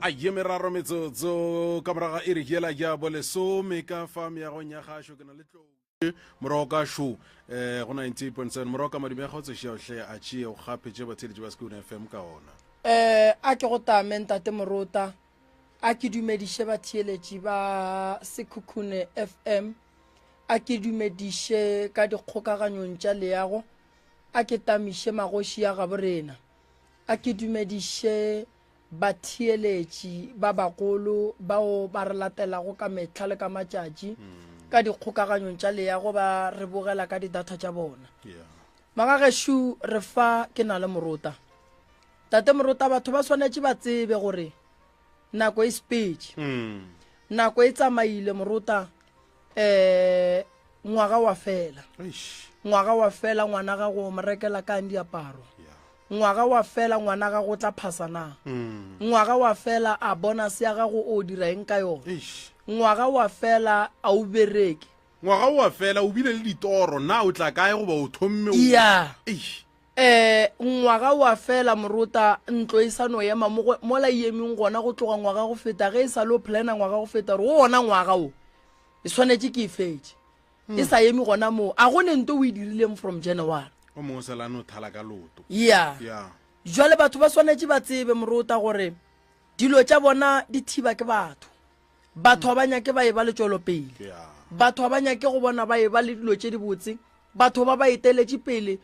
a ye meraro metsotso ka moraga e re hiela ya bolesome ka fam ya go nyagasho ke na le tlo moroka shu go 90.7 moroka madimo ya gotse shia hle a tshie o gape je batsedi ba School FM ka ona a ke go tamenta te morota a ke dumedishe ba thieletši ba Sekhukhune FM a ke dumedishe ka dikgokaganyong tša leago a ke tamishe magoši ya ga borena a ke dumedishe ba thieletši ba bagolo bao ba re latelago ka mehla le ka matšatši ka dikgokaganyong tša leago ba re bogela ka didata tša bona magagešo re fa ke na le morota tate morota batho ba swanetše ba tsebe gore nako e sepedi nako e tsamaile morota ngwaga wa fela ngwana ga go morekela ka diaparo ngwaga wa fela ngwana ga go tla phasana ngwaga wa fela a bonus ya ga go o dira eng ka yona ngwaga wa fela a o bereke ngwaga wa fela o bile le ditoro na o tla kae go ba o thomme ngwaga wa fela morota ntlo e sa no ema mo la yemeng gona go tloga ngwaga go feta ge e sa lo plana ngwaga go feta re ona ngwaga o e swanetse ke fetse e sa yemi gona mo a gone nto o e dirileng from January o mo sela no thala ka loto jwale batho ba swanetse ba tsebe morota gore dilo tša bona di thiba ke batho ba nyake ba e ba le tšwelopele batho ba nyake go bona ba e ba le dilo tše di botse batho ba eteletše pele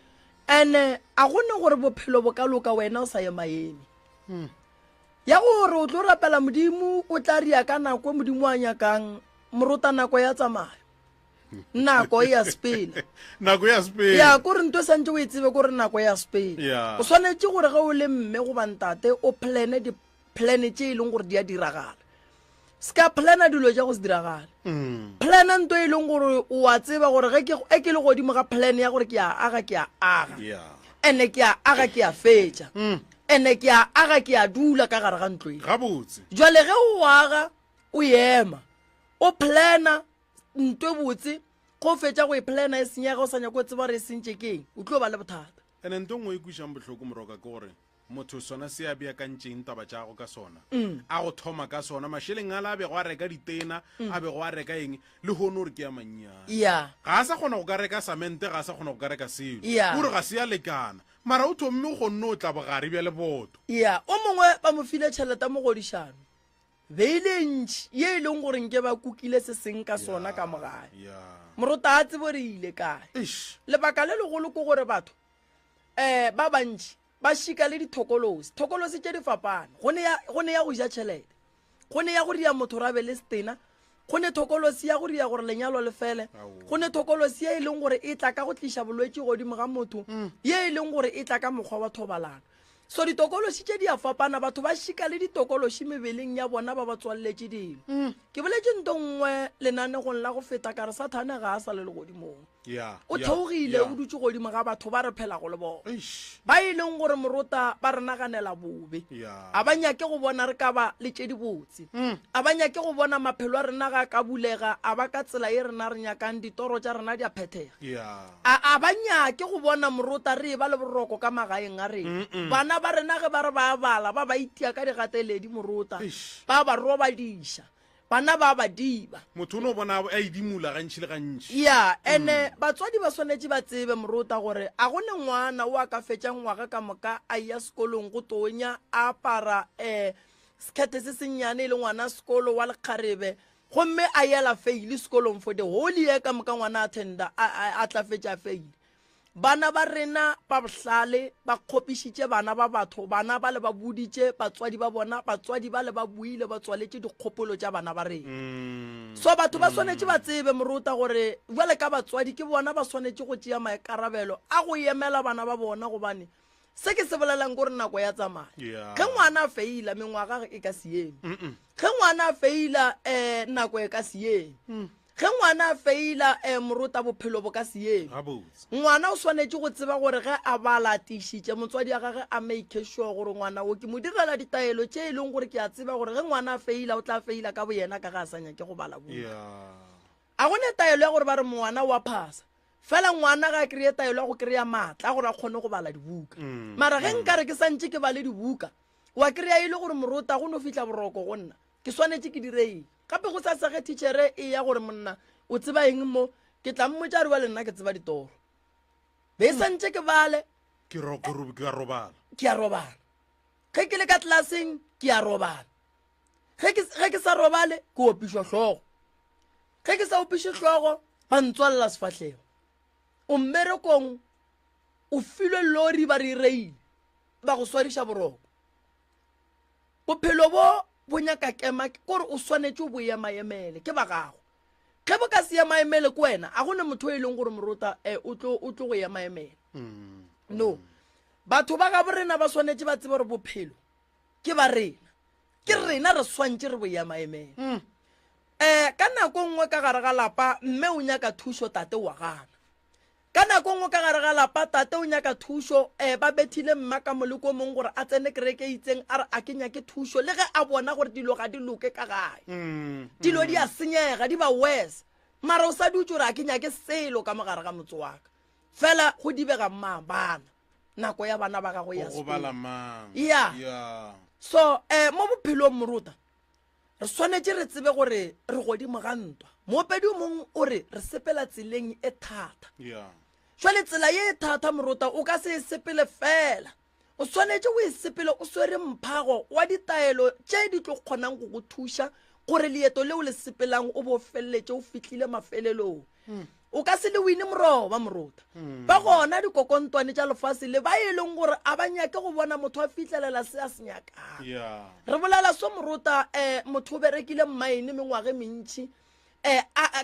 ene a gone gore bophelo bo ka loka wena o sa ye maeme ya gore o tlo rapela modimo o tla ria ka nako modimo a nyakang morota nako ya tsamaya nako ya spele ya gore nto santse o e tsebe gore nako ya spele o swanetse gore ga o le mme go bantate o plane di plane tše e leng gore di a diragala ska plana dilo tša go se diragala plana nto e leng gore o a tseba gore ge ke le godimo ga plan ya gore ke a aga ene ke a aga ke a fetša ene ke a aga ke a dula ka gare ga ntlo e gabotse jwale ge o aga o ema o plana ntwe botse go fetša go e plana e senyega o sa nyako tseba re e sentše keng o tlo ba le bothata ene nto ngwe e kwišang bohloko moroka ke gore motho sona se a bea ka ntšeng taba tšago ka sona a go thoma ka sona mašheleng a la a bego a reka ditena a bego a reka eng le gone gore ke ya mannyane ga a sa kgona go ka reka samente ga a sa kgona go ka reka selo gore ga se ya lekana mara o thomme o kgonne o tla bogare bja le boto o mongwe ba mo file tšhelete mo godišano beile ntši ye e leng gore nke ba kukile se seng ka sona ka mogae morota a tsebo re ile kae lebaka le legolo ke gore batho ba bantši ba shika le thokolosi tše di fapana gone ya go ja tšhelete gone ya go ria motho ra be le stena gone thokolosi ya go ria gore lenyalo le fele gone thokolosi ye e leng gore e tla ka go tliša bolwetse godimo ga motho ye e leng gore e tla ka mokgwa wa thobalano so ditokolosi tše di a fapana batho ba shika le ditokolosi mebeleng ya bona ba tswalletše dilo ke boletše nto nngwe lenanegong la go feta ka re Sathane ga a sa le godimong o theogile o dutse godimo ga batho ba re phela go le bona ba e leng gore morota ba re naganela bobe a ba nyake go bona re ka ba le tše di botse a ba nyake go bona maphelo a rena ga ka bulega a ba ka tsela ye rena re nyakang ditoro tša rena di a phethega a ba nyake go bona morota re ba le boroko ka magaeng a rena bana ba rena ge ba re ba bala ba itia ka digateledi morota ba roba diša bana ba diba motho no bona a idimula gantši le gantši ene batswadi ba swanetse ba tsebe morota gore a gone ngwana o a ka fetšang ngwaga ka moka a ya sekolong go tonya a apara sekete se sennyane le ngwana sekolo wa lekgarebe gomme a yela faile sekolong for the whole year ka moka ngwana attenda a tla fetša faile bana ba rena ba bohlale ba kgopišitše bana ba batho bana ba le ba boditše batswadi ba bona batswadi ba le ba buile ba tswaletše dikgopolo tša bana ba rena so batho ba swanetše ba tsebe morota gore jwale ka batswadi ke bona ba swanetše go tšea maikarabelo a go emela bana ba bona gobane se ke se bolelang gore nako ya tsamaya ge ngwana a feila mengwaga e ka se eme ge ngwana a feila nako e ka se eme ge ngwana a feila morota bophelo bo ka se eme ngwana o swanetše go tseba gore ge a ba latišitše motswadi ya gage a make sure gore ngwana o ke mo direla ditaelo tše e leng gore ke a tseba gore ge ngwana a feila o tla feila ka boyena ka ga a sa nyake go bala buka a gone taelo ya gore ba re ngwana wa phasa fela ngwana ga a kry-e taelo ya go kry-a maatla gore a kgone go bala dibuka mara ge nkare ke santše ke bale dibuka wa kry-a ile gore morota go no fitlha boroko go nna ke swanetse ke direeng gape go sa sege teachere e ya gore monna o tseba eng mo ke tla mmotsa re wa le nna ke tseba ditoro be santse ke bale ke robala ke a robala ge ke le ka tlelaseng ke a robala ge ke sa robale ke opišwa tlhogo ge ke sa opiše tlhogo ba ntswalela sefatlhego o mmerekong o filwe lori ba re reile ba go swariša boroko bophelo bo nyaka kema kore o swanetse o bo emaemele ke ba gago ge bo ka se emaemele ko wena a gone motho e leng gore morota o tlo go emaemele no batho ba ga borena ba swanetse ba tsebe gore bophelo ke ba rena ke rena re swantse re bo emaemele ka nako nngwe ka gare ga lapa mme o nyaka thuso tate wa gana ka nako nngwe ka gare ga lapa tate o nyaka thuso ba bethile mma ka moleko mongwe gore a tsene kereke itseng a re a ke nyake thuso le ge a bona gore dilo ga di loke ka gae dilo di a senyega di ba wes mara o sa dutse gore a ke nyake selo ka mogare ga motse wa ka fela go dibega mma bana nako ya bana ba gago ya so mo bophelong morota re swanetse re tsebe gore re godimo ga ntwa moopedi o mongwe o re re sepela tseleng e thata jwale tsela ye e thata morota o ka se e sepele fela o swanetse o e sepele o swere mphago wa ditaelo tše di tlo kgonang go go thuša gore leeto leo le sepelang o bo feleletse o fitlhile mafelelong o ka se le wine moroba morota ba gona dikokontwane tša lefase le ba e leng gore a ba nyake go bona motho a fitlhelela se a se nyakang re bolela so morota motho o berekile mmaene mengwage mentši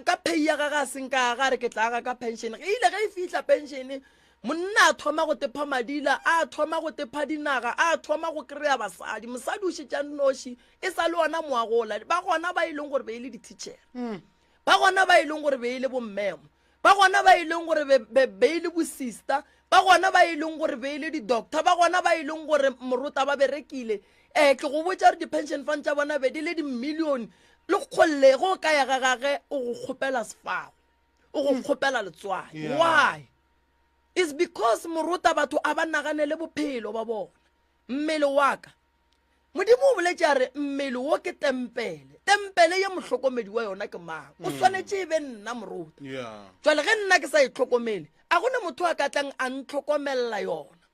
ka pay ya gaga a seng ka ga re ke tla ka pension ge ile ge e fitlha pension monna a thoma go tepa madila a thoma go tepa dinaga a thoma go kry-a basadi mosadi o šetša nnoši e sa le ona moagola ba gona ba e leng gore be e le dititšhere ba gona ba e leng gore be e le bommemo ba gona ba e leng gore be e le bosister ba gona ba e leng gore be e le di-doctor ba gona ba e leng gore morota ba berekile ke go botsa gore di-pension fund tša bona be di le di-million le kgolle go ka ya gagage o go kgopela sefago o go kgopela letswai why is because morota batho a ba naganele bophelo ba bona mmele wa ka modimo o boletse a re mmele wo ke tempele ye motlhokomedi wa yona ke mang o swanetse e be nna morota jwale ge nna ke sa e tlhokomele a gone motho a ka tlang a ntlhokomelela yona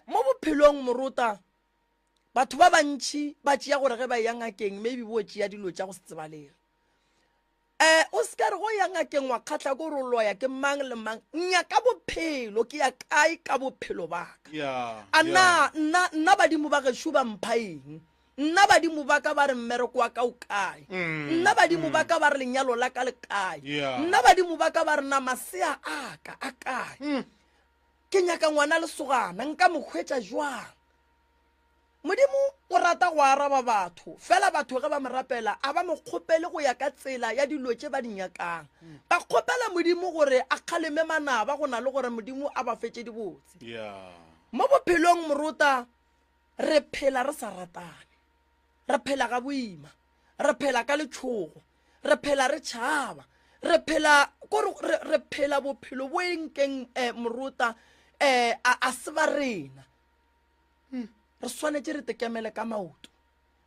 mo bophelong morota batho ba bantši ba tšea gore ge ba ya ngakeng maybe bo tšea dilo tša go se tsebalege o se ka re go ya ngakeng wa kgatlha ko re loya ke mang le mang nya ka bophelo ke ya kae ka bophelo baka a nna badimo ba gešo ba mpha eng nna badimo ba ka ba re mmereko wa ka o kae nna badimo ba ka ba re lenyalo la ka le kae nna badimo ba ka ba re na masea a ka a kae ke nyaka ngwana lesogana nka mokgwetša jwang modimo o rata go araba batho fela batho ge ba mo rapela a ba mo kgopele go ya ka tsela ya dilo tše ba di nyakang ba kgopela modimo gore a kgaleme manaba go na le gore modimo a ba fetse dibotse mo bophelong morota re phela re sa ratane re phela ga boima re phela ka letšhogo re phela re tšhaba re phela bophelo bo enkeng morota a se ba rena re swanetse re tekemele ka maoto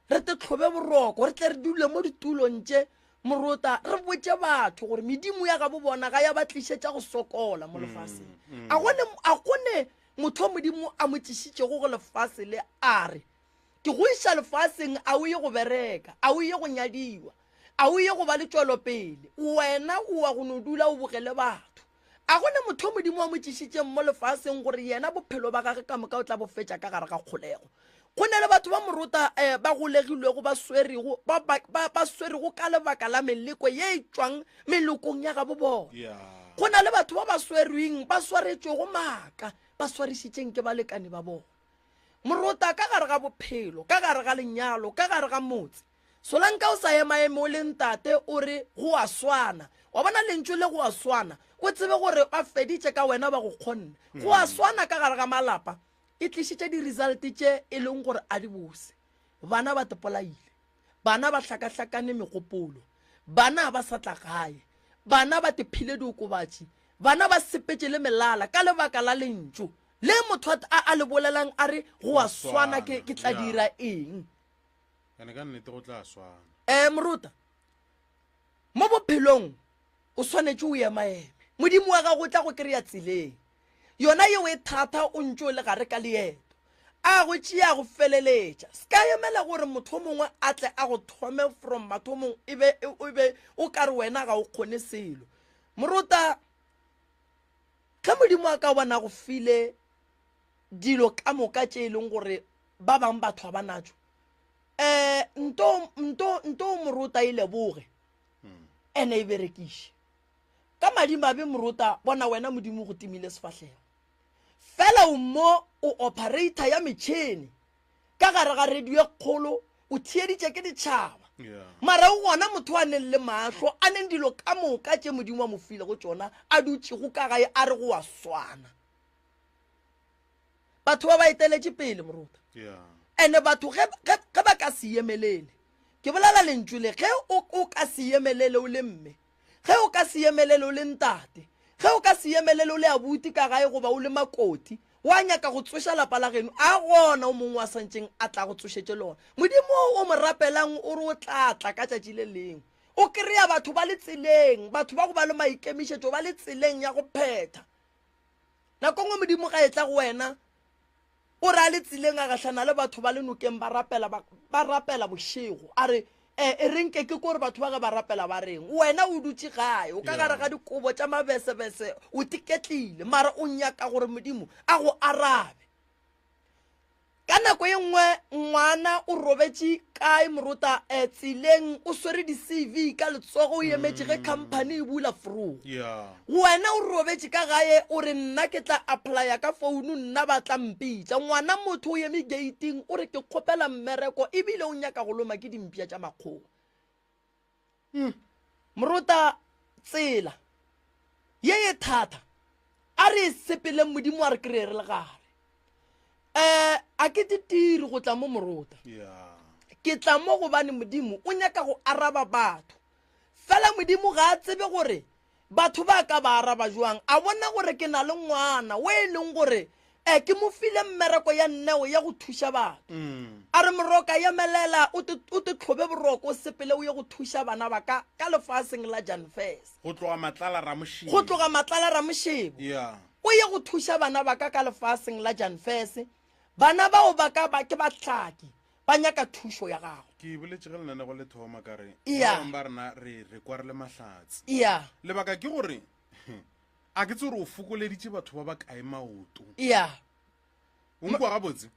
re te tlhobe boroko re tle re dule mo ditulong tše morota re botse batho gore medimo ya ga bo bona ga ya ba tlišetša go sokola mo lefaseng a gone motho modimo a mo tlišitšego go lefase le a re ke go iša lefaseng a o ye go bereka a o ye go nyadiwa a o ye go ba le tšwelopele wena o wa go no dula o bogele batho a gone motho modimo a mo tlišitšeng mo lefaseng gore yena bophelo ba gage ka moka o tla bo fetša ka gare ga kgolego go ne le batho ba morota ba golegilwego ba swerego ka lebaka la meleko ye e tšwang melokong ya ga bo bona go na le batho ba ba swerweng ba swaretšego maaka ba swarišitšeng ke balekane ba bona morota ka gare ga bophelo ka gare ga lenyalo ka gare ga motse solanka o sa emaeme o le ntate o re go a swana wa bona lentšu le go a swana o tsebe gore ba feditše ka wena ba go kgonne go a swana ka gare ga malapa e tlišitše di-result tše e leng gore a di bose bana ba topolaile bana ba hlakahlakane megopolo bana ba sa tla gae bana ba tephile diokobatši bana ba sepetše le melala ka lebaka la lentšu le motho a le bolelang a re go a swana ke tla dira eng ka nnete go tla swana moruta mo bophelong o swanetse o emaeme modimo wa ga go tla go kry-a tseleng yona yeo e thata o ntse o le gare ka leeto a go tšea go feleletša se ka emela gore motho mongwe a tle a go thome from mathomong ebe o ka re wena ga o kgone selo moruta ge modimo a ka bona go file dilo ka moka tše e leng gore ba bang batho ba natso nto moruta e leboge ene e berekiše ka madimabe moruta bona wena modimo go timile sefahlego fela o mo o operator ya metšhene ka gare ga radio e kgolo o thieditše ke ditšhaba mara o gona motho a neng le mahlo a neng dilo ka moka tše modimo wa mofile go tšona a dutšego ka gae a re go wa swana batho ba eteletše pele moruta ene batho ge ba ka se emelele ke bolela lentswe le ge o ka se emelele o le mme ge o ka se emelele o le ntate ge o ka se emelele o le abuti ka gae goba o le makoti wa nyaka go tsoša lapa la geno a gona o mongwe wa santšeng a tla go tsošetše lona modimo o mo rapelang o re o tlatla ka tšatši le lengwe o kry-a batho ba le tseleng batho ba go ba le maikemišetšo ba le tseleng ya go phetha nako ngwe modimo ga e tla go wena o re a le tseleng a gahlana le batho ba le nokeng ba rapela bošego a re e renke ke gore batho ba ge ba rapela ba reng wena o dutse gae o ka gare ga dikobo tša mabesebese o tiketlile mara o nyaka gore modimo a go arabe ka nako ye nngwe ngwana o robetše kae moruta tseleng o swere di-cv ka letsogo o emetše ge company e bula fru wena o robetše ka gae o re nna ke tla applya ka founu nna ba tla mpitša ngwana motho o eme gating o re ke kgopela mmereko ebile o nyaka go loma ke dimpia tša makgowa moruta tsela ye ye thata a re e sepeleng modimo a re kry-e re le gare a ke titiri go tla mo moruta ke tla mo gobane modimo o nyaka go araba batho fela modimo ga a tsebe gore batho ba ka ba araba jwang a bona gore ke na le ngwana o e leng gore ke mo file mmereko ya nneo ya go thuša batho a re moroka ya melela o te tlhobe boroko o sepele o ye go thuša bana ba ka lefaseng la Jan Fes go tloga matlala ramošebo o ye go thuša bana ba ka lefaseng la Jan Fes bana bao ba ke batlhaki ba nyaka thušo ya gago ke boletše ge lenane go le thoma ka re ba rena re kwa re le mahlatse lebaka ke gore a ke tse gore o fokoleditše batho ba ba kae maoto o nkwa gabotse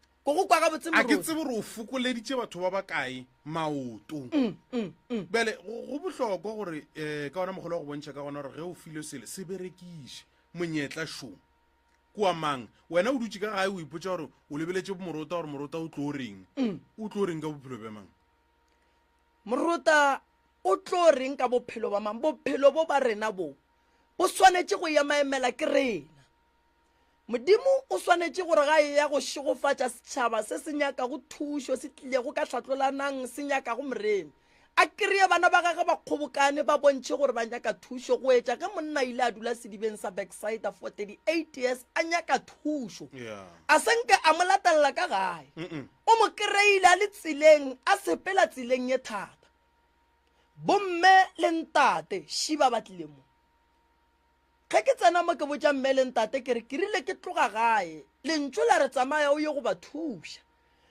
a ke tse gore o fokoleditše batho ba ba kae maoto bele go bohlokwa gore ka gona mogolo wa go bontšha ka gona gore ge o file sele se berekiše monyetla šo kua mang wena o dutse ka gae o ipotsa gore o lebeletše moruta gore moruta o tlo reng ka bophelo ba mang moruta o tlo reng ka bophelo ba mang bophelo bo ba rena bo swanetše go emaemela ke rena modimo o swanetše gore ga e ya go šegofatša setšhaba se se nyaka go thušo se tlilego ka tlhatlolanang se nyaka go moremi a kry-e bana ba gage ba kgobokane ba bontšhe gore ba nyaka thušo go etša ge monna ile a dula sedibeng sa backside for 38 years a nyaka thušo a senke a mo latelela ka gae o mo kry-ile a le tseleng a sepela tseleng ye thata bomme le ntate šiba ba tlile mo ge ke tsena mo ke botša mme le ntate ke re ke rile ke tloga gae lentso la re tsamaya o ye go ba thuša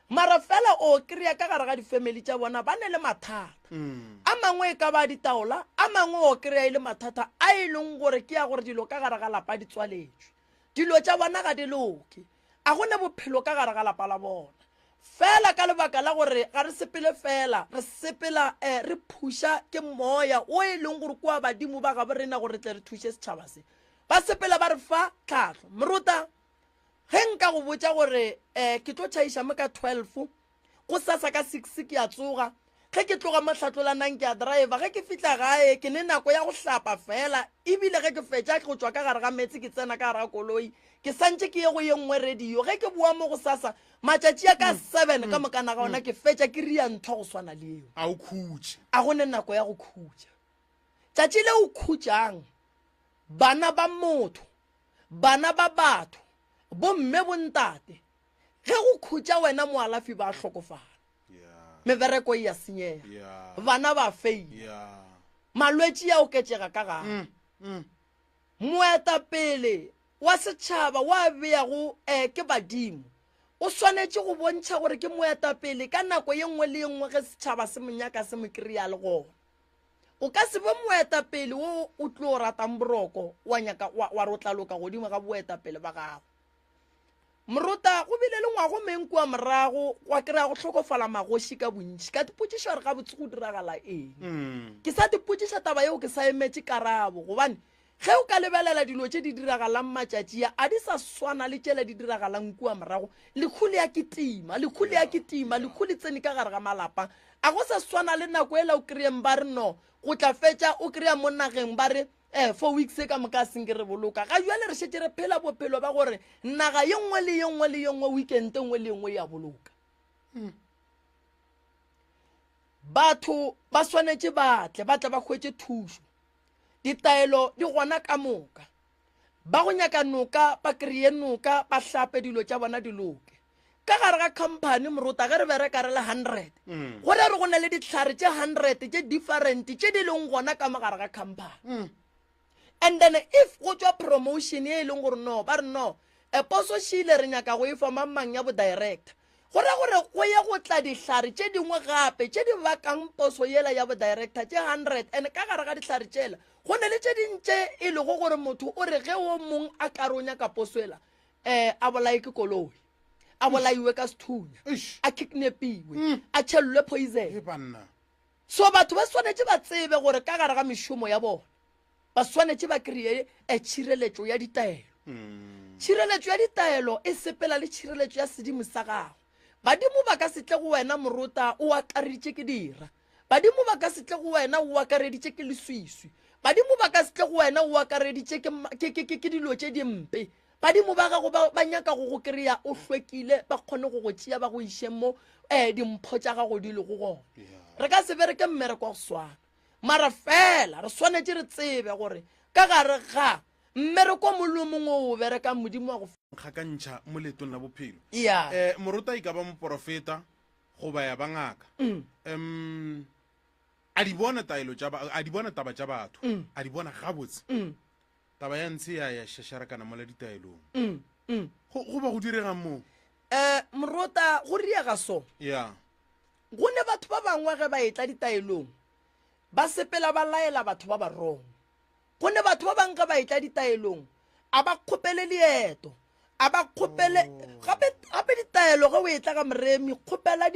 mara fela o kry-a ka gare ga difamily tša bona ba ne le mathata a mangwe e ka ba ditaola a mangwe o kry-a e le mathata a e leng gore ke ya gore dilo ka gare ga lapa di tswaletšwe dilo tša bona ga di loke a gone bophelo ka gare ga lapa la bona fela ka lebaka la gore ga re sepele fela re sepela re phuša ke moya o e leng gore kua badimo ba ga borena gore tle re thuše setšhaba se ba sepela ba re fa tlhahlo moruta ge nka go botša gore ke tlo tšhaiša mo ka 12 go sasa ka 6 ke a tsoga ge ke tloga mo tlhatlolanang ke a driver ge ke fitla gae ke ne nako ya go hlapa fela ebile ge ke fetša ke go tswa ka gare ga metsi ke tsena ka gare ga koloi ke santše ke ye go ye nngwe radio ge ke boa mo go sasa matšatši ya ka 7 ka mokana ga ona ke fetša ke ria ntho go swana le eo a gone nako ya go khutša tšatši le o khutšang bana ba motho bana ba batho bomme bontate ge go khutša wena moalafi ba hlokofala mebereko e ya senyega bana ba feile malwetši ya oketšega ka gare moetapele wa setšhaba wa beago ke badimo o swanetše go bontšha gore ke moetapele ka nako ye nngwe le ye nngwe ge setšhaba se monyaka se mo kry-a le gona o ka se be moetapele wo o tlo o ratang boroko wa nyaka wa rotlaloka godimo ga boetapele ba gago moruta go bile le ngwago menku wa morago wa kry-a go hlokofala magoši ka bontši ka dipotšiša gore ga botse go diragala eng ke sa dipotšiša taba yeo ke sa emetše karabo gobane ge o ka lebelela dilo tše di diragalang matšatši a di sa swana le tšele di diragalang kua morago lekgole ya ketima lekgole tsene ka gare ga malapa a go sa swana le nako e la o kry-eng ba re no go tla fetša o kry-a mo nageng ba re 4 weeks ka moka senke re boloka ga jwale re šetse re phela bophelo ba gore naga ye nngwe le ye nngwe weekend nngwe le nngwe ya boloka batho ba swanetše batle ba hwetše thušo ditaelo di gona ka moka ba go nyaka noka ba kreye noka ba hlape dilo tša bona di loke ka gare ga company moruta ge re bereka re le 100 gore re go na le ditlhare tše 100 tše different tše di leng gona ka mogare ga company and then if go tšwa promotion ye e leng gore no ba re no poso šile re nyaka go e fa mang ya bo director gore go ye go tla dihlare tše dingwe gape tše di bakang poso yela ya bo director tše 100 and ka gare ga dihlare tšela go ne le tše dintše e le go gore motho o re ge o mong a karonya ka poso yela a bolai ke koloi a bolaiwe ka sethunya a kidnapiwe a tšhellwe poison so batho ba swanetše ba tsebe gore ka gare ga mešomo ya bona ba swanetše ba kreye tšhireletšo ya ditaelo tšhireletšo ya ditaelo e sepela le tšhireletšo ya sedimo sa gago badimo ba ka se tle go wena moruta o akareditše ke dira badimo ba ka se tle go wena o akareditše ke leswiswi badimo ba ka se tle go wena o akareditše ke dilo tše dimpe badimo ba gago ba nyaka go kry-a o hlwekile ba kgone go tšea ba go iše mo dimpho tša gago di le go gona re ka se bereke mmereko wa go swana mara fela re swanetše re tsebe gore ka gare ga mmereko mollo mongwe o bereka modimo wa go kgakantšha mo letong la bophelo ya moruta e ka ba moprofeta go ba ya bangaka a di bona taba tša batho a di bona gabotse taba ya ntse ya šašarakana mola ditaelong go ba go diregang moo moruta go riega so ya go ne batho ba bangwe ge ba etla ditaelong ba sepela ba laela batho ba barong go ne batho ba bangwe ge ba etla ditaelong a ba kgopele leeto a ba kgopele gape ditaelo ge o etla ka moremi kgopela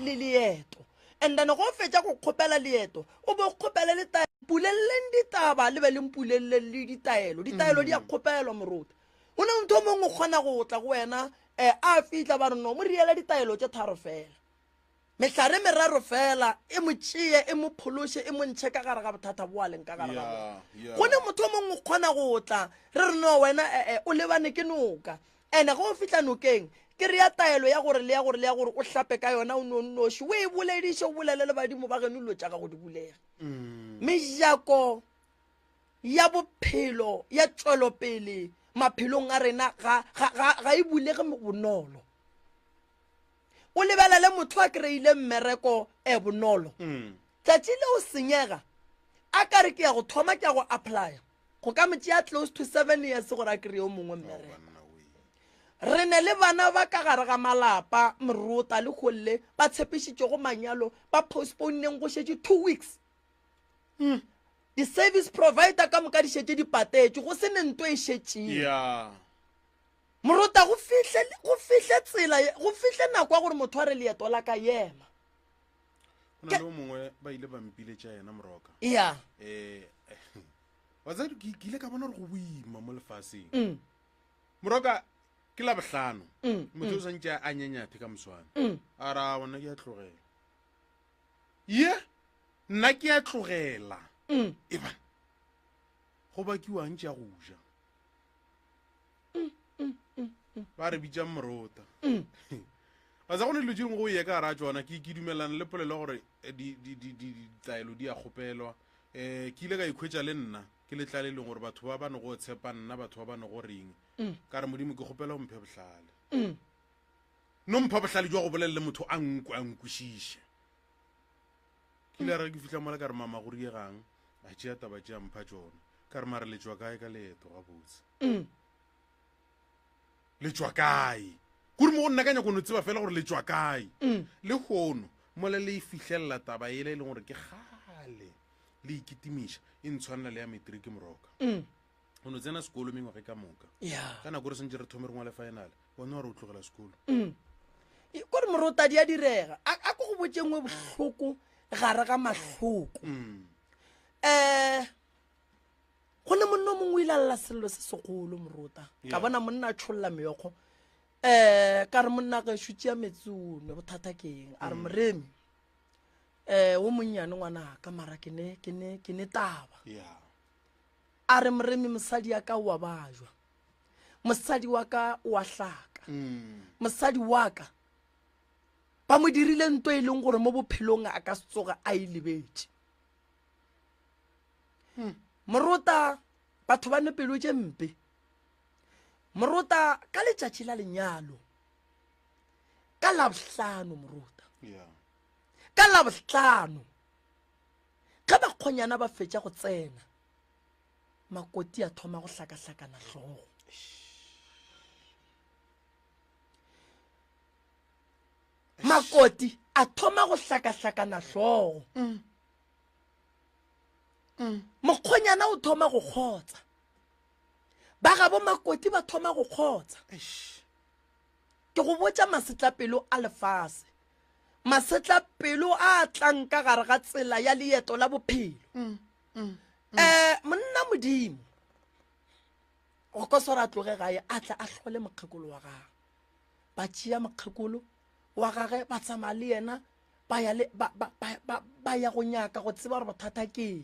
leeto and then go fetša go kgopela leeto o bo kgopele le pulelleng ditaba le be leng pulelle le ditaelo di a kgopelwa moruta o ne ntho mongwe o kgona go tla go wena a fitla ba re no mo riela ditaelo tše tharo fela mehlare meraro fela e mo tšee e mo phološe e mo ntšhe ka gare ga bothata bo a leng ka gare ga go ne motho mongwe o kgona go tla re re no wena o lebane ke noka and ge o fitla nokeng ke re ya taelo ya gore o hlape ka yona o nonnoši o e bolediše o bolele le badimo ba geno dilo tša gago di bulega mejako ya bophelo ya tšwelopele maphelong a rena ga e bulege bonolo o lebelele motho a kry-ile mmereko bonolo tšatši le o senyega a ka re ke ya go thoma ke ya go applya go ka motse ya close to 7 years gore a kry-e o mongwe mmereko re ne le bana ba ka gare ga malapa moruta le golle ba tshepišitše go manyalo ba postponeng go šetše 2 weeks di-service provider ka moka di šetše di patetše go se ne nto e šetšeng moruta go fihle tsela go fihle nako ya gore motho a re leeto la ka yema go na le o mongwe ba ile bampiletša yena moroka ya watsadi ke ile ka bona gore go boima mo lefaseng moroka ke la bohlano motho o santše a nyenyathe ka moswane a ra bona ke a tlogela ye nna ke a tlogela eba go bakiwang tša go ja ba re bitšang moruta ga sa go ne dilo tšengwe go ye ka gara tsona ke dumelana le polelo gore ditaelo di a kgopelwa ke ile ka ikhwetša le nna ke letla le leng gore batho ba bane go tshepa nna batho ba bane go reng ka re modimo ke kgopela o mphe bohlale no mpha bohlale jwa go bolelele motho a nkwešiše ke ile ra ke fihla mola ka re mama go riegang a tšea taba tšea mpha tšona ka re mare le tšwa kae ka leeto ga botse le tšwa kae kore mo go nna ka nyako no tseba fela gore le tšwa kae le gono mola le fihlelela taba ele e leng gore ke gale le ikitimiša e ntshwanela le ya matriki moroka o no tsena sekolo mengwage ka moka ka nako re sentse re thome re ngwa le final bona wa re o tlogela sekolo kore morotadi ya direga a ko go botsengwe bohloko gare ga mahloko go ne monna mongwe o ile a lla sello se segolo morota ka bona monna a tšholola meokgo ka re monna ka šutšea metsono bothata keng a re moremi wo monnyane ngwana ka mara ke ne taba a re moremi mosadi ya ka wa bajwa mosadi wa ka wa hlaka mosadi wa ka ba mo dirile ntwe e leng gore mo bophelong a ka se tsoga a ilebetse morota batho ba ne pelo tše mpe morota ka letšatši la lenyalo ka labohlano morota ka labohlano ge bakgonyana ba fetša go tsena makoti a thoma go hlakahlakana hlogo makoti a thoma go hlakahlakana hlogo mokgonyana o thoma go kgotsa ba ga bo makoti ba thoma go kgotsa ke go botša masetlapelo a lefase masetlapelo a tlang ka gare ga tsela ya leeto la bophelo monna modimo go ka sora tloge gae a tla a hlole mokgekolo wa gagwe ba tšea mokgekolo wa gagwe ba tsamaya le yena ba ya go nyaka go tseba gore bothata keng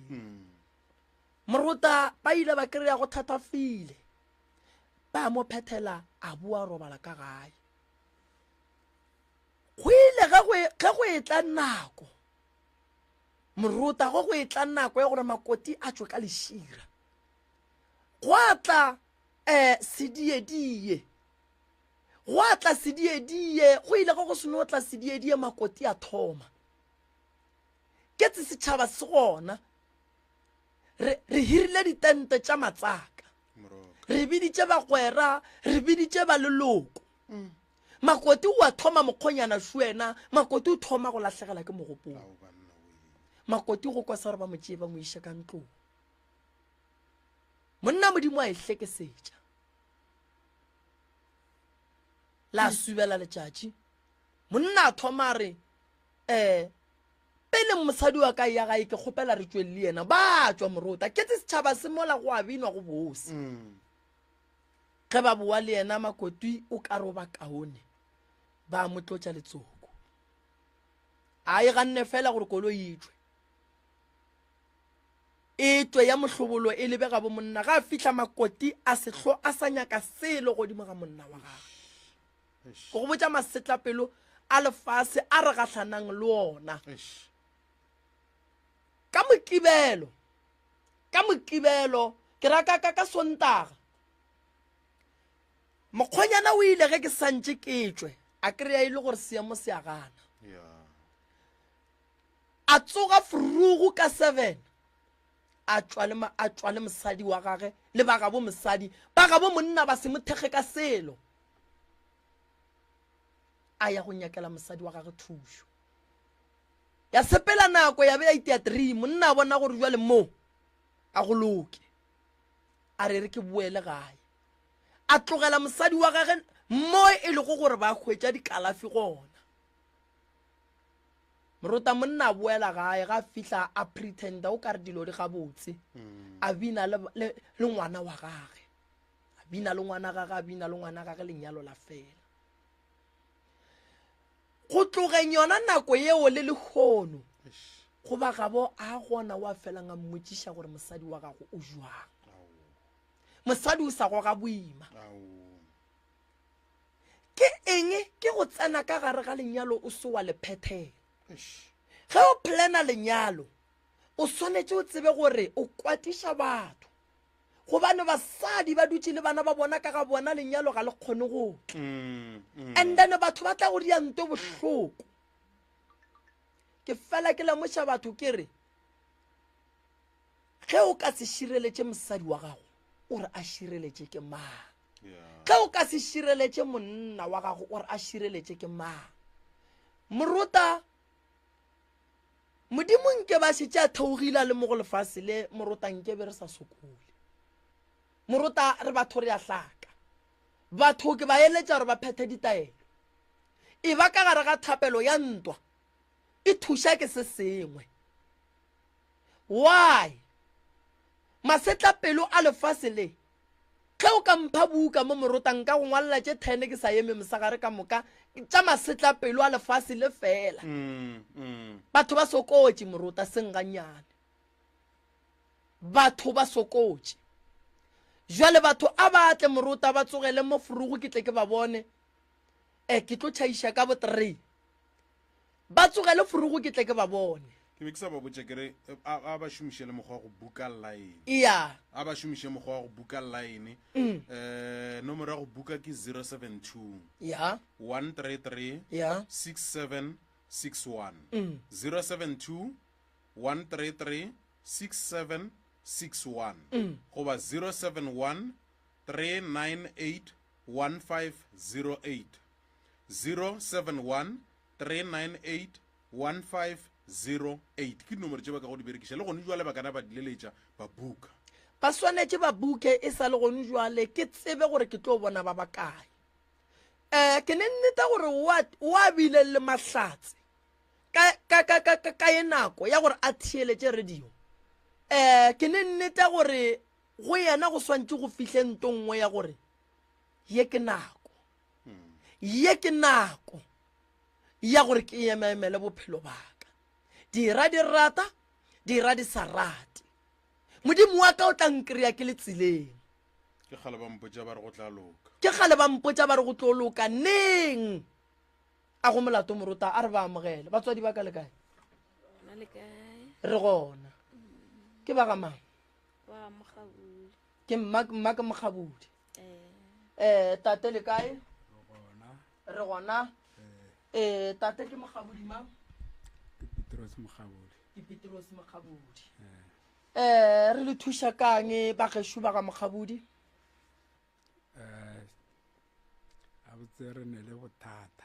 morota ba ile ba kry-a go thatafile ba mo phethela a bua robala ka gae go ile ge go e tla nako morota go e tla nako ya gore makoti a tswe ka lešira go atla sediedie go atla sediedie go ile go seno tla sediedie makoti a thoma ke tse setšhaba se gona re hirile ditente tša matsaka re biditše bagwera re biditše ba leloko makoti o a thoma mokgonyana šwena makoti o thoma go lahlegela ke mogopolo makoti go kwa sa gore ba motšee ba mo iša ka ntlong monna modimo a e hlekesetša la subela letšatši monna a thoma re pele mosadi wa ka ya gae ke kgopela re tšwe le yena ba tswa morota ke tse setšhaba se mola go a binwa go bose ge ba boa le yena makoti o ka ro ba kaone ba mo tlotša letsoko a e ganne fela gore kolo e tswe ya mohlobolo e lebe ga bo monna ga a fihla makoti a sehlo a sa nyaka selo godimo ga monna wa gagwe go botša masetlapelo a lefase a re gatlhanang le ona ka mokibelo ke raka ka sontaga mokgonyana o ile ge ke santše ke tswe a kry-a ile gore seemo se a gana a tsoga furugu ka 7 a tswa le mosadi wa gage le ba ga bo mosadi ba ga bo monna ba se mothege ka selo a ya go nyakela mosadi wa gage thušo ya sepela nako ya be ya itea 3 monna a bona gore jwa le mo a go loke a re ke boele gae a tlogela mosadi wa gage mo e le go gore ba hwetša dikalafi gona morota monna a boela gae ga fihla a pretenda o ka re dilo di gabotse a bina le ngwana wa gage a bina le ngwana gage lenyalo la fela go tlogeng yona nako yeo le lekgono go ba gabo a gona wa felang a mmotšiša gore mosadi wa gago o jwang mosadi o sa goga boima ke eng ke go tsena ka gare ga lenyalo o se wa le phethela ge o plana lenyalo o swanetše o tsebe gore o kwatiša batho gobane basadi ba dutse le bana ba bona ka ga bona lenyalo ga le kgone go and then batho ba tla go dianto bohloko ke fela ke lemoša batho ke re ge o ka se šireletše mosadi wa gago o re a šireletše ke mang ge o ka se šireletše monna wa gago o re a šireletše ke mang moruta modimo nke ba šetše a theogile le mo go lefase le moruta nke be re sa sokole moruta re batho re a hlaka batho ke ba eletša gore ba phethe ditaelo e ba ka gare ga thapelo ya ntwa e thuša ke se sengwe why masetla pelo a lefase le ge o ka mpha buka mo morutang ka go ngwalela tše 10 ke sa eme mosagare ka moka tša masetla pelo a lefase le fela batho ba sokotše moruta senganyane batho ba sokotše jwale batho a batle moruta ba tsogele mo furugu ke tle ke ba bone ke tlo tšhaiša ka bo 3 ba tsogele furugu ke tle ke ba bone ke be ke sa ba botse kere a ba šomiše le mokgwa wa go buka line a ba šomiše mokgwa wa go buka line nomoro ya go buka ke 072 133 6761 072 133 6761 goba 071 398 1508 071 398 1508 ke nomoro tše ba ka go di berekiša le gone jwale ba kana ba dileletša ba buka ba swanetše ba buke e sa le gone jwale ke tsebe gore ke tlo bona ba bakae ke ne nnete gore wa bile le mahlatse ka ye nako ya gore a thieletše radio ke ne nnete gore go yena go swantše go fihle nto nngwe ya gore ye ke nako ya gore ke emele bophelo baka dira di rata dira di sa rate modimo wa ka o tla nkry-a ke le tseleng ke gale ba mpotša ba re go tla loka tlo loka neng a go molato moruta a re ba amogele batswadi ba ka le kae re gona ke ba ga mang ke mma ke mokgabudi tate le kae re gona tate ke mokgabudi mang ke Petros Mokgabudi re le thuša kang ba gešo ba ga Mokgabudi a botse re ne le bothata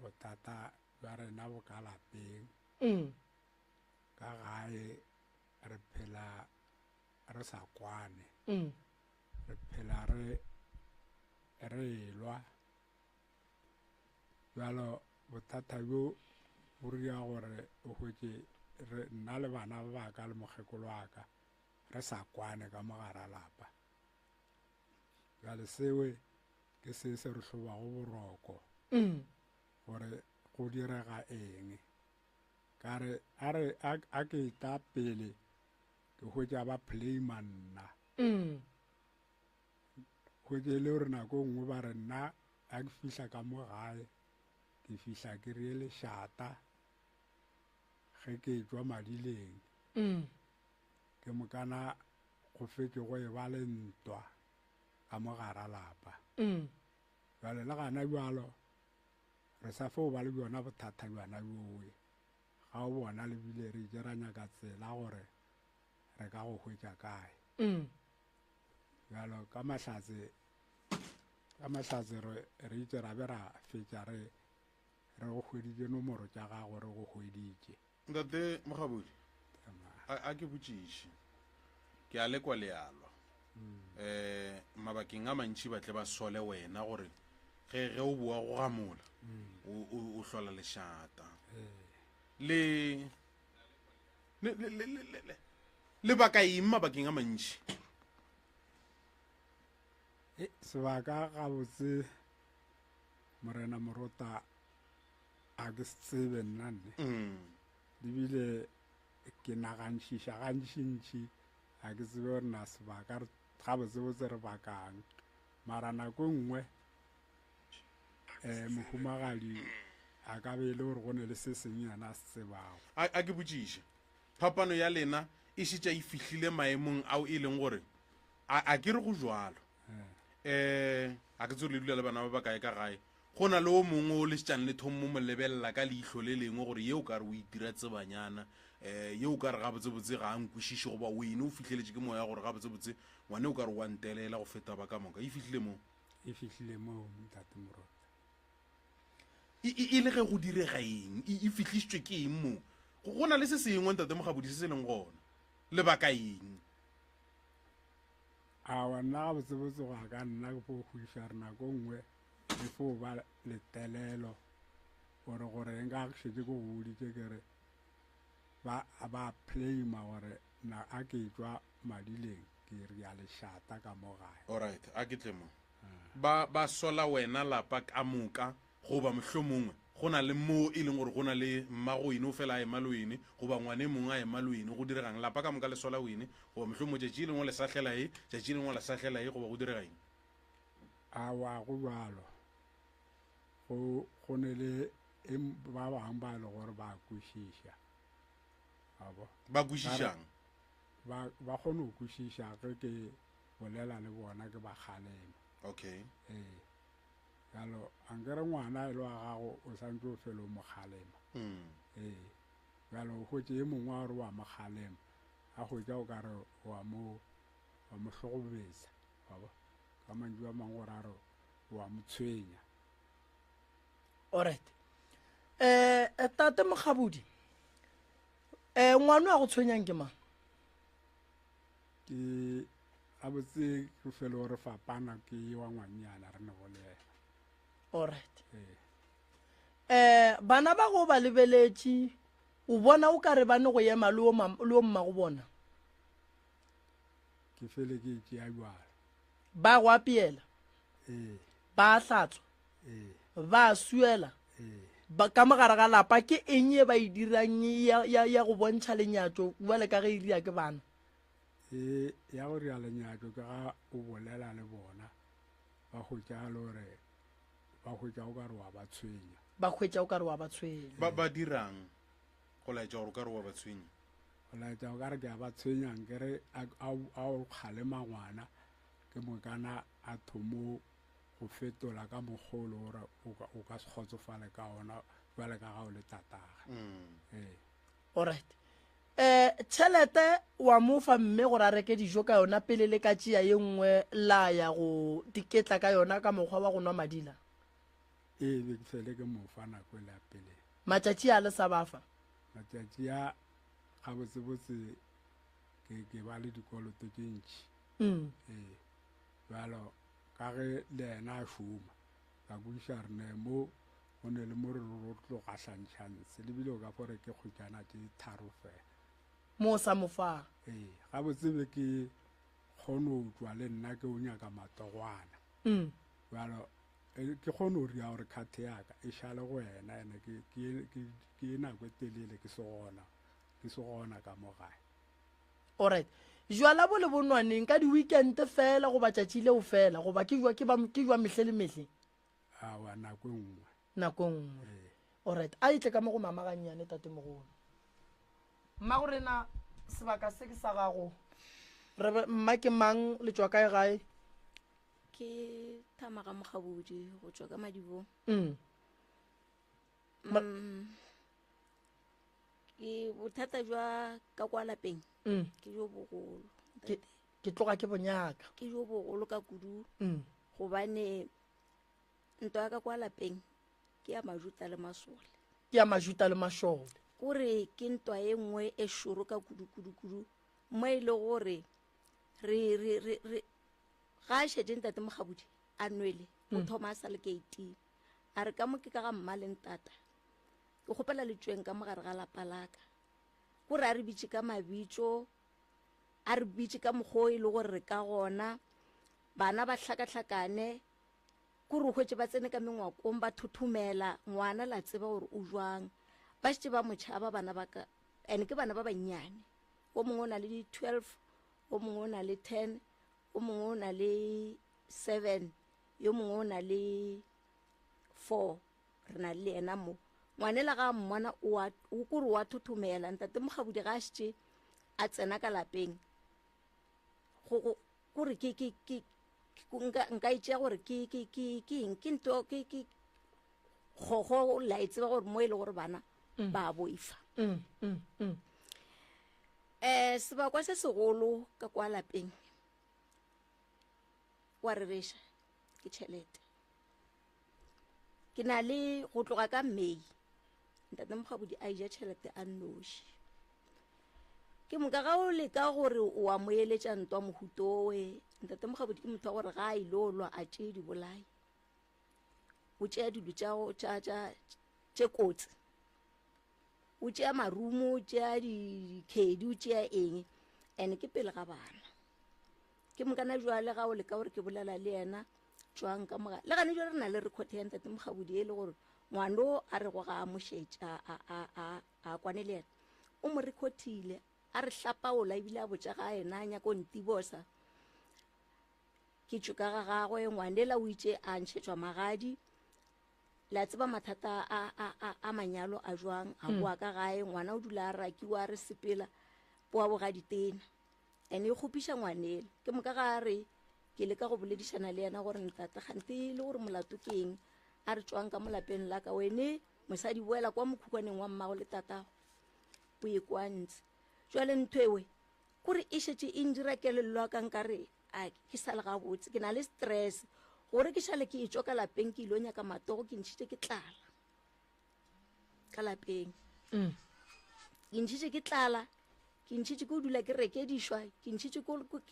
bothata ba rena bo ka lapeng ka gae re phela re sa kwane re phela re elwa jalo bothata bo bo ria gore o hwetše nna le bana ba baka le mokgekolo wa ka re sa kwane ka mogara lapa jale sewe ke se re hlobago boroko gore go direga eng ka re a ke ta pele ke hwetša ba playmanna hwetše le gore nako nngwe ba re nna a ke fihla ka mo gae ke fihla ke rie lešata ge ke tšwa madileng ke mokana go fetše go e ba le ntwa ka mogara lapa jale le gana bjalo re sa fo ba le bjona bothata bjona bjoe ga o bona le bile re itse ra nyaka tsela gore re ka go hwetša kae jalo ka mahlatse re itse ra be ra fetša re go hweditše nomoro tša gago re go hweditše ntate Mokgabudi a ke botšiše ke a lekwa lealwa mabakeng a mantši batle ba sole wena gore ge o boa go gamola o hlola lešata le baka eng mabakeng a mantši sebaka gabotse morena morota a ke se tsebe nnane lebile ke nagantšiša gantšintši a ke tsebe gore na sebaka gabotsebotse re bakang mara nako nngwe mohumagadi a ka be le gore go ne le se sengwe yana se tsebago a ke botšiše phapano ya lena e šitša e fihlile maemong ao e leng gore a ke re go jwalo a ke tsore le dula le bana ba ba kae ka gae go na le o mongwe o le šitšang le thomo mo lebelela ka leihlo le lengwe gore yeo ka re o itira tsebanyana yeo ka re gabotsebotse ga a nkwešiše goba wene o fitlheletse ke moya gore gabotsebotse ngwane o ka re wa ntelela go feta ba ka moka e fihlile moo ntate Morota e le ge go direga eng e fihlishitswe ke eng moo go na le se sengwe ntate Mogabodi se se leng gona lebaka eng a wa nna gabotsebotse go a ka nna ke fo go iša re nako nngwe e fo ba letelelo gore nka ke šetse go goditse kere ba playma gore na a ke tswa madileng ke re ya lešata ka mo gae alright a ke tle mo ba sola wena lapa ka moka goba mohlomongwe go na le mo e leng gore go na le mmagoine o fela a ema le wene goba ngwane mongwe a ema le wene go diregang lapa ka moka le sola wene goba mohlomongwe tšatši lengwe le sahlela e tšatši lengwe le sahlela e goba go direga eng a wa go jalo go ne le ba bangwe ba le gore ba kwešiša ba kwešišang ba kgone go kwešiša ge ke bolela le bona ke ba kgalema okay jalo ankere ngwana e le wa gago o santse o fele o mo kgalema jalo o hwetše e mongwe a gore wa mo kgalema a hwetša o ka re wa mo hlogobetsa ka mantšu a mangwe gore a re wa mo tshwenya alright tate Mogabodi ngwana wa go tshwenyang ke mang ke a botse ke fele gore fapana ke wa ngwanyana re ne go le yena alright bana ba go ba lebeletše o bona o ka re ba ne go ema le o mma go bona ke fele ke tšea jwalo ba go apeela ba hlatswa ba suela ka mogare ga lapa ke eng e ba e dirang ya go bontšha lenyatšo bale ka ge e ria ke bana ya go ria lenyatšo ke ga o bolela le bona ba hwetša le gore ba hwetša o ka re wa ba tshwenya ba hwetša o ka re wa ba tshwenya ba dirang go laetša gore o ka re wa ba tshwenya go laetša o ka re ke a ba tshwenyang ke re a o kgalema ngwana ke mokana a thomo go fetola ka mogolo gore o ka se kgotsofale ka ona jwale ka gao le tataga alright tšhelete wa mofa mme gore a reke dijo ka yona pele le ka tšea ye nngwe la ya go diketla ka yona ka mokgwa wa go nwa madila be ke fele ke mofa nako le ya pele matšatši a le sa bafa matšatši a gabotsebotse ke ba le dikoloto tše ntšhi jalo ka ge le ena a šoma ka kweša rene mo go ne le mo re rotlo gahlantšhantse lebile o ka fore ke kgotšana tše tharo fela mo sa mofang gabotsebe ke kgone go tswa le nna ke o nyaka matogwana jalo ke kgone go ria gore kgate yaka e šale go wena ene ke nako e telele ke se gona ka mo gae alright jwala bo le bonwaneng ka di-weekend fela goba tšatši leo fela goba ke jwa mehle le mehle awa nako nngwe alright a itle ka mo go mamaganyane tate mogolo mma go rena sebaka se ke sa gago mma ke mang le tswa kae gae ke Thamaga Mogabodi go tswa ka Madibong ke bothata jwa ka kwa lapeng ke jo bogolo ke tloga ke bonyaka ke jo bogolo ka kudu gobane ntwa ya ka kwa lapeng ke ya majuta le masole ke ya majuta le masole gore ke ntwa e nngwe e šoro ka kudu mo e le gore ga a šetse ntate Mogabodi a nwele o thoma a sa le keiteng a re ka mo ke ka ga mma le ntata ke kgopela letsweng ka mogare ga lapa laka gore a re bitse ka mabitso a re bitse ka mokgwa e le gore re ka gona bana ba hlakahlakane kore o hwetse ba tsene ka mengwakong ba thothomela ngwana la tseba gore o jwang ba šetse ba motšhaba bana ba ka ene ke bana ba bannyane o mongwe o na le 12 o mongwe o na le 10 o mongwe o na le 7 yo mongwe o na le 4 re na le ena mo ngwanela ga mmona o kore wa thothomela ntate Mogabodi ga šetse a tsena ka lapeng gore nka itšea gore ke nto go la itseba gore mo e le gore bana ba boifa sebakwa se segolo ka kwa lapeng wa re reša ke tšhelete ke na le go tloga ka May ntate Mokgabodi a ija tšhelete a nnoši ke moka ga o leka gore o a moeletša ntwa mohuto we ntate Mokgabodi ke motho wa gore ga a ilolwa a tšee di bolai o tšea dilo tše kotsi o tšea marumo o tšea dikhedi o tšea eng and ke pele ga bana ke mokana jwale ga o leka gore ke bolela le yena tswang ka moga le gane jwa re na le record ya ntate Mokgabodi e le gore ngwano a re go ga a mošetša a kwane le yena o mo recordile a re hlapaola ebile a botša ga ena a nyako ntibosa ke tšoka ga gagwe ngwanela o itše a ntšhetšwa magadi la tseba mathata a manyalo a jwang a boa ka gae ngwana o dula a rakiwa a re sepela boa boga ditena ene e kgopiša ngwanele ke moka ga a re ke leka go boledišana le yena gore ntate gante le gore molato ke eng a re tswang ka molapeng la ka wene mosadi boela kwa mokhukwaneng wa mmago le tatago o ye kwa ntse jwale ntho ewe kore e šetše e ndira kelello a ka nkare a ke sa le gabotse ke na le stress gore ke šale ke etswa ka lapeng ke ilo nyaka matogo ke ntšhitše ke tlala ka lapeng ke ntšhitše ke tlala ke ntšhitše ke dula ke rekedišwa ke ntšhitše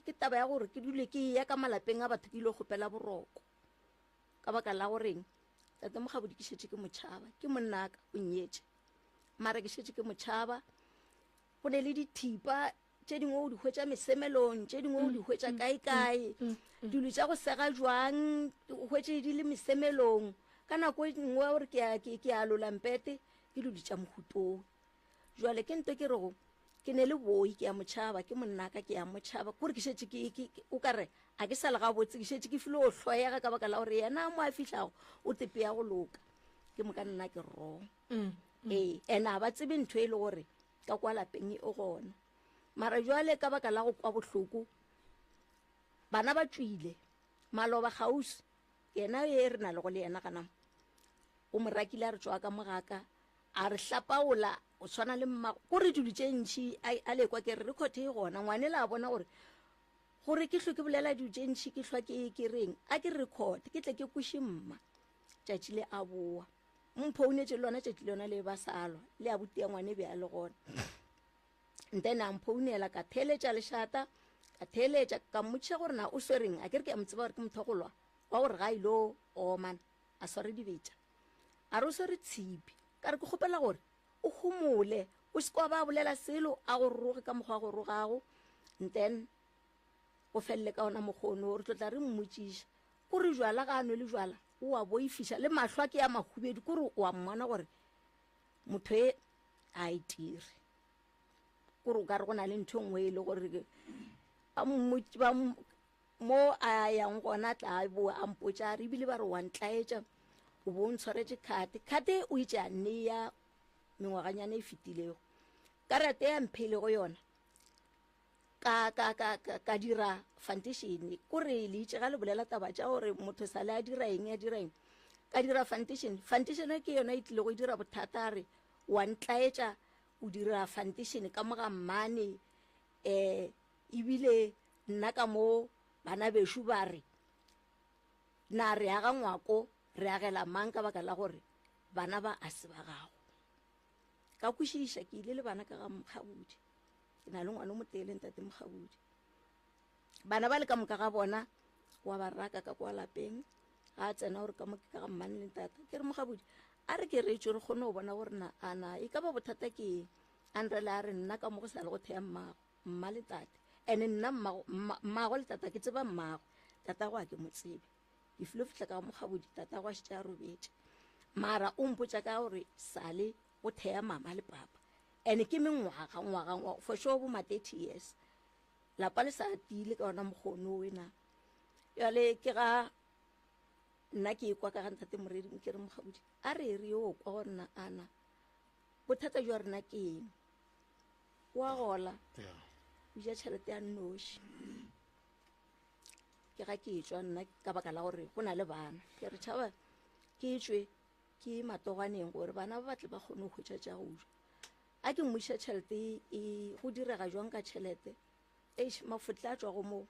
ke taba ya gore ke dule ke ya ka malapeng a batho ke ilo kgopela boroko ka baka la goreng tate Mokgabodi ke šetše ke motšhaba ke monnaka o nyetše mara ke šetše ke motšhaba go ne le dithipa tše dingwe o di hwetša mesemelong tše dingwe o di hwetša kae dilo tša go sega jwang o hwetše di le mesemelong ka nako e nngwe gore ke a lolampete ke dilo tša mohutong jwale ke nto ke rego ke ne le boi ke ya motšhaba ke monnaka ke ya motšhaba kore ke šetše o kare a ke sa le gabotse ke šetše ke file o hloyega ka baka la gore yena mo a fihlago o tepe ya go loka ke moka nna ke wrong and a ba tsebe ntho e le gore ka kwa lapeng e gona mara jwale ka baka la go kwa bohloko bana ba tswile maloba gausi yena e re na le go le yena kana o morakile a re tswa ka mogaka a re hlapaola o tshwana le mma gore dilo tše ntšhi a lekwa ke re record e gona ngwane la bona gore ke hlwe ke bolela dilo tše ntšhi ke hlwa ke reng a ke record ke tle ke kuše mma tšatši le a boa mphounetše le lona tšatši le yona le ba salwa le a botea ngwane be a le gona then a mphounela ka theletša lešata ka theletša ka mmotšiša gore na o swereng a ke re ke a motseba gore ke mothogolwa wa gore ga ilo omana a sware dibetša a re o swere tshipi ka re ke kgopela gore o humole o se kwa ba bolela selo a go roge ka mokgwa go rogago then go felele ka ona mokgono re tlotla re mmotšiša kore jwala ga ano le jwala o a boifiša le mahlwa ke ya mahubedi kore o a mmona gore motho e a itire kore o ka re go na le ntho nngwe e le gore mo a yang gona tla bo a mpotša re ebile ba re wa ntlaetša o bo o ntshwaretše kgate o itše a nne ya mengwaganyana e fetilego karate ya mphelego yona ka dira foundation kore le itše ga le bolela taba tša gore motho sa le a dira eng ka dira foundation ke yona e tlile go dira bothata re wa ntlaetša o dira foundation ka moga mmane ebile nna ka mo bana bešo ba re na re aga ngwako re agela mang ka baka la gore bana ba a se ba gago ka kwešiša ke ile le bana ka ga Mokgabodi ke na le ngwana o moteleng tate Mokgabodi bana ba le ka moka ga bona wa ba raka ka kwa lapeng ga a tsena gore ka moke ka ga mmane le tata ke re Mokgabodi a re ke retšo re kgone go bona gore ana e ka ba bothata ke andrele a re nna ka mo go sa le go thea mma le tate and nna mmago le tata ke tseba mmago tata go a ke mo tsebe ke filo fitla ka Mokgabodi tata go a šetša a robetše mara o mpotša ka gore sale go thea mama le papa and ke ngwaga for sure bo ma 30 years lapa le sa tile ka ona mokgono wena yale ke ga nna ke kwa ka ga ntate moredi ke re Mokgabodi a re yo kwa gore na ana bothata jwa rena ke eng wa gola o ja tšhelete ya nnoši ke ga ke tswa nna ka baka la gore go na le bana ke re tšhaba ke tswe ke matoganeng gore bana ba batle ba kgone go hwetša tša go ja a ke mmoša tšhelete go direga jwang ka tšhelete mafotla a tswa go moo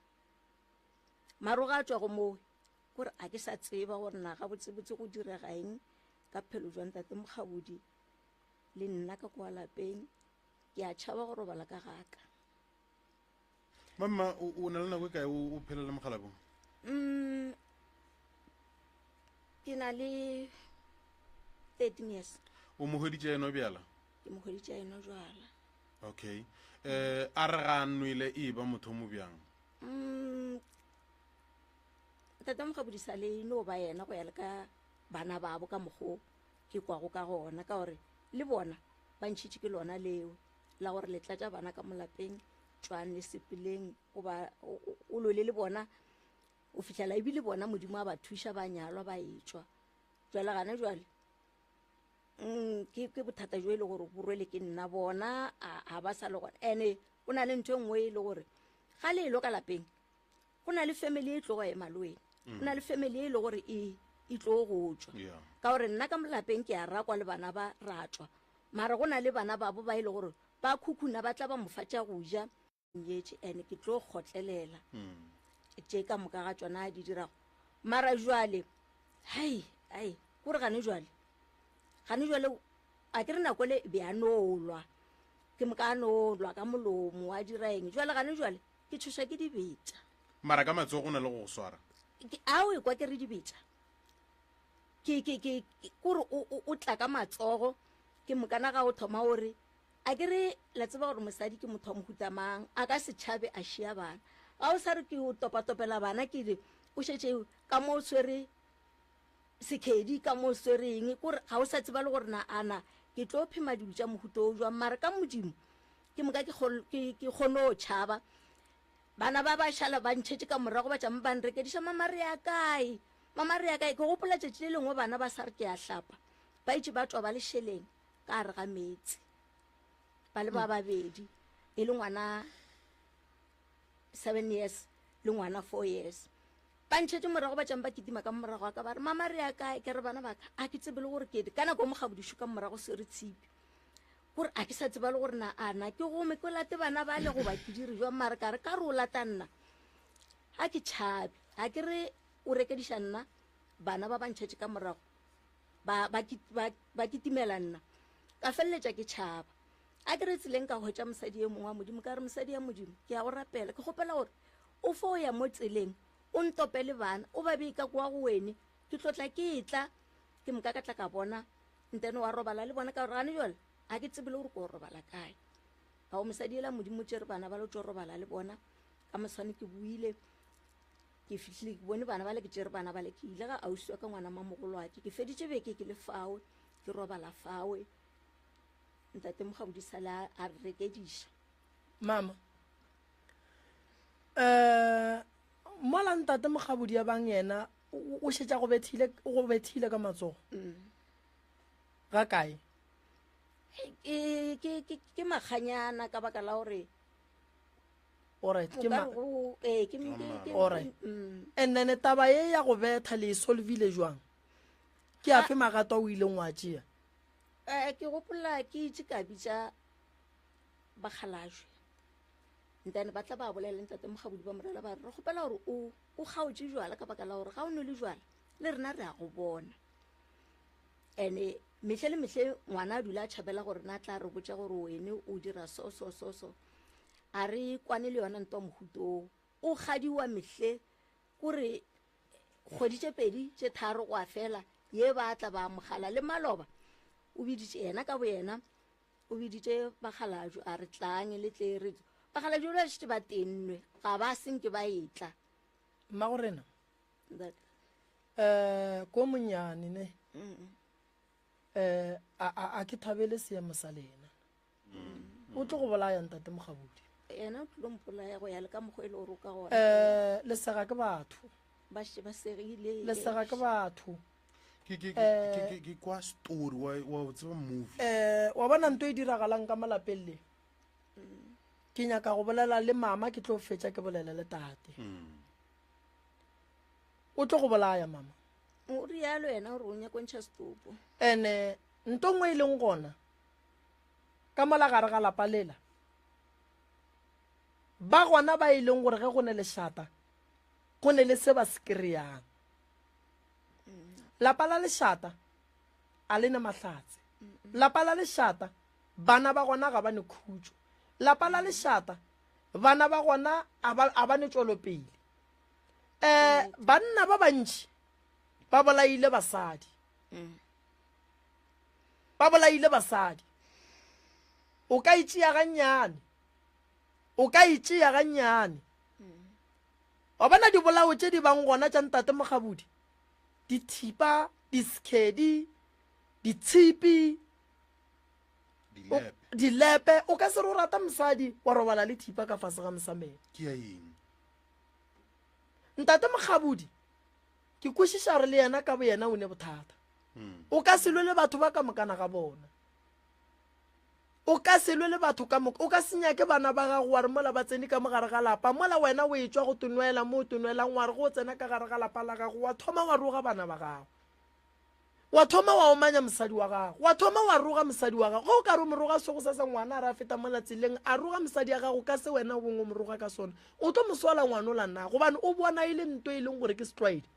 maroga a tswa go moo gore a ke sa tseba gore na ga botsebotse go direga eng ka phelo jwa ntate Mokgabodi le nna ka kwa lapeng ke a tšhaba go robala ka gaka. Mama o na le nako e kae o phela le mogala bo? Ke na le 13 years. O mo hweditše eno bjala? Ke mo hweditše eno jwala. Okay. A re ga nwele e ba motho mo bjang? Ntate Mokgabodi sa le no ba yena go ya le ka bana babo ka mogo ke kwago ka gona ka gore le bona ba ntšhitše ke lona leo la gore le tlatša bana ka molapeng tswane le sepeleng o lole le bona o fitlhela ebile bona modimo a ba thuša ba nyalwa ba etswa jwale gane jwale ke bothata jo e le gore borwele ke nna bona a ba sa le gona ene o na le ntho e nngwe e le gore ga le elo ka lapeng go na le family e tlo go ema le wena go na le family e le gore e tlo go tswa ka gore nna ka molapeng ke a rakwa le bana ba ratswa mara go na le bana babo ba e le gore ba khukhuna ba tla ba mofatša go ja nyetše ene ke tlo kgotlelela tše ka moka ga tsona di dirago mara jwale hai kore gane jwale a ke re nako le be a nolwa ke moka a nolwa ka molomo a dira eng jwale gane jwale ke tshoša ke dibetša mara ka matsogo go na le go swara ao e kwa ke re dibetša kore o tla ka matsogo ke mokana ga o thoma gore a ke re la tseba gore mosadi ke motho wa mohutamang a ka setšhabe a šia bana ga o sa re ke o topatopela bana ke re o šetše ka mo o swere sekhedi ka mo o swere eng kore ga o sa tseba le gore na ana ke tlo phema dilo tša mohuta o jwang mara ka modimo ke moka ke kgone o tšhaba bana ba ba šala ba ntšhetše ka morago ba tšama ba nrekediša mama re ya kae ke gopola tšatši le lengwe bana ba sa re ke a hlapa ba itše ba tswa ba lešheleng ka re ga metsi ba le ba babedi e le ngwana 7 years le ngwana 4 years ba ntšhetše morago ba tšama ba kitima ka morago ka ba re mama re ya kae ke re bana baka a ke tsebe le gore ke ka nako Mokgabodišo ka morago se re tshipi gore a ke sa tseba le gore na ana ke gome ke late bana ba le go ba ke dire jwa mara ka re o lata nna a ke tšhabe a ke re o rekediša nna bana ba ntšhetše ka morago ba kitimela nna ka feleletša ke tšhaba a ke re tseleng ka hwetša mosadi e mongwe wa modimo ka re mosadi ya modimo ke a go rapela ke kgopela gore o fo o ya mo tseleng o ntopele bana o ba bee ka kwa go wene ke tlotla ke tla ke moka ka tla ka bona ntene wa robala le bona ka gore gane jale a ke tsebile gore ko robala kae ga o mosadi ela modimo tšere bana ba le tlo robala le bona ka moswane ke buile ke fitlhile ke bone bana ba le ke tšere bana ba le ke ile ga ausiwa ka ngwana mamogolwake ke feditše beke ke le fawe ke robala fawe ntate Mokgabodi sale a rekediša mama mola ntate Mokgabodi ya bang yena o šetša go bethile ka matsogo ga kae ke makganyana ka baka la gore alright and then taba ye ya go betha le solvile jwang ke a fe magato o ile ngwa tšea ke gopola ke itse ka bitša bakgalajwe ntane ba tla ba bolela ntate Mokgabodi ba morela ba re gopela gore o kgaotše jwala ka baka la gore ga o ne le jwala le rena re a go bona ene mehle le mehle ngwana a dula a tšhabela gore na tla re botša gore wene o dira so a re kwane le yona nto mohuto o gadiwa mehle kore kgwedi tše pedi tše tharo go a fela ye ba tla ba mogala le maloba o biditše yena ka bo yena o biditše bakgalajwe a re tlang le tle re bakgalajwe ba šete ba tennwe ga ba senke ba etla mma gorena ko monyane ne a ke thabele seemo sa lena o tlo go bolaya ntate Mokgabodi ena o tlilo mpolaya go ya le ka mokgwa e le gore o ka gona lesega ke batho ba segile lesega ke batho ke kwa story wa tseba movie wa bona nto e diragalang ka malapeng le ke nyaka go bolela le mama ke tlo fetša ke bolela le tate o tlo go bolaya mama o rialo yena gore o nyakontšha setopo ene nto ngwe e leng gona ka mola gare ga lapa lela ba gona ba e leng gore ge go ne le šata go ne le se ba se kry-ang lapa la lešata a le ne mahlatse lapa la lešata bana ba gona ga ba ne khutšo lapa la lešata bana ba gona a ba ne tšwelopele banna ba bantši ba bolaile basadi o ka itšea gannyane wa bona dibolao tše di bang gona tša ntate Mogabudi dithipa diskedi ditshipi dilepe o ka se re o rata mosadi wa robala le thipa ka fase ga mosamelo ntate Mogabudi ke kwešiša gore le yena ka bo yena o ne bothata o ka se lwe le batho ba ka mokana ga bona o ka se lwe le batho ka moka o ka se nyake bana ba gago wa re mola ba tsene ka mogare ga lapa mola wena o e tswa go tonwela mo o tonwelang wa re go tsena ka gare ga lapa la gago wa thoma wa roga bana ba gago wa thoma wa omanya mosadi wa gago wa thoma wa roga mosadi wa gago go o ka re o moroga sego sa sa ngwana a re a feta mo latseleng a roga mosadi ya gago ka se wena o bongwe moroga ka sona o tlo mosola ngwana o la nna gobane o bona e le nto e leng gore ke stride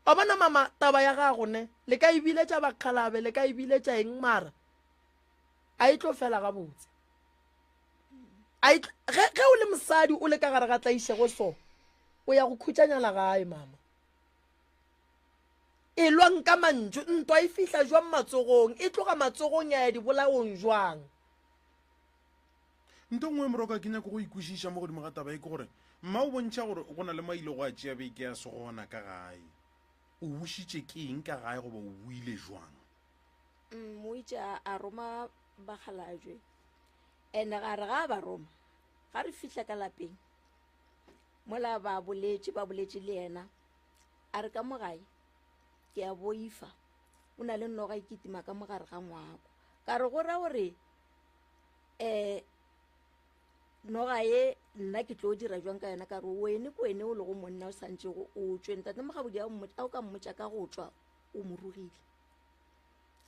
wa bona mama taba ya gago ne le ka ebile tša bakgalabe le ka ebile tša eng mara a e tlo fela gabotse ge o le mosadi o le ka gare ga tlaišego so o ya go khutšanyana gae mama e lwang ka mantšu ntwa e fihla jwang matsogong e tloga matsogong ya dibolaong jwang nto ngwe moroka ke nyako go ikwešiša mo godimo ga taba e ke gore mma o bontšha gore go na le maile go a tšea beke ya segona ka gae o bušitše ke eng ka gae goba o buile jwang moitše a roma bakgalajwe ene gare ga ba roma ga re fihla ka lapeng mola ba boletše le yena a re ka mogae ke a boifa o na le noga e ketima ka mogare ga ngwako ka re go ra gore noga ye nna ke tlo dira jwang ka yena ka re wene ko wene o le go monna o santse go o tswe ntate Mogabudi a o ka mmotša ka go tswa o mo rogile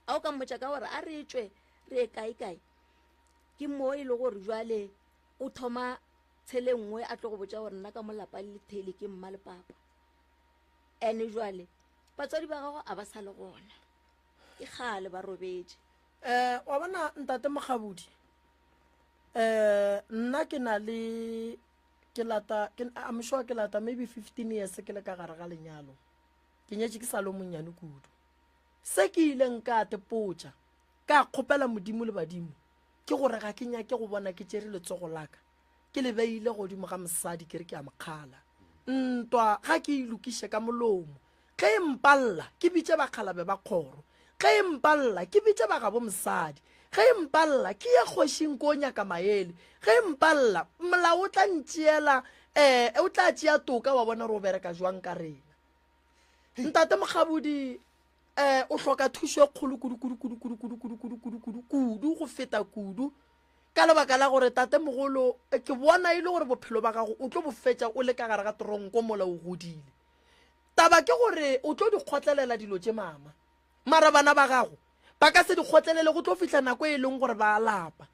a o ka mmotša ka gore a re tswe re e kae ke mo e le gore jwale o thoma tshele nngwe a tlo go botša gore nna ka molapa le thele ke mma le papa ene jwale batswadi ba gago a ba sa le gona ke gale ba robetse wa bona ntate Mogabudi nna ke na le I'm sure ke lata maybe 15 years ke le ka gare ga lenyalo ke nyetše ke sa le monnyane kudu se ke ileng ka tepotša ka kgopela modimo le badimo ke gore ga ke nyake go bona ke tšere letsogo laka ke le beile godimo ga mosadi ke re ke a mokgala ntwa ga ke ilokiše ka molomo ge e mpalla ke bitše bakgalabe ba kgoro ge e mpalla ke bitše ba gabo mosadi ge e mpalla ke ye kgošing ko nyaka maele ge e mpalla molao o tla ntšeela o tla tšea toka wa bona re o bereka jwang ka rena ntate Mogabudi o hloka thušo e kgolo kudu go feta kudu ka lebaka la gore tate mogolo ke bona e le gore bophelo ba gago o tlo bo fetša o le ka gare ga toronko mola o godile taba ke gore o tlo di kgotlelela dilo tše mama mara bana ba gago ba ka se di kgotlelele go tlo fihla nako e leng gore ba lapa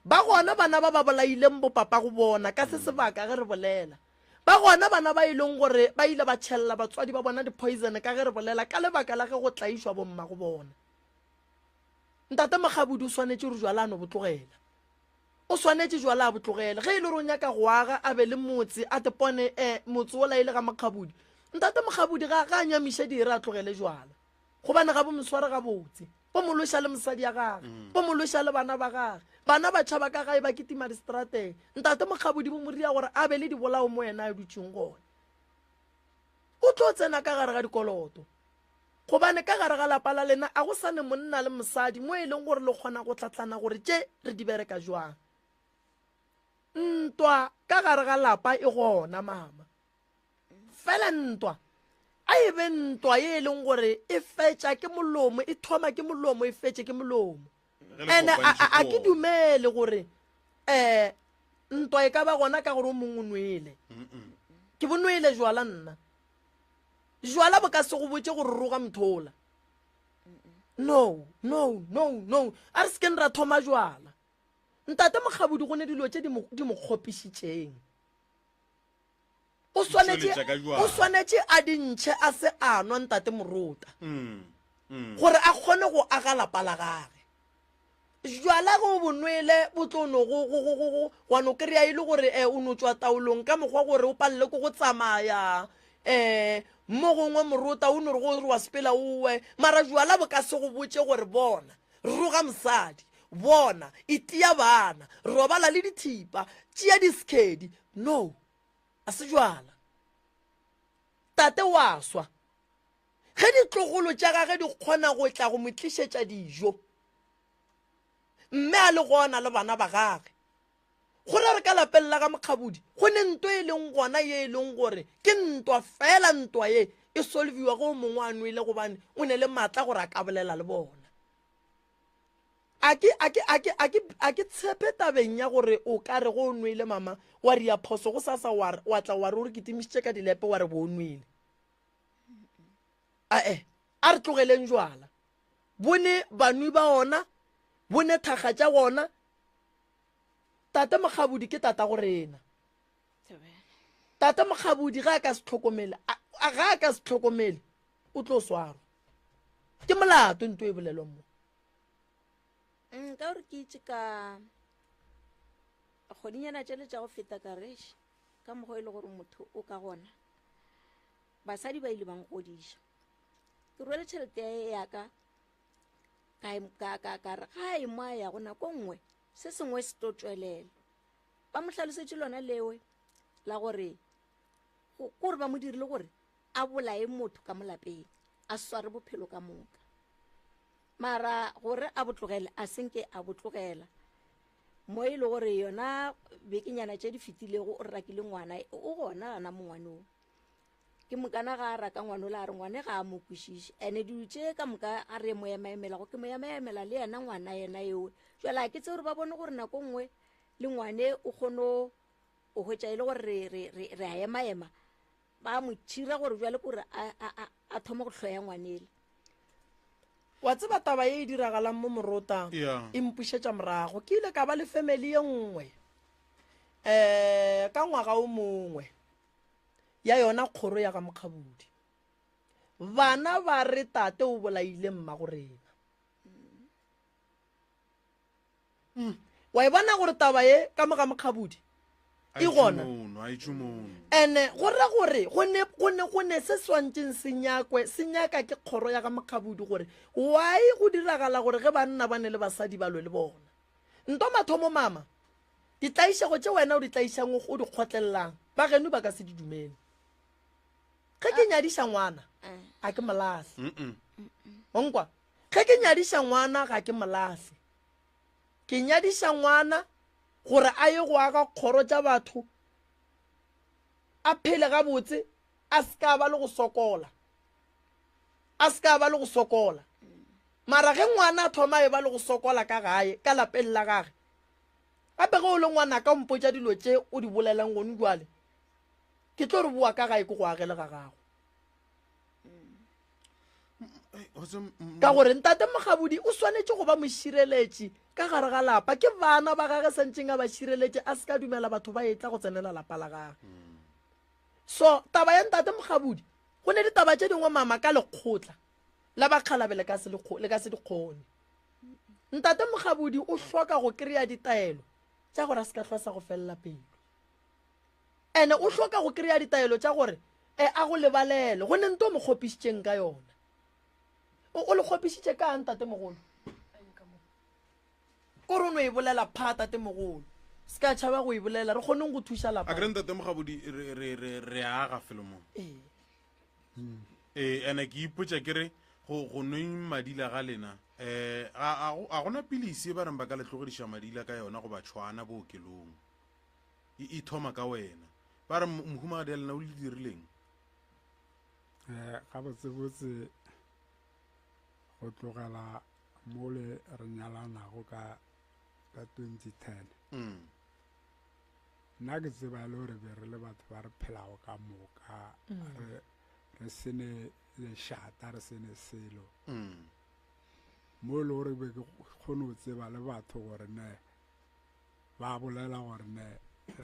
ba gona bana ba ba bolaileng bopapa go bona ka se sebaka ge re bolela ba gona bana ba e leng gore ba ile ba tšhelela batswadi ba bona di-poison ka ge re bolela ka lebaka la ge go tlaišwa bomma go bona ntate Mogabudi o swanetše re jwala no botlogela o swanetše jwala a botlogela ge e le gore o nyaka go aga a be le motse a tepone motse o la ile ga Mogabudi ntate Mogabudi ga a nyamiše dire a tlogele jwala gobane ga bo mosware ga botse bo mološa le mosadi ya gage bo mološa le bana ba gage bana ba tšhaba ka gae ba ketima distrateng ntate Mogabudi bo moria gore a be le dibolao mo yena a dutšeng gone o tlo tsena ka gare ga dikoloto gobane ka gare ga lapa la lena a go sane monna le mosadi mo e leng gore le kgona go tlatlana gore tše re di bereka jwang ntwa ka gare ga lapa e gona mama fela ntwa a e be ntwa ye e leng gore e fetša ke molomo e thoma ke molomo e fetše ke molomo ene a ke dumele gore ntwa e ka ba gona ka gore o mongwe o nwele ke bonwele jwala nna jwala bo ka se go botse gore roga mthola no a re sekeng ra thoma jwala ntate Mokgabudi go ne dilo tse di mo kgopišitšeng o swanetse a dintšhe a se a nwa ntate Morota gore a kgone go aga lapa la gage jwala go bonwele botlono go wano kry-a e le gore o no tswa taolong ka mokgwa gore o palele ko go tsamaya mo gongwe Morota o no re go wa sepela owe mara jwala bo ka se go botse gore bona roga mosadi bona itia bana robala le dithipa tšea diskedi no a se jwala tate wa swa ge ditlogolo tša gage di kgona go tla go mo tlišetša dijo mme a le gona le bana ba gage gore re ka lapeng la ga Mokgabudi go ne ntwa e leng gona ye e leng gore ke ntwa fela ntwa ye e solviwa go mongwe a nwele gobane o ne le maatla gore a ka bolela le bona a ke tshepe tabeng ya gore o ka re go o nwele mama wa ria phoso go sasa wa tla wa re o re kitimišitše ka dilepe wa re bo o nwele a re tlogeleng jwala bone banwi ba ona bone thaga tša gona tate Mokgabudi ke tata go rena tate Mokgabudi ga a ka se tlhokomele o tlo swarwa ke molato ntho e bolelwa mo ka gore ke itse ka kgodinyana tšele tša go feta karešhe ka mokgwa e le gore motho o ka gona basadi ba ile bang godiša ke rwele tšhelete ya ka ka re ga e moa ya gona ko nngwe se sengwe se tlo tswelela ba mo hlalosetše lona lewe la gore gore ba mo dirile gore a bolae motho ka molapeng a sware bophelo ka moka mara gore a botlogele a senke a botlogela mo e le gore yona bekenyana tše di fetilego o rakile ngwana o gona gana mo ngwanong ke mokana ga a raka ngwana o le a re ngwane ga a mo kwešiše ande dilo tše ka moka a re mo emaemelago ke mo emaemela le yena ngwana yena eo jala ke tse gore ba bone gore nako nngwe le ngwane o kgono o hwetša e le gore re a emaema ba mo tšhira gore jale kore a thoma go hloya ngwanele wa tseba taba ye e diragalang mo Morota e mpušetša morago ke ile ka ba le family ye nngwe ka ngwaga o mongwe ya yona kgoro ya ga Mokgabudi bana ba re tate o bolaile mma go rena wa e bona gore taba ye ka moga Mokgabudi e gona ene gore go ne se swantšeng se nyaka ke kgoro ya ga Mokgabudi gore why go diragala gore ge banna ba ne le basadi ba lwe le bona nto mathomo mama ditlaišego tše wena o di tlaišang o di kgotlelelang ba geno ba ka se di dumele ge ke nyadiša ngwana ga ke molase onkwa ge ke nyadiša ngwana ga ke molase ke nyadiša ngwana gore a ye go aga kgoro tša batho a phele gabotse a se ka ba le go sokola mara ge ngwana a thoma e ba le go sokola ka gae ka lapeng la gage gape ge o le ngwana ka mpotša dilo tše o di bolelang gone jwale ke tlo re boa ka gae ke go agele ga gago ka gore ntate Mokgabudi o swanetše go ba mošireletši ka gare ga lapa ke bana ba gage santseng a ba šireletše a se ka dumela batho ba etla go tsenela lapa la gage so taba ya ntate Mokgabudi go ne ditaba tše dingwe mama ka lekgotla la bakgalabe le ka se dikgone ntate Mokgabudi o hloka go kry-a ditaelo tša gore a se ka hlwa sa go felela pelo ene o hloka go kry-a ditaelo tša gore a go lebalele go ne nto o mo kgopišitšeng ka yona o le kgopišitše ka ntate mogolo kore o no e bolela pha tate mogolo se ka tšhaba go e bolela re kgoneng go thuša lapa a kere ntate Mokgabudi re aga felomong ene ke ipotša kere go nweng madila ga lena a gona pilisi ba reng ba ka letlogediša madila ka yona go ba tshwana bookelong e thoma ka wena ba re mohumagadi a lena o le dirileng ga botsebotse go tlogela mo le re nyalanago ka 2010 nna ke tseba le gore be re le batho ba re phelago ka moka re sene lešata re sene selo mo e le gore be ke kgone go tseba le batho gore ne ba bolela gore ne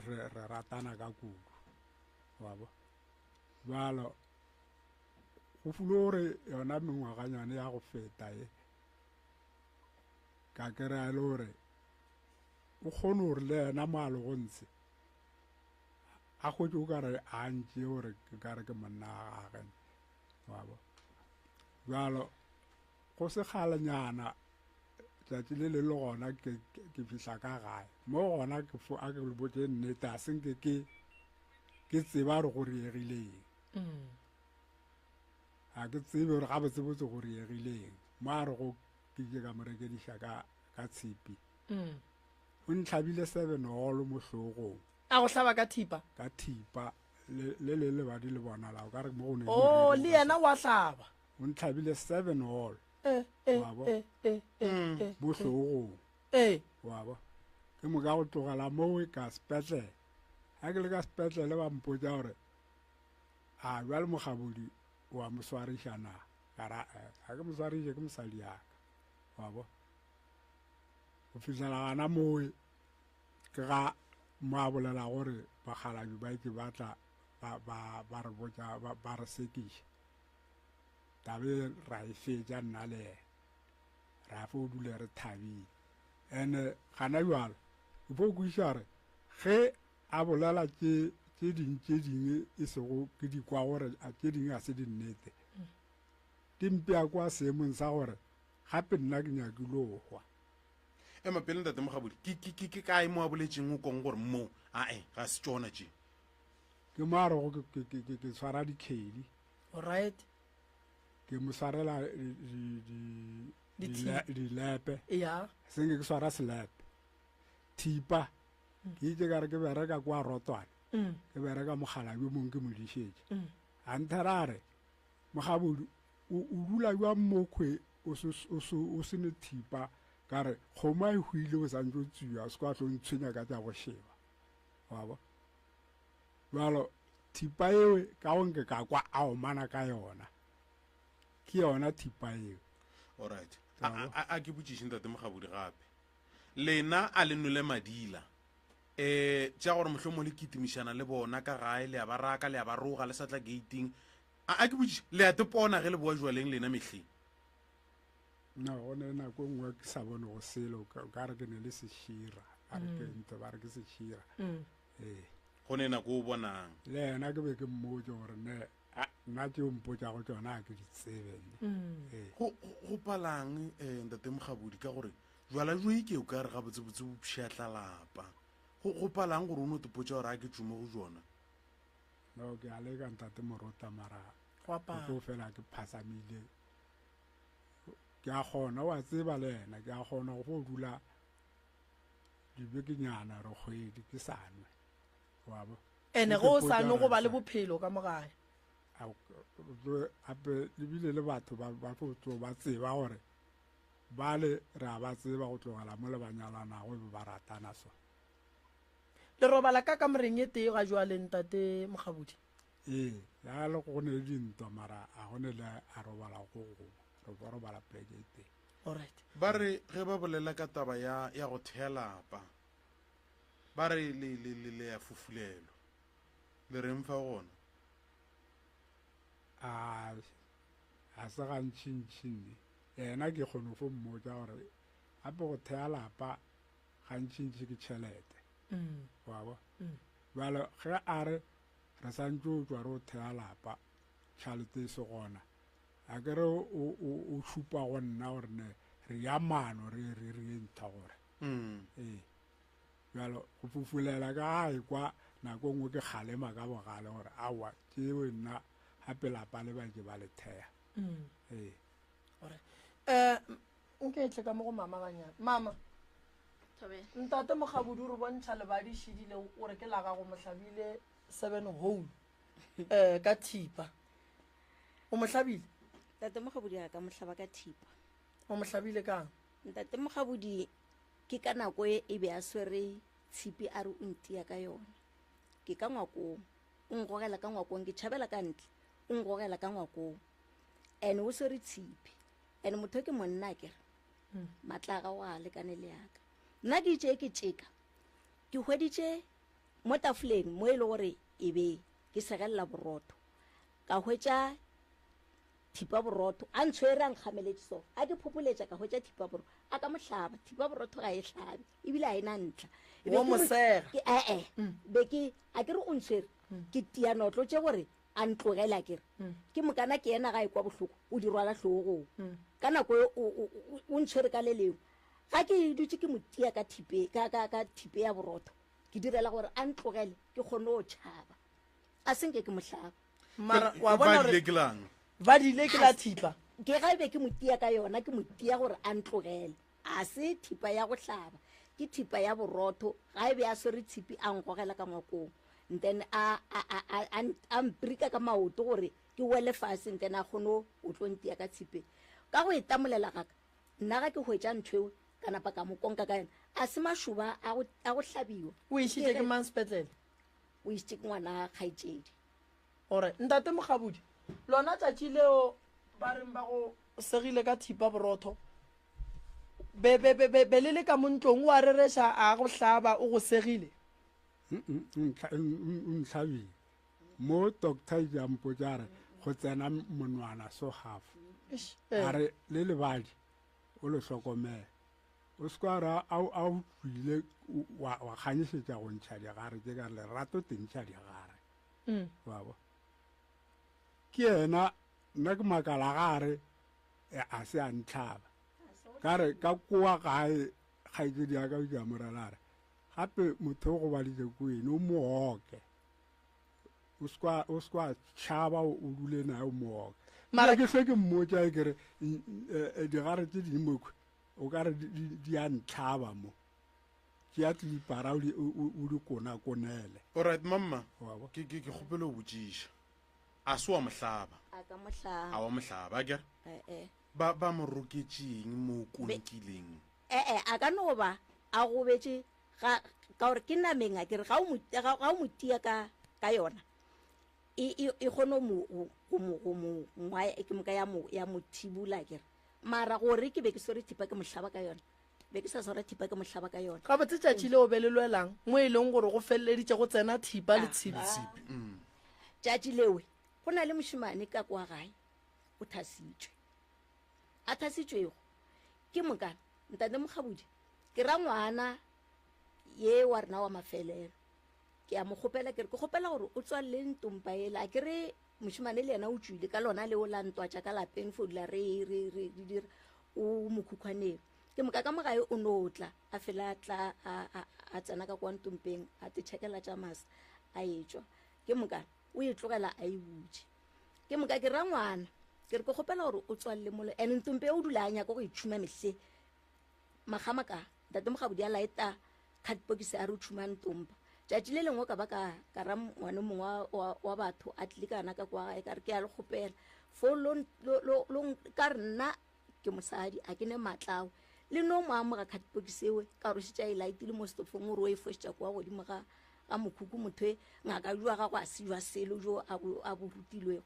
re ratana ka kudu wa bo bjalo go fule gore yona mengwaganyane ya go feta e ka kry-a le gore o kgone gore le yena moalo go ntse a kgwetse o kare a ntše gore ke kare ke monna a gagene wa bo bjalo go se kgalenyana tšatši le le gona ke fihla ka gae mo gona a ke le botse nnete a senke ke tseba gore go riegileng a ke tsebe gore ga botsebotse go riegileng mo a re go kike ka morekediša ka tshipi o ntlhabile 7 all mo hlogong a go hlaba ka thipa le lebadi le bonala o ka re mo go ne le yena wa hlaba o ntlhabile 7 all wa bo mo hlogong wa bo ke mo ka go tlogela mo ka sepetlele a ke le ka sepetlele ba mpotsa gore a jwa le mogabodi wa moswariša na kara a ke moswariše ke mosadi yaka wa bo go fihlela gana moe ke ga mo a bolela gore bakgaladi ba ke batla ba re botsa ba re sekiša tabe ra e fetša nna le ena ra fo dule re thabile ande gana jalo e fo kwiša re ge a bolela tše dingwe e sego ke di kwa gore tše dingwe a se di nnete dimpe a kwa seemong sa gore gape nna ke nyakile go hwa ema pele ntate mogabodi ke kae mo a boletseng o kong gore mo ae ga se tsona tše ke moarego ke tshwara dikhedi alright ke mo swarela dilepe ya senge ke swara selepe thipa ke itse kare ke bereka kwa rotwane ke bereka mogala yo mongwe ke modišetše a ntherare mogabodi o dula jwa mmokhwe o sene thipa kare kgomo a e hwile o santse o tsuya o se kwa tlo ntshwenya ka tša go sheba wa bo jalo thipa eo ka gonke ka kwa a omana ka yona ke yona thipa eo alright a ke botšiše ntate mogabodi gape lena a le nole madila tša gore mohlomong le kitimišana le bona ka gae le a ba raka le a ba roga le satla gating a ke botšiše le a tepona ge le boa jwaleng lena mehleng no gone nako nngwe ke sa bone go selo ka re ke ne le sešira a re ke ntse ba re ke sešira go ne nako o bonang le yena ke be ke mmotse gore ne nna tšeo mpotsa go tsona a ke di tsebene go palang ntate mogabodi ka gore jwala jo ikeo ka re gabotsebotse bo pšhatla lapa go palang gore o no tepotsa gore a ke tšome go jona no ke a leka ntate morota mara go fela ke phasamile ke a kgona wa tseba le yena ke a kgona go fo dula dibekenyana re kgwedi ke sanwe wa bo ene go sa no go ba le bophelo ka mogae ape lebile le batho ba tlo ba tseba gore ba le ra ba tseba go tlogela mo le banyalanago be ba ratana so le robala ka kamoreng e tee ga jwa le ntate mogabodi ya le go ne le dintwa mara a gone le a robala go re robala pleke e teng alright ba re ge ba bolela ka taba ya go thealapa ba re le ya fufulelo le reng fa gona a se gantšintšhinne ena ke kgone fo mmotsa gore gape go thea lapa gantšintši ke tšhelete wa bo jalo ge a re re santse o tswa re o thea lapa tšhalete e se gona a ke re o šupa go nna gore ne re ya mano re e ntha gore jalo go fufulela ka gae kwa nako nngwe ke kgalema ka bogale gore awa tšeo nna gape lapa le bake ba le thea nke e tle ka mo go mama ganyana mama ntate mogabodi o re bontšha lebadi šhidile o re ke laga go mohlabile 7 hole ka thipa o mohlabile tate mogabodi a ka mohlaba ka thipa o mo hlabile kang ntate Mogabudi ke ka nako e be a swere tshipi a re o ntia ka yona ke ka ngwakong o ngogela ka ngwakong ke tšhabela ka ntle o ngogela ka ngwakong ene o swere tshipi ene motho ke monna kere matla ga wa lekane le yaka nna ke itse ke tšeka ke hweditše mo tafoleng mo e le gore e be ke segelela borotho ka hwetša thipa borotho a ntshwere a nkgameletse so a ke phopoletša ka hwetša thipa borotho a ka mohlaba thipa borotho ga e hlabe ebile a ena ntlha Wa mosega. be ke a ke re o ntshwere ke tia notlo tše gore a ntlogela kere ke mokana ke ena ga e kwa bohloko o di rwala tlhogong ka nako o ntshwere ka le lengwe ga ke dutse ke motia ka thipe ya borotho ke direla gore a ntlogele ke kgone o tšhaba a senke ke mohlaba mara wa bona Badile gore ke lang ba dile ke la thipa ke ga ebe ke motia ka yona ke motia gore a ntlogele a se thipa ya go hlaba ke thipa ya borotho ga ebe a swere tshipi a nkgogela ka ngwakong then a mprika ka maoto gore ke wele fase then a kgone o tlo ntia ka tshipeng ka go etamolela gaka nna ga ke hwetša nthweo ka napa ka mokonka ka yona a se mašoba a go hlabiwa o išitše ke mang sepetlele o išitše ke ngwana kgaetšedi ore ntate Mogabudi lona tšatši leo ba reng ba go segile ka thipa borotho be le le ka mo ntlong o a rereša a go hlaba o go segile ntlhabile mo doctor jampo jare go tsena monwana so half a re le lebadi o le hlokomele o sekwara a utlwile wa kganyišetša go ntšha digare ke ka lerato tentšha digare wabo ke ena nna ke makala gare a se a ntlhaba kare ka koa gae kgaikedi ya ka ja moralare gape motho go baditse ko ene o mooke o skwa tšhaba o dule nae o mooke mara ke fe ke mmotsa e kere digare tse dingwe o ka re di a ntlhaba mo ke a tlipara o di konele alright mamma ke kgopele o botšiša a se wa mohlaba a wa mohlaba kere ba mo roketšeng mo konkileng a ka no ba a go betse ka gore ke nameng a kere ga o motia ka yona e kgone ke moka ya mothibula kere mara gore ke be ke swere thipa ke mohlaba ka yona be ke sa swere thipa ke mohlaba ka yona ga botse tšatši le o be le lwelang mo e leng gore go feleleditše go tsena thipa le tshipi tšatši lewe go na le mošimane ka kwa gae o thasitšwe a thasitšwego ke mokana ntate Mogabudi ke ra ngwana ye wa rena wa mafelelo ke a mo kgopela ke kgopela gore o tswalele ntompa ela a kere mošimane le yena o tswile ka lona leo la ntwatša ka lapeng fo dula re dira o mokhukhwaneng ke moka ka mogae o notla a fela tla a tsena ka kwa ntompeng a tetšhekela tša masa a etswa ke moka o e tlogela a e butše ke moka ke ra ngwana ke kgopela gore o tswalele molo and ntompe o dula a nyaka go itšhuma mehle magama ka ntate Mogabudi a laeta cardbox a re o tšhuma ntompa tšatši le lengwe ka ba ka ra ngwane mongwe wa batho a tlile kana ka kwa gae ka re ke a le kgopela fo ka re nna ke mosadi a ke ne matlao le no mo amoga cardbox ewe ka rošitša e laetile mo stofong gore o e fošitša kwa godimo ga mokhukhu motho e ngaka jwa ga go a sejwa selo jo a bo rutilwego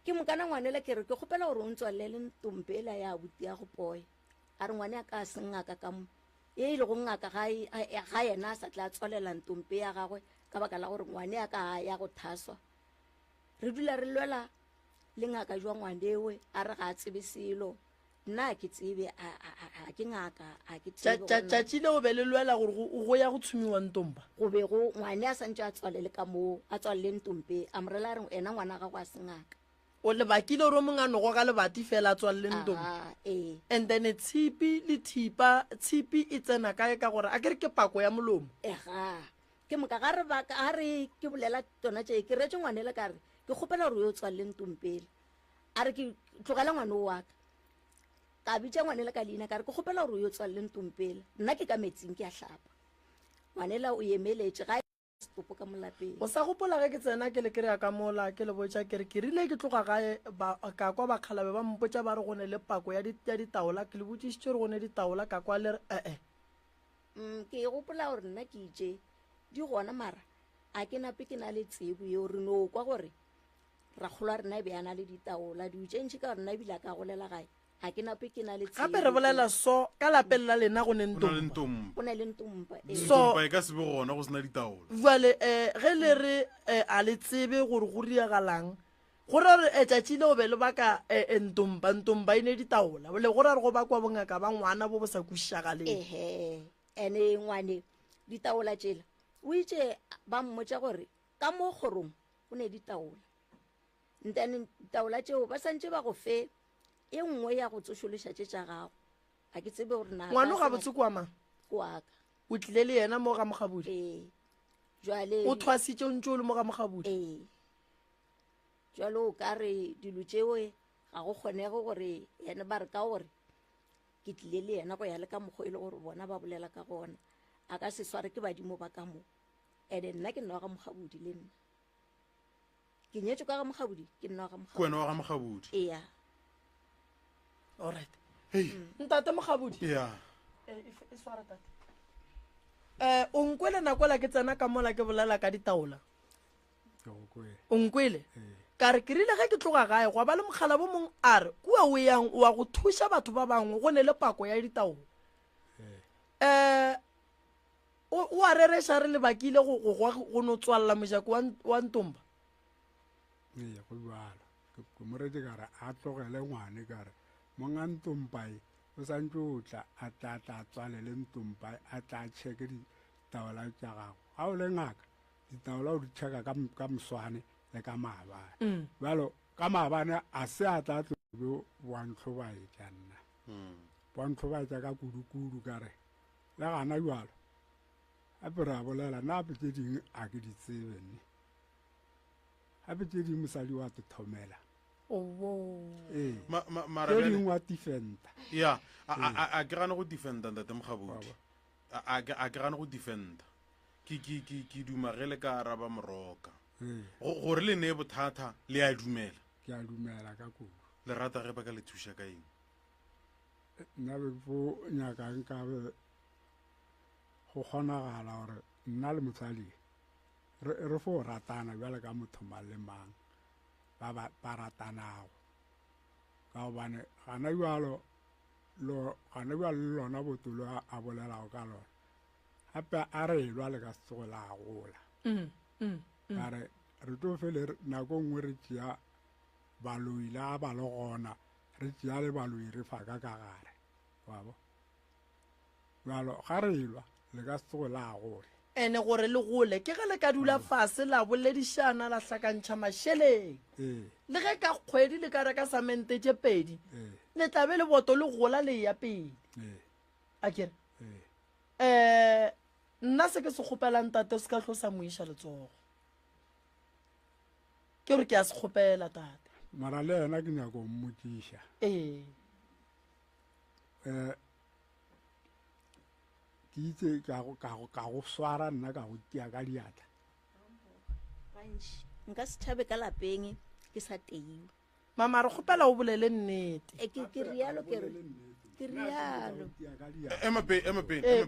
ke mokana ngwanela ke re ke kgopela gore o ntswalele ntompela ya buti ya go poe a re ngwane a ka se ngaka ka mo e ile go ngaka ga yena a sa tla tswalela ntompe ya gagwe ka baka la gore ngwane a ka ya go thaswa re dula re lwela le ngaka jwa ngwanewe a re ga a tsebe selo nna ke tsebe a ke ngaka a ke tsebe tšatši le o be le lwela gore go ya go tshumiwa ntompa go be go ngwane a santse a tswalele ka moo a tswalele ntompe a morela re ena ngwana ga go a se ngaka o lebakile gore o mongwe a nogo ka lebati fela a tswalele ntompa and then tshipi le thipa tshipi e tsena kae ka gore a kere ke pako ya molomo ega ke moka ga re ke bolela tona tše ke retse ngwanele ka re ke kgopela gore o yo tswalele ntompele a re ke tlogela ngwane o waka ka bitša ngwanela ka leina ka re ke kgopela gore o yo tswalele ntompele nna ke ka metsing ke a hlapa ngwanela o emeletše ga stopo ka molapeng. o sa gopola ge ke tsena ke le ke re ka mola ke le botsa ke re ke rile ke tloga gae ka kwa bakgalabe ba mpotsa ba re go ne le pako ya ditaola ke le botsisitse gore go ne ditaola ka kwa le re ke gopola gore nna ke itse di gona mara a ke nape ke na le tsebo yo re no kwa gore ra kgolwa rena be ana le ditaola di utsentse ka gore nna ebile ka golela gae a ke nape ke na le tsebo gape re bolela so ka lapeng la lena go ne go na le ntompa o na le ntompa ntompa e ka se be gona go sena ditaola jale ge le re a le tsebe gore go riagalang go ra re tšatši le o be le baka ntompa e ne ditaola le go ra re go bakwa bongaka ba ngwana bo bo sa kwešišagaleng ene ngwane ditaola tšela o itse ba mmotsa gore ka mo kgorong o ne ditaola ntane ditaola tšeo ba santse ba go fe e nngwe ya go tsošološa tše tša gago a ke tsebe gore ngwana ga botse kwa mang kwaka o tlile le yena mo ga mogabudi jwale o thwasitše o ntse o le mo ga mogabudi jwale o ka re dilo tšeo ga go kgonege gore ene ba re ka gore ke tlile le yena go ya le ka mokgwa e le gore bona ba bolela ka gona a ka se sware ke badimo ba ka mo ene nna ke nna wa ga mogabudi le nna ke nyetswe ka ga mogabudi ke nna wa ga mogabudi wena wa ga mogabudi iya alright hey ntate mogabudi ya e swara tate o nkwele nakola ke tsena ka mola ke bolela ka ditaola o nkwele ka re ke rile ge ke tloga gae go ba le mogala bo mongwe a re kua o yang wa go thuša batho ba bangwe go ne le pako ya ditaola o a rereša re le bakile go no tswalela mojako wa ntomba ee go jalo ke morete ka re a tlogele ngwane ka re monga ntompai o santse o tla a tla tswalele ntompai a tla tšheke ditaola tša gago ga o le ngaka ditaola o di tšheka ka moswane le ka maabane bjalo ka maabane a se a tla tlobe boantlhobaetša nna boantlhobaetša ka kudu-kudu ka re le gana jalo gape re a bolela nape tše dingwe a ke di tsebe nne gape tše dingwe mosadi wa tethomela tše dingwe wa defenda ya a ke gane go defenda ntate mogabudi a ke gane go defenda ke duma ge le ka araba moroka gore le ne bothata le a dumela ke a dumela ka kudu le rata ge ba ka le thuša ka eng nna be fo nyakang ka be go kgonagala gore nna le mosadi re fo ratana bjale ka motho mang le mang ba ratanago ka gobane gana bjalo le lona botolo a bolelago ka lona gape a re elwa le ka setsogo la gola kare re to fele nako nngwe re tšea baloi la ba le gona re tšea le baloi re fa ka gare wabo bjalo ga re elwa le ka setsogo la gole ene gore le gole ke ge le ka dula fase la boledišana la hlakantšha mašheleng le ge ka kgwedi le ka reka samente tše pedi le tlabe le boto le gola le ya pedi a kere nna se ke se kgopelang tate o se ka tlosa moiša letsogo ke gore ke a se kgopela tate mara le yena ke nyako mmotšiša ke itse ka go swara nna ka go tia ka diatla nka se tšhabe ka lapeng ke sa teiwe mama re kgopela o bolele nnete ke rialo ke rialo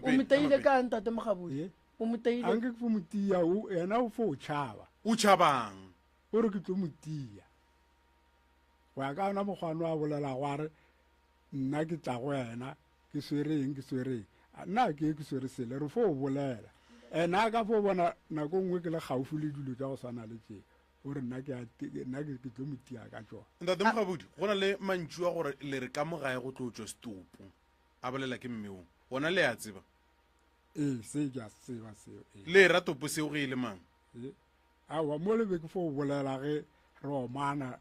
o moteile ka ntate mogabodi o moteile anke ke fo motia ena o fo o tšhaba o tšhabang gore ke tlo motia go ya ka ona mokgwane wa bolela go are nna ke tla go wena ke swereng nna ke swere sele re fo o bolela ena ka fo bona nako nngwe ke le gaufi le dilo tša go swana le tšee gore nna ke tlo motia ka tsona ntate mogabodi go na le mantšu a gore le re ka mogae go tlo tšwa stopo a bolela ke mmeong gona le a tseba se ke a tseba seo le ratopo seo ge e le mang awa mo lebe ke fo o bolela ge re omana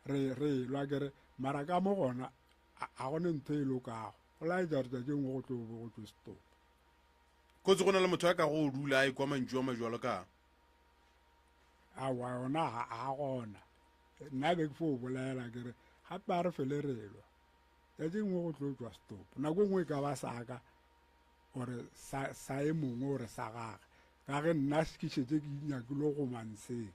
re elwa kere mara ka mo gona a gone ntho e lokago go laetša re tšatše ngwe go tlo stopo kotse go na le motho a ka go dula a ekwa mantšu a majwalo ka awa yona a gona nna be ke fo o bolela kere gape a re fele re elwa tšatše ngwe go tlo tšwa stopo nako ngwe ka ba saka gore sa e mongwe gore sa gage ka ge nna ke šetse ke nyakile go manseng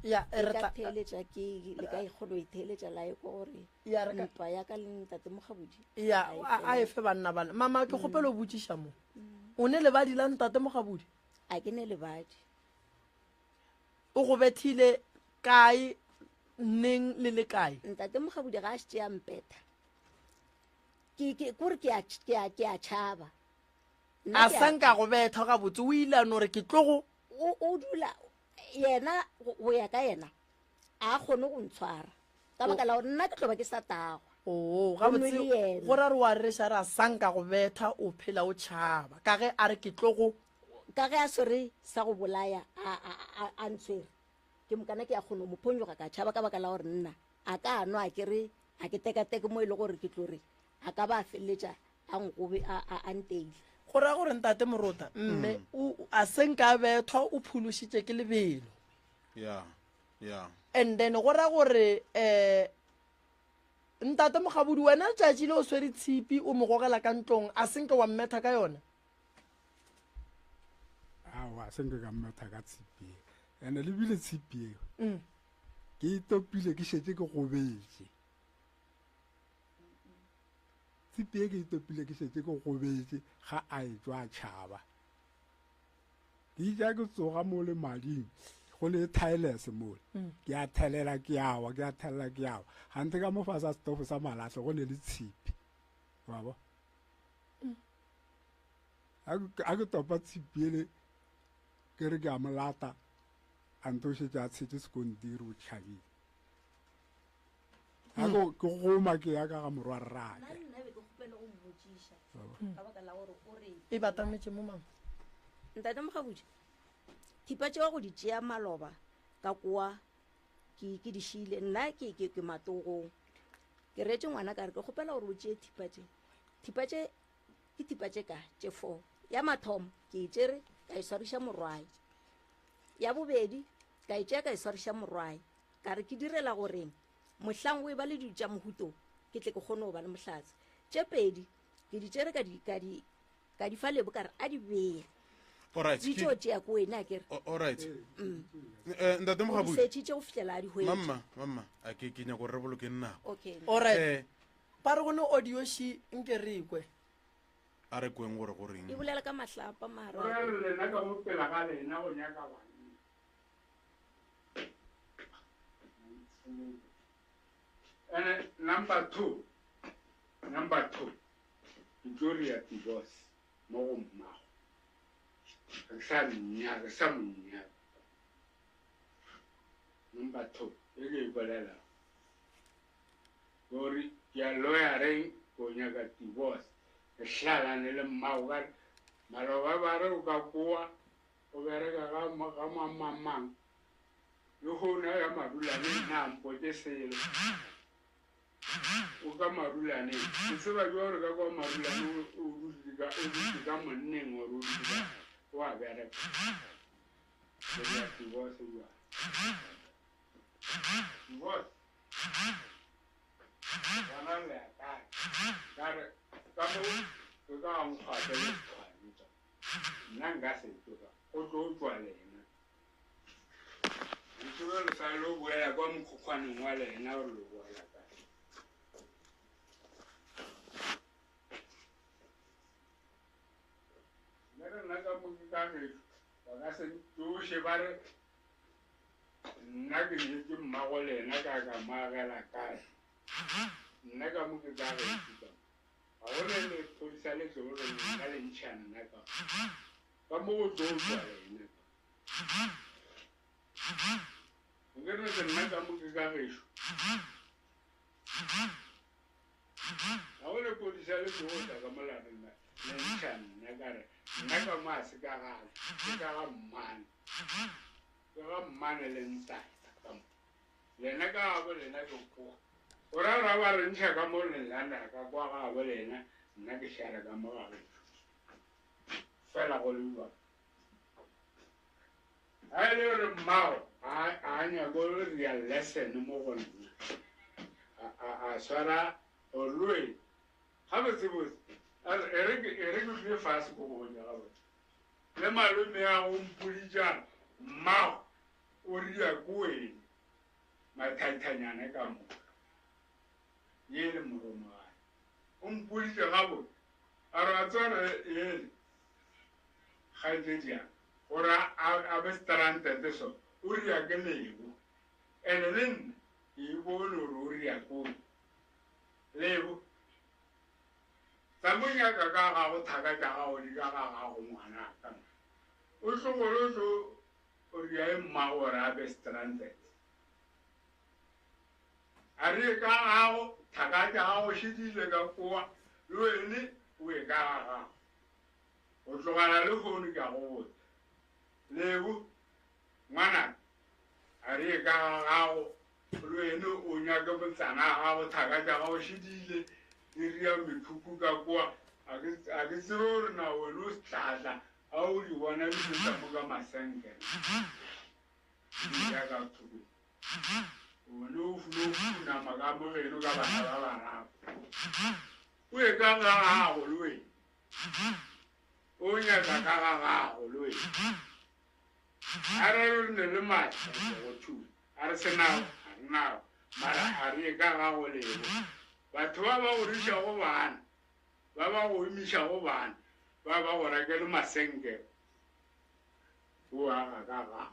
ya re ka theeletša ke le ka ikgolo e theeletša lae ko gore ntwa ya ka le ntate Mogabudi ya a efe banna bana mama ke kgopelo botšiša mo o ne lebadi la ntate Mogabudi a ke ne lebadi o go bethile kae neng le le kae ntate Mogabudi ga a šitše ya mpeta kore ke a tšhaba a sanka go betha ga botse o ile no re ke tlogo o dula yena go ya ka yena a kgone go ntshwara ka baka la gore nna ke tloba ke sa tagwa ga botse go ra re wa reša re a sanka go betha o phela o tšhaba ka ge a re ke tlogo ka ge a swere sa go bolaya a ntshwere ke mokana ke ya kgone mo phonyoga ka tšhaba ka baka la gore nna a ka no a kere a ke tekateke mo e le gore ke tlore a ka ba feleletša a nkobe a nteile go raya gore ntate Morota mme a senka bethwa o phološitše ke lebelo and then go raya gore ntate Mogabudi wena tšatši le o swere tshipi o mo gogela ka ntlong a senke wa mmetha ka yona a senke ka mmetha ka tshipi ene le bile tshipi ke itopile ke šetse ke gobetse tshipi ke itopile ke šetse ke gobetse ga a etswa tšhaba ke itša ke tsoga mo le mading go le tireless mo ke a thelela ke awa gante ka mo fasa stofo sa malahle go ne le tshipi wa bo a ke topa tshipi ele ke re ke a molata a ntošetše a tshetse sekontiri o tšhabile ke goma ke ya ka ga morwa rrake e batametše mo mama ntate Mogabudi thipa tšeo go di tšea maloba ka koa ke di šile nna ke matogong ke reetse ngwana ka re ke kgopela gore o tšee thipa tše ke thipa tše ka tše 4 ya mathomo ke itšere ka iswariša morwae ya bobedi ka itšea ka iswariša morwae ka re ke direla goreng mohlang o e ba le ditša mohuto ke tle ke kgone go ba le mohlatse tše pedi ke di tšere ka di fa lebo ka re a di beye ditšo tšea ko wena a kere ntate Mogabudi setšitše go fitlhela a di hwetše mama a ke nyaka gore re boloke nnako alright ba re gone audioši nke re ikwe a re kweng gore goreng e bolela ka mahlapa lena ka mo pela ga lena go nyaka bana and number 2 Victoria divorce mo go mmago sa monyaka number 2 e ke bolela gore ya lawyering go nyaka divorce e hlalane le mmago ka maloba ba re o ka koa o bereka ga mamang le gona ya marulane nna mpote selo o ka marulane ke tseba gore ka kwa marulane o dutse ka monneng gore o dutse wa bereka ya divorce bana le ka re ka mo ke ka nkgwate le tshwanetso nna nka se tloga o tlo tswa lena ntse le sa lo boela kwa mokgokgwaneng wa lena gore lo boela ka nna ka moke ka geso ba ka se tsoše ba re nna ke nyetse mmago lena ka magela kae nna ka moke ka geso ga gone le phodisa le tsogore nka le ntšha nna ka mo go tsotswa lena nkere ke nna ka moke ka geso ga gone phodisa le tsogotsa ka molarena le ntšha nna kare nna ka mase ka gale ke ka ga mmane ke ga mmane le ntata kamo lena ka gabo lena ke koa o ra ba re ntšha ka mo lelana ka kwa gabo lena nna ke šara ka mo gageso fela go le jwa a e le gore mmao a nyako real lesson mo go nna a swara olwe ga botse botse e re ke tlile fase ko go nya ga botse le malome ya go mpodijana mmago o ria ko wena mathaithanyana ka moka ye le moromo gae o mpoditse gabotse a re a tswana ele gaetsediang gore a be stranded so o ria ke lebo ene le nna ke bone gore o ria koo lebo tsamonyaka ka gago thaka tša gago di ka ga gago ngwanaka o tlogoloso o ria e mma gore a be stranded a re ka gago thaka tša gago šedile ka koa le wene o e ka ga gago o tlogala le kgone ka go botse lebo ngwana a re ka ga gago le wene o nyake botsana gago thaka tša gago šedile di ria mekhukhu ka koa a ke tsebe gore na wene o setlatla ga o di bona ditsa mo ka masenkele ya ka thuko wene o fulo funama ka mogeno ka bana ba bararo o e ka ga gago le wene o nyaka ka ga gago le wene a re ne le matla go thusa a re senao a re nao mara a re ka gago lebo batho ba ba go rišago bana ba ba go emišago bana ba ba go rakele masenke o aga ka gago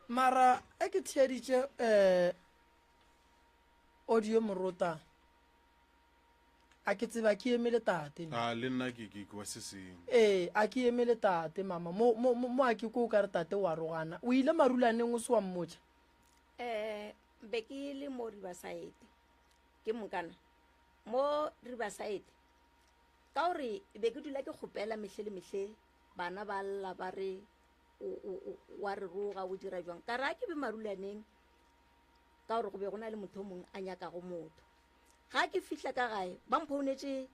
mara a ke theaditše audio morota a ke tseba ke emele tate le nna ke kwa se seng a ke emele tate mama mo a ke ko o ka re tate wa rogana o ile marulaneng o se wa mmotša be ke le mo Riverside ke mokana mo Riverside ka gore be ke dula ke kgopela mehle le mehle bana ba lla ba re wa re roga o dira jwang ka ra ke be marulaneng ka gore go be go na le motho mongwe a nyaka go motho ga ke fihla ka gae ba mphounetse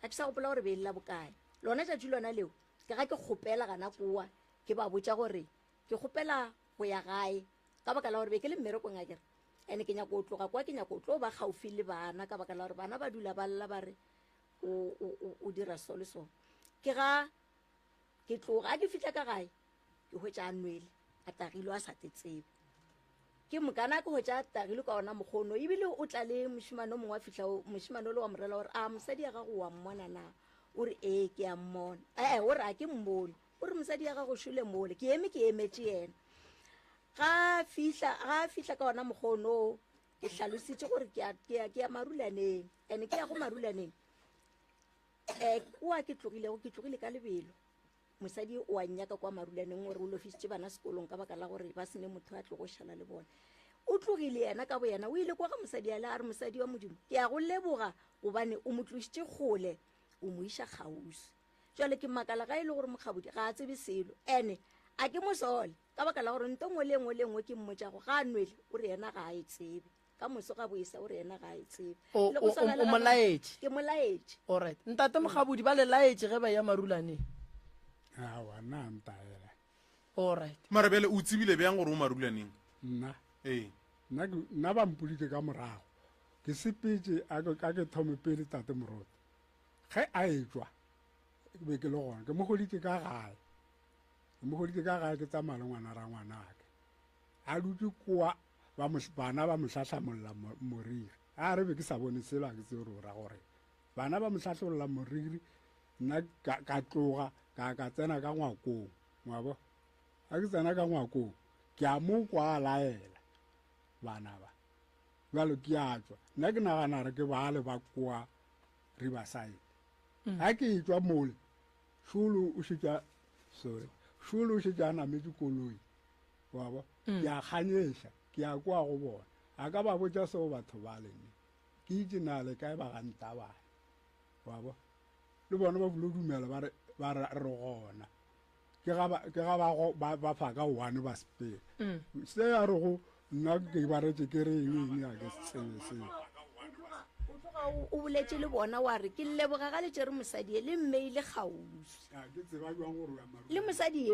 a ke sa gopola gore be lela bokae lona tšatši lona leo ke ga ke kgopela gana koa ke ba botša gore ke kgopela go ya gae ka baka la gore be ke le mmerekong a kere ene ke nyako o tloga kwa ke nyako o tlo ba gaufi le bana ka baka la gore bana ba dula ba lela ba re o dira so le so ke ga ke tloga a ke fihla ka gae ke hwetša a nwele a tagilo a sa te tsebe ke mokana ke hwetša tagilo ka ona mokgono ebile o tla le mošimane o mongwe wa fihla mošimane o le wa morela gore a mosadi ya gago wa mmona na o re ke a mmona o re a ke mmone o re mosadi ya gago šole mole ke eme ke emetše yena ga fihla ka ona mokgono ke hlalositše gore ke ya marulaneng ene ke ya go marulaneng kwa ke tlogile ka lebelo mosadi o a nnyaka kwa marulaneng gore o lofisitše bana sekolong ka baka la gore ba sene motho a tlo go šala le bona o tlogile yena ka bo yena o ile kwa ga mosadi a le a re mosadi wa modimo ke ya go leboga gobane o mo tlošitše kgole o mo iša kgausi jwale ke makala ga e le gore mokgabodi ga a tsebe selo ene a ke mosole ka baka la gore nto ngwe le ngwe ke mmotšago ga a nwele o re yena ga a e tsebe ka moso ga boisa o re yena ga a e tsebe o molaetše ke molaetše alright ntate mokgabodi ba le laetše ge ba ya marulaneng awa nna ntaela alright mara bjale o tsebile bjang gore o marulaneng nna ba mpoditse ka morago ke sepetse a ke thome pele tate morota ge a etswa be ke le gona ke mogoditse ka gae ke tsamaya le ngwana ra ngwanake a dutse kwa bana ba mohlahlamolola moriri a re be ke sa bone selo a ke tse gore o ra gore bana ba mohlahlolla moriri nna ka tloga ka tsena ka ngwakong ngwabo a ke tsena ka ngwakong ke a mo kwa laela bana ba jalo ke a tswa nna ke nagana re ke bale ba kwa Riverside a ke tswa mole šolo o šetša a nametse koloi wabo ke a kganyeša ke a kwa go bona a ka ba botša seo batho ba leng ke itse na le kae ba ganta bana wabo le bona ba bulo dumela ba re gona ke ga ba fa ka one ba spare se a re go nna ke ba retse ke re eng a ke tsebe seo o boletse le bona wa re ke leboga ga le tsere mosadi e le mmeile kgausi le mosadi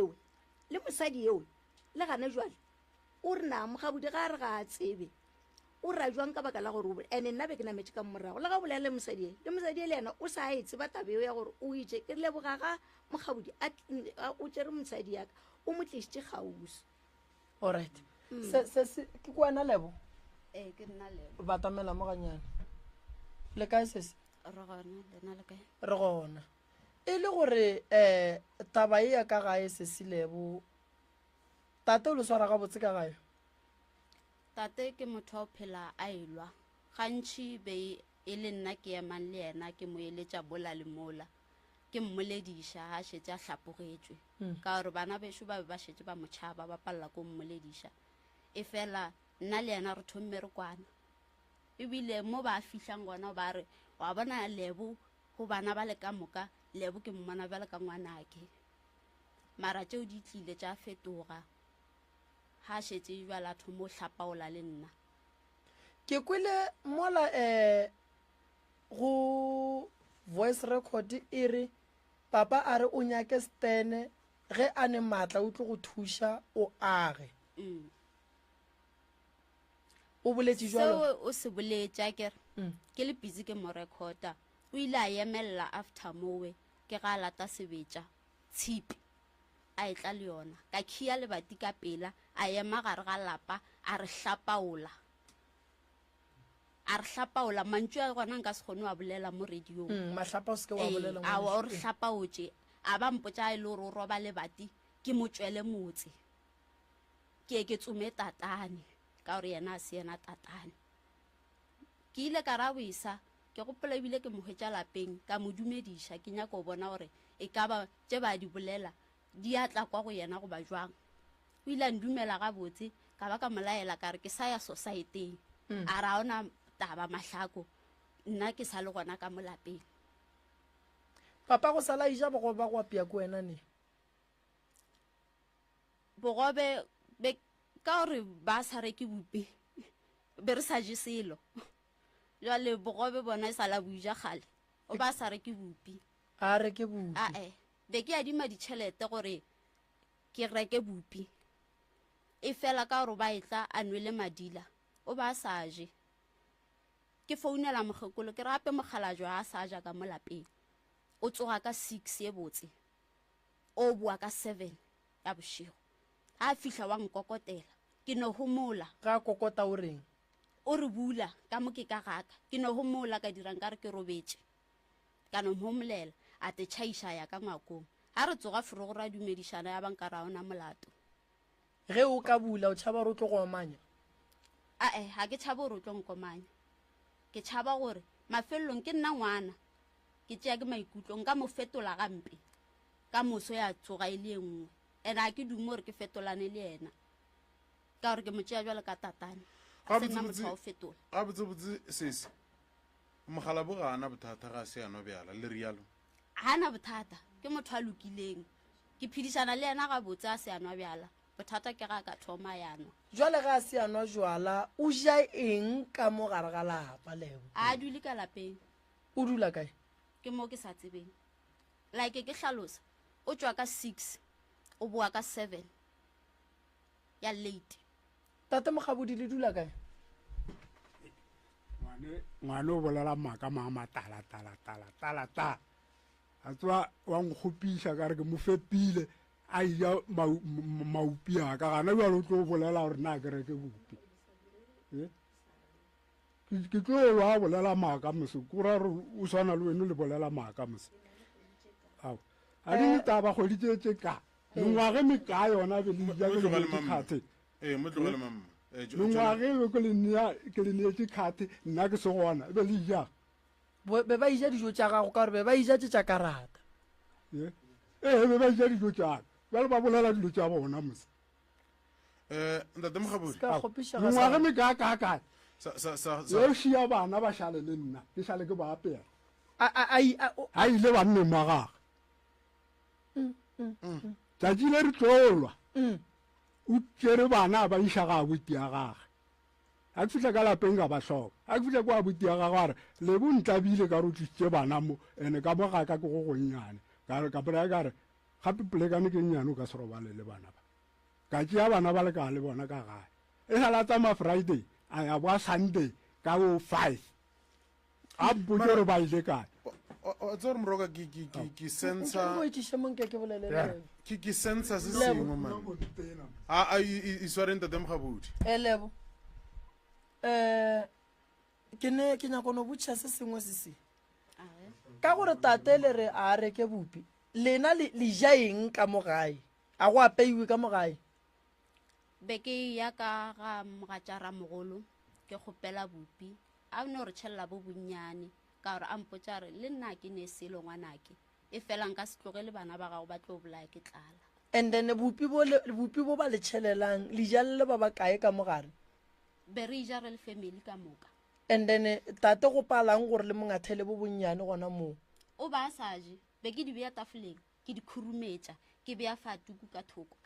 ewe le gana jwale o re na mogabudi ga re ga a tsebe o ra jwang ka baka la gore ene nna be ke nametse ka morago le ga bolela le mosadi e le yena o sa etse ba tabe ya gore o itse ke leboga ga mogabudi o tsere mosadi yaka o mo tlisitse kgausi. Alright. Ke kuana Lebo? Ke nna Lebo. Batamela mo ganyane. Le kae sese? Re gona lena le kae? Re gona. E le gore taba e ya ka gae sese Lebo. Tate o le swara ga botse ka gae? Tate ke motho o phela a ilwa. Gantši be e le nna ke emang le yena ke mo eletša bola le mola. Ke mmolediša ha šetse a hlapogetswe ka gore bana bešo ba be ba šetse ba motšhaba ba palela ko mmolediša e fela nna le yena re thomme re kwana ebile mo ba fihlang gona ba re wa bona Lebo go bana ba le ka moka Lebo ke mmona ba le ka ngwanake mara tšeo di tlile tša fetoga ha šetse jwala thomo hlapaola le nna ke kwele mola go voice record e re papa a re o nyake Stene ge a ne matla o tlo go thuša o age o boletše jwalo seo o se boletša kere ke le busy ke mo recorda o ile a emella after mowe ke ga lata sebetša tshipi a etla le yona ka khia lebati ka pela a ema gare ga lapa a re hlapaola mantšu a gona nka se kgone wa bolela mo radiong mahlapa o se ke wa bolela a o re hlapaotše a ba mpotša e le gore o roba lebati ke mo tšwele motse ke tsome tatane ka gore yena a se yena tatane ke ile ka ra boisa ke gopola ebile ke mo hwetša lapeng ka mo dumediša ke nyaka go bona gore e ka ba tše ba di bolela di a tla kwa go yena go ba jwang o ile a ndumela gabotse ka ba ka molaela ka re ke sa ya society a ra ona taba mahlako nna ke sa le gona ka molapeng papa go sala ija bogobe ba go apea ko wena ne bogobe be ka gore ba sa reke bupi be re sa je selo jwale bogobe bona e sala buja gale o ba sa reke bupi a reke bupi be ke adima ditšhelete gore ke reke bupi e fela ka gore ba etla a nwele madila o ba sa je ke founela mogekolo ke rape mogala jwa a sa ja ka molapeng o tsoga ka 6 ye botse o bua ka 7 ya bošego a fihla wa nkokotela ke no homola ga kokota o reng o re bula ka mo ke ka gaka ke no homola ka dirang ka re ke robetse ka no homolela a te chaisha ya ka ngakong ha re tsoga foro go ra dumedišana ya banka ra ona molato ge o ka bula o tšhaba re o tlo go omanya ha ke tšhaba gore o tlo nkomanya ke tšhaba gore mafelelong ke nna ngwana ke tšea ke maikutlo nka mo fetola gampe ka moso ya tsoga e le nngwe ene a ke dumo gore ke fetolane le yena ka gore ke mo tšea jwale ka tatane a se nna motho wa o fetola gabotsebotse sese mogala bo gana bothata ga se yano bjala le rialo gana bothata ke motho a lokileng ke phedišana le yena gabotse a se yanwa bjala bothata ke ga ka thoma yanwa jwale ga a se yanwa jwala o ja eng ka mo gare ga lapa Lebo a dule ka lapeng o dula kae ke mo ke sa tsebeng like ke hlalosa o tswa ka 6 o boa ka 7 ya late tate mogabodi le dula kae ngwane o bolela maaka mama tala a tswa wa nkgopiša ka re ke mo fepile a ja maupi a ka gana bjalo o tlo bolela gore na ke reke bupi ke tlo wa bolela maaka mose kora re o swana le wena le bolela maaka mose ao a di taba go ditšetse ka ngwage meka yona be le ja ke le khathe mo tlogele mama ngwage ke le neetse khathe nna ke se gona be le ja be ba ija dijo tša gago ka gore be ba ija tša karata be ba ija dijo tša bjale ba bolela dilo tša bona mose ntate mogabodi ngwage mekakaka yo šia bana ba šale le nna ke šale ke ba apea a ile banne magage tšatši le re tlolwa o tšere bana ba iša ga buti ya gage a ke fihla ka lapeng ka ba hloka a ke fihla kwa abuti ya gagwe a re lebo ntlabile ka re o tlisitše bana mo ande ka mo ga ka ke go gonnyane ka polaya ka re gape polekane ke nnyane o ka se robale le bana ba ka tšea bana ba le ka le bona ka gae e sala tsama friday a ya boa sunday ka bo 5 a mpotse gore ba ile kae tsore moroka ke sensa ke sensa se sengwe man iswareng tate mogabodi lebo ke nyako no botšha se sengwe se se ka gore tate le re a reke bupi lena le ja eng ka mo gae a go apeiwe ka mo gae be ke ya ka ga mogatšara mogolo ke kgopela bupi a ne gore tšhelela bo bonnyane ka gore a mpotsa re le nna ke ne selo ngwanake e felang ka se tloge le bana ba gago ba tlo bolaya ke tlala and then bupi bo ba le tšhelelang le jalele ba ba kae ka mo gare be re ija re le family ka moka and then tate go palang gore le mongathele bo bonnyane gona moo o ba sa je be ke di beya tafoleng ke di khurumetša ke beya fatuku ka thoko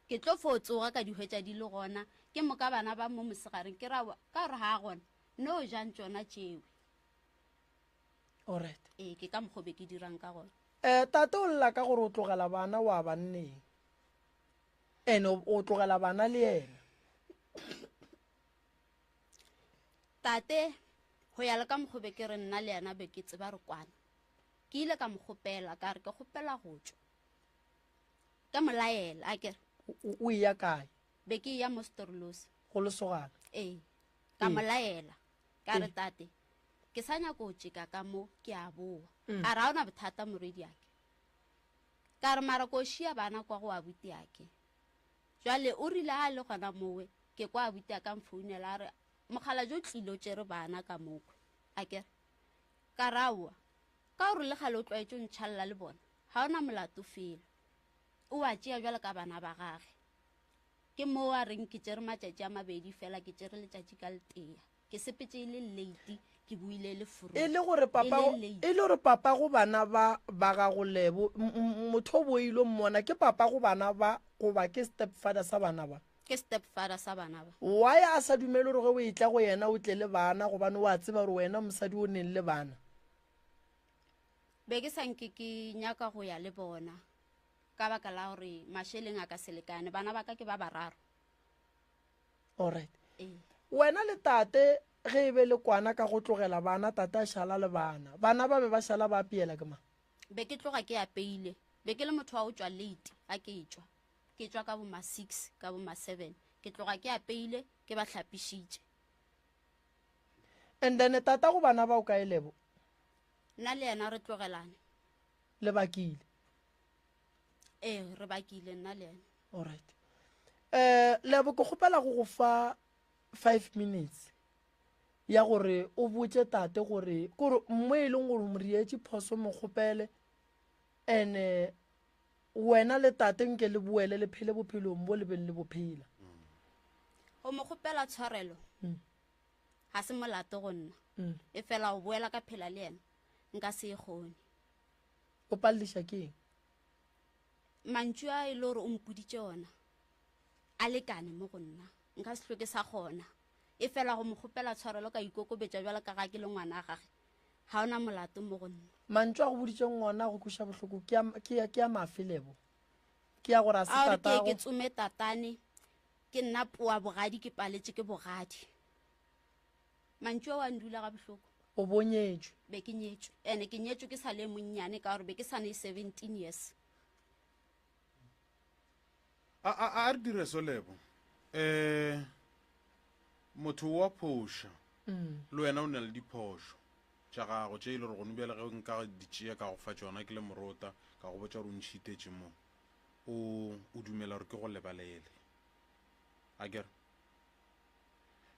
ke tlo fotsoga ka di hwetša di le gona ke moka bana ba mo mosegareng ke ra ka gore ga gona no jang tsona tšewe alright ke ka mokgobe ke dirang ka gona tate o lla ka gore o tlogela bana wa banneng ene o tlogela bana le ena tate go ya le ka mokgobe ke re nna le yena be ke tseba re kwana ke ile ka mokgopela ka re ke kgopela go tswa ka molaela a kere o ya kae be ke ya mo Storlosi go lesogana ka molaela ka re tate ke sa nyako o tšeka ka mo ke a boa a ra ona bothata moredi yake ka re mara ko šia bana kwa go abuti yake jwale o rile a le gona mowe ke kwa abuti ya ka mfounela a re mogala jo tlilo tšere bana ka mokwe a kere ka rawa ka gore le gale o tlwaetše o ntšhalela le bona ga ona molato fela o a tšea jwale ka bana ba gage ke moo a reng ke tšere matšatši a mabedi fela ke tšere letšatši ka letea ke sepetse e le late ke buile le furu e le gore papa go bana ba gago lebo motho o boilo mmona ke papa go bana ba goba ke step father sa bana ba ke step father sa bana ba why a sa dumele gore o itla go yena o tle le bana gobane wa tseba gore wena mosadi o neng le bana be ke sanke ke nyaka go ya le bona ka baka la gore mašheleng a ka selekane bana ba ka ke ba bararo alright wena le tate ge e be le kwana ka go tlogela bana tate a šala le bana ba be ba šala ba apeela ke ma be ke tloga ke apeile be ke le motho wa go tswa late a ke tswa ka bo ma 6 ka bo ma 7 ke tloga ke apeile ke ba hlapišitše and then tata go bana ba o ka elebo nna le yena re tlogelane le bakile re bakile nna le yena alright lebo ke kgopela go fa 5 minutes ya gore o botse tate gore mo e leng gore mo rietse phoso mo kgopele ene wena le tate nke le boele le phele bophelong bo le beng le bophela go mo kgopela tshwarelo ga se molato go nna e fela o boela ka phela le yena nka se e kgone o palliša ke eng mantšu a e le gore o mpoditše ona a lekane mo go nna nka se hloke sa gona e fela go mo kgopela tshwarelo ka ikokobetša jwala ka ga ke le ngwana a gage ga ona molato mo go nna mantšu a go boditše ngwana go kuša bohloko ke ya mafelebo ke ya gore a se tatago ke tsome tatane ke nna poa bogadi ke paletše ke bogadi mantšu a ndula ga bohloko o bonyetšwe be ke nyetšwe ene ke nyetšwe ke sa le monnyane ka gore be ke sa ne 17 years a re dire so lebo motho wa phoša le wena o na le diphošo tša gago tše e le gore gone bjale ge nka ditšea ka go fa tšona ke le morota ka go botša gore o ntšhitetse mo o dumela gore ke go lebalele a kere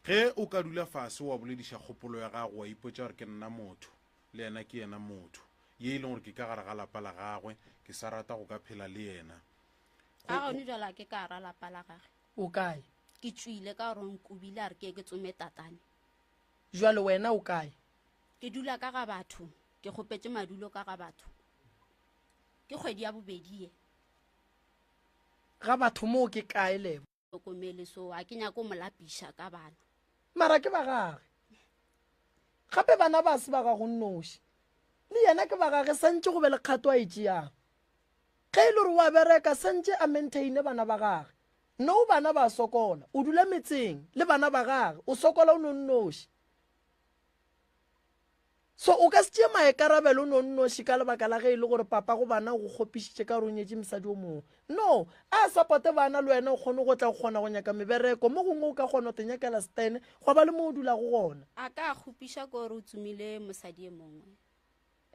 ge o ka dula fase wa bolediša kgopolo ya gago wa ipotša gore ke nna motho le yena ke yena motho ye e leng gore ke ka gare ga lapa la gagwe ke sa rata go ka phela le yena a gone jala ke ka ra lapa la gage o kae ke tswile ka gore nkobile a re ke tsome tatane jwale wena o kae ke dula ka ga batho ke kgopetse madulo ka ga batho ke kgwedi ya bobedi ye ga batho moo ke kae lebo tlhokomele so a ke nyako mo lapiša ka bana mara ke ba gage gape bana ba se ba ga go nnoši le yena ke ba gage santse go be le kgato a e tšeang ge e le gore wa bereka santse a maintaine bana ba gage no bana ba sokola o dula metseng le bana ba gage o sokola o nonnoši so o ka se tšee maekarabelo o nonnoši ka lebaka la ge e le gore papa go bana go kgopišitše ka gore o nyetse mosadi o mongwe no a supporte bana le wena o kgone go tla go kgona go nyaka mebereko mo gongwe o ka kgona go te nyakela stene go ba le mo o dulago gona a ka kgopiša ko gore o tsomile mosadi e mongwe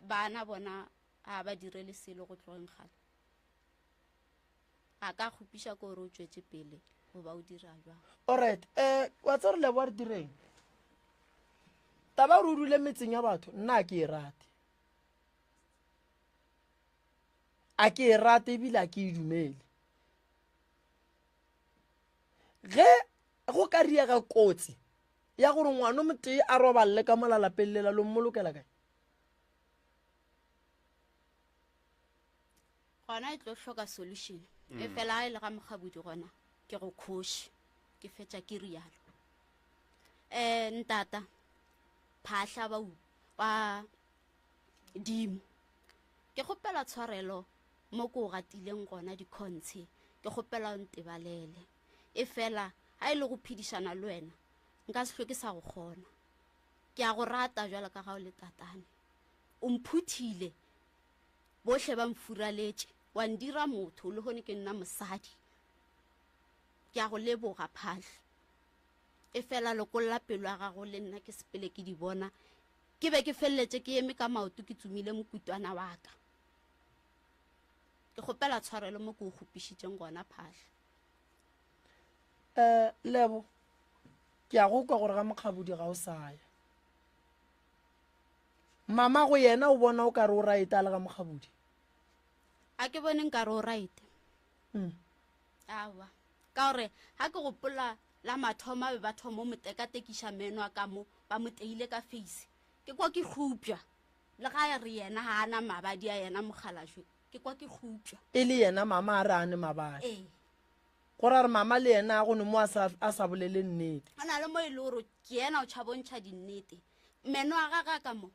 bana bona a ba direle selo go tlogeng gale a ka kgopiša ko gore o tšwetse pele go ba o dira jwang alright wa tse re leboa re direng taba re o dule metseng ya batho nna a ke e rate a ke e rate ebile a ke e dumele ge go ka riega kotsi ya gore ngwana motee a roballe ka molalapeng lela lo mmolokela kae gona e tlo hloka solution e fela e le ga mogabodi gona ke go kgoši ke fetša ke rialo ntata phahla wa dimo ke kgopela tshwarelo mo ko gatileng gona dikhontse ke kgopela o ntebalele e fela ha e le go phedišana le wena nka se hloke sa go kgona ke a go rata jwalo ka ga o le tatane o mphuthile bohle ba mfuraletše wa ndira motho le gone ke nna mosadi ke a go leboga phahla e fela lokolla pelo ya gago le nna ke sepele ke di bona ke be ke feleletse ke eme ka maoto ke tsomile mokutwana wa ka ke kgopela tshwarelo mo ke o kgopišitšeng gona phahla lebo ke a go kwa gore ga mokgabodi ga o saya mama go yena o bona o ka re o raeta le ga mokgabodi a ke bone nka re o raete awa ka gore ga ke gopola la mathoma be ba thoma mo tekatekiša meno a ka mo ba mo teile ka face ke kwa ke khupja le ga re yena ha ana mabadi a yena mogalašwe ke kwa ke khupja e le yena mama a re ane mabadi gore a re mama le yena a gone mo a sa bolele nnete go na le mo e le gore ke yena o tšhabontšha dinnete meno a gaga ka mo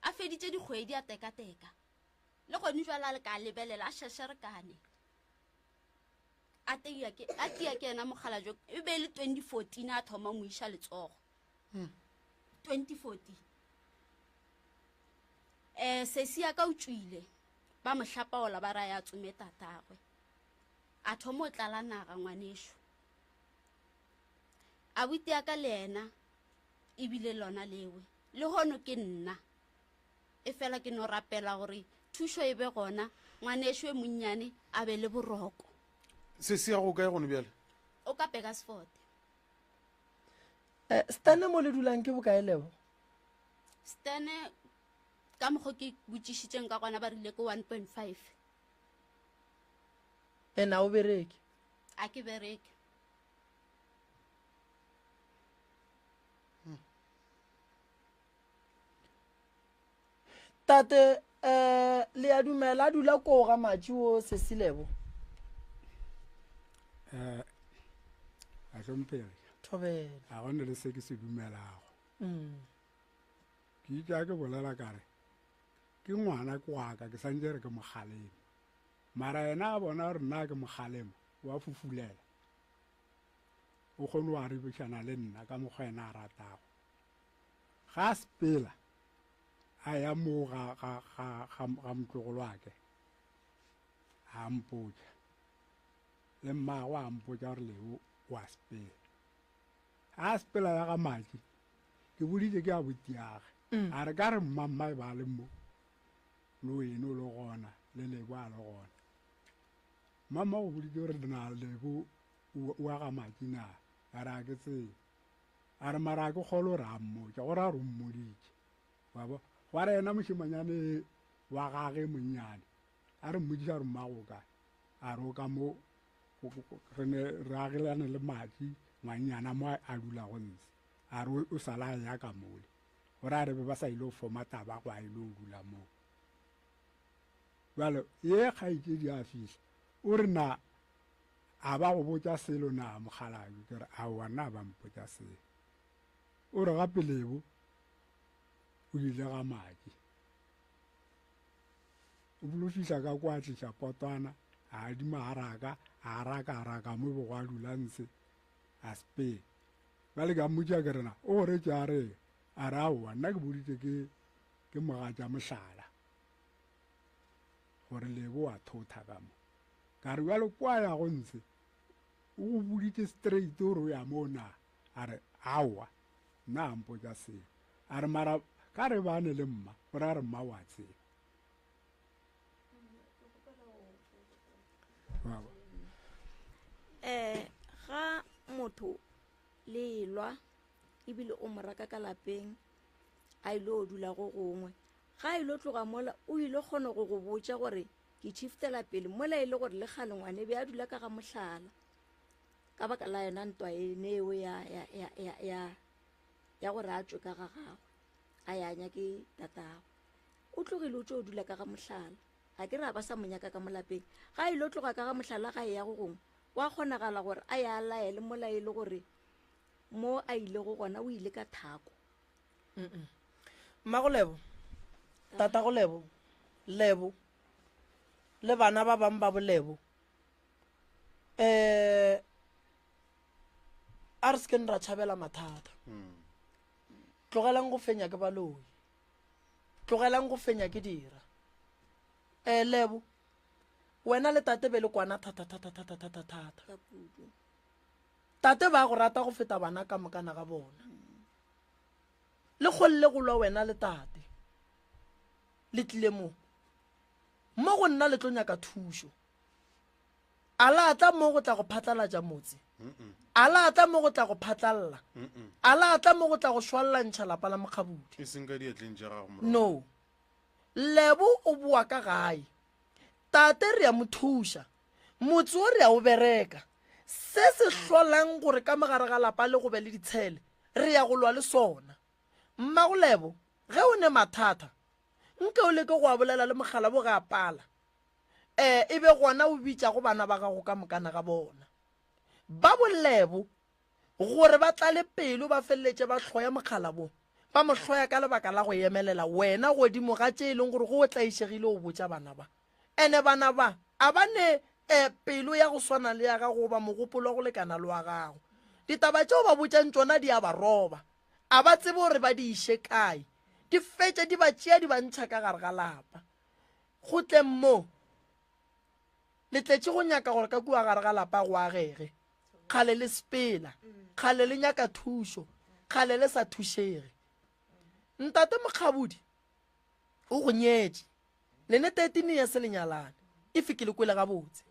a feditše dikgwedi a tekateka le gone jwala le ka lebelela a šešerekane a tia ke ena mogala jo e be le 2014 a thoma mo iša letsogo 2014 sesi ya ka o tswile ba mo hlapaola ba ra ya tsume tatagwe a thoma o tlala naga ngwanešo a buti ya ka le ena e bile lona lewe le hono ke nna e fela ke no rapela gore thušo e be gona ngwanešo e monnyane a be le boroko se se ya go kae gone bjale o ka Pegasfort stane mo le dulang ke bokae lebo stane ka mokgo ke botšišitšeng ka gona ba rile ke 1.5 ena o bereke a ke bereke tate le ya dumela a dula ko ga matši o sesilebo a tlhompege thobela a gone le se ke se dumelago ke itša ke bolela kare ke ngwana ke waka ke santse re ke mogalemo mara yena a bona gore nna ke mogalemo wa fufulela o kgone wa rebišana le nna ka mokgwa ena a ratago ga sepela a ya mo ga motlogolo wake a mpotša le mmago a mpotša gore leo wa sepela a sepela ya ga madi ke boditše ke a botiage a re ka re mmamma e ba le mo le wene o le gona le lebo a le gona mama go boditše gore na lebo wa ga madi na a re a ke tsebe a re mara a ke kgolo gore a mmotša gore a re o mmoditše wabo wa re ena mošimanyane wa gage monnyane a re mmodiša re mmago kae a re o ka mo re agilane le madi ngwannyana mo a dula go ntse a re o sala ya ka mole gore a re be ba sa ile go foma taba go a ile go dula moo jalo ye kgaitsedi a fihla o re na a ba go botša selo na mogalajo ke re aowa nna ba mpotša selo o re gape Lebo o ile ga maki o bolo fihla ka kwa tliša potwana a di maharaka a raka mo bo gwa dulanse a Spain ba le ka mmotša ke rena o gore ke a re aowa nna ke boditse ke mogatša mohlala gore Lebo wa thotha ka mo ka re bjalo kwa ya go ntshe o go boditse straight gore o ya mona a re aowa nna a mpotša seo a re mara ka re bane le mma gore a re mma wa tseba ga motho le lwa ebile o mo raka ka lapeng a ile o dula go gongwe ga ile tloga mola o ile kgone go go botša gore ke shiftela pele mola ile gore le gale ngwane be a dula ka ga mohlala ka baka la yona ntwa eneo ya gore a tswe ka ga gagwe a yanya ke tatago o tlogile o tse o dula ka ga mohlala ga ke re a ba sa monyaka ka molapeng ga ile tloga ka ga mohlala ga e ya go gongwe wa kgonagala gore a ya laele mola ile gore mo a ile go gona o ile ka thako mma go Lebo tata go Lebo le bana ba bang ba bolebo a re sekeng ra tšhabela mathata tlogelang go fenya ke baloi tlogelang go fenya ke dira Lebo wena le tate be le kwana thata tate ba go rata go feta bana ka mokana ga bona le kgolle go lwa wena le tate le tlile mo go nna le tlo nyaka thušo a la tla mo go tla go phatlalatša motse a la tla mo go tla go phatlalla a la tla mo go tla go šwallantšha lapa la Mokgabuti no Lebo o bua ka gae tate re ya mo thuša motse o re ya o bereka se se hlolang gore ka mogare ga lapa le go be le ditshele re ya go lwa le sona mma go Lebo ge o ne mathata nke o leke go a bolela le mogala bo ga apala e be gona o bitša go bana ba gago ka mokana ga bona ba bolebo gore ba tlale pelo ba feleletse ba tlhoya mogala bo ba mo hloya ka lebaka la go emelela wena godimo ga tše e leng gore go o tlaišegile o botša bana ba ene bana ba a ba ne pelo ya go swana le ya gago ba mogopolo go lekana le wa gago ditaba tšeo ba botšang tsona di a ba roba a ba tsebe gore ba di iše kae di fetše di ba tšea di ba ntšha ka gare ga lapa go tleng mo le tletše go nyaka gore ka kua gare ga lapa go agege kgale le sepela kgale le nyaka thušo kgale le sa thušege ntate Mokgabudi o go nyetše le ne 13 years le nyalane e fikile kwele ga botse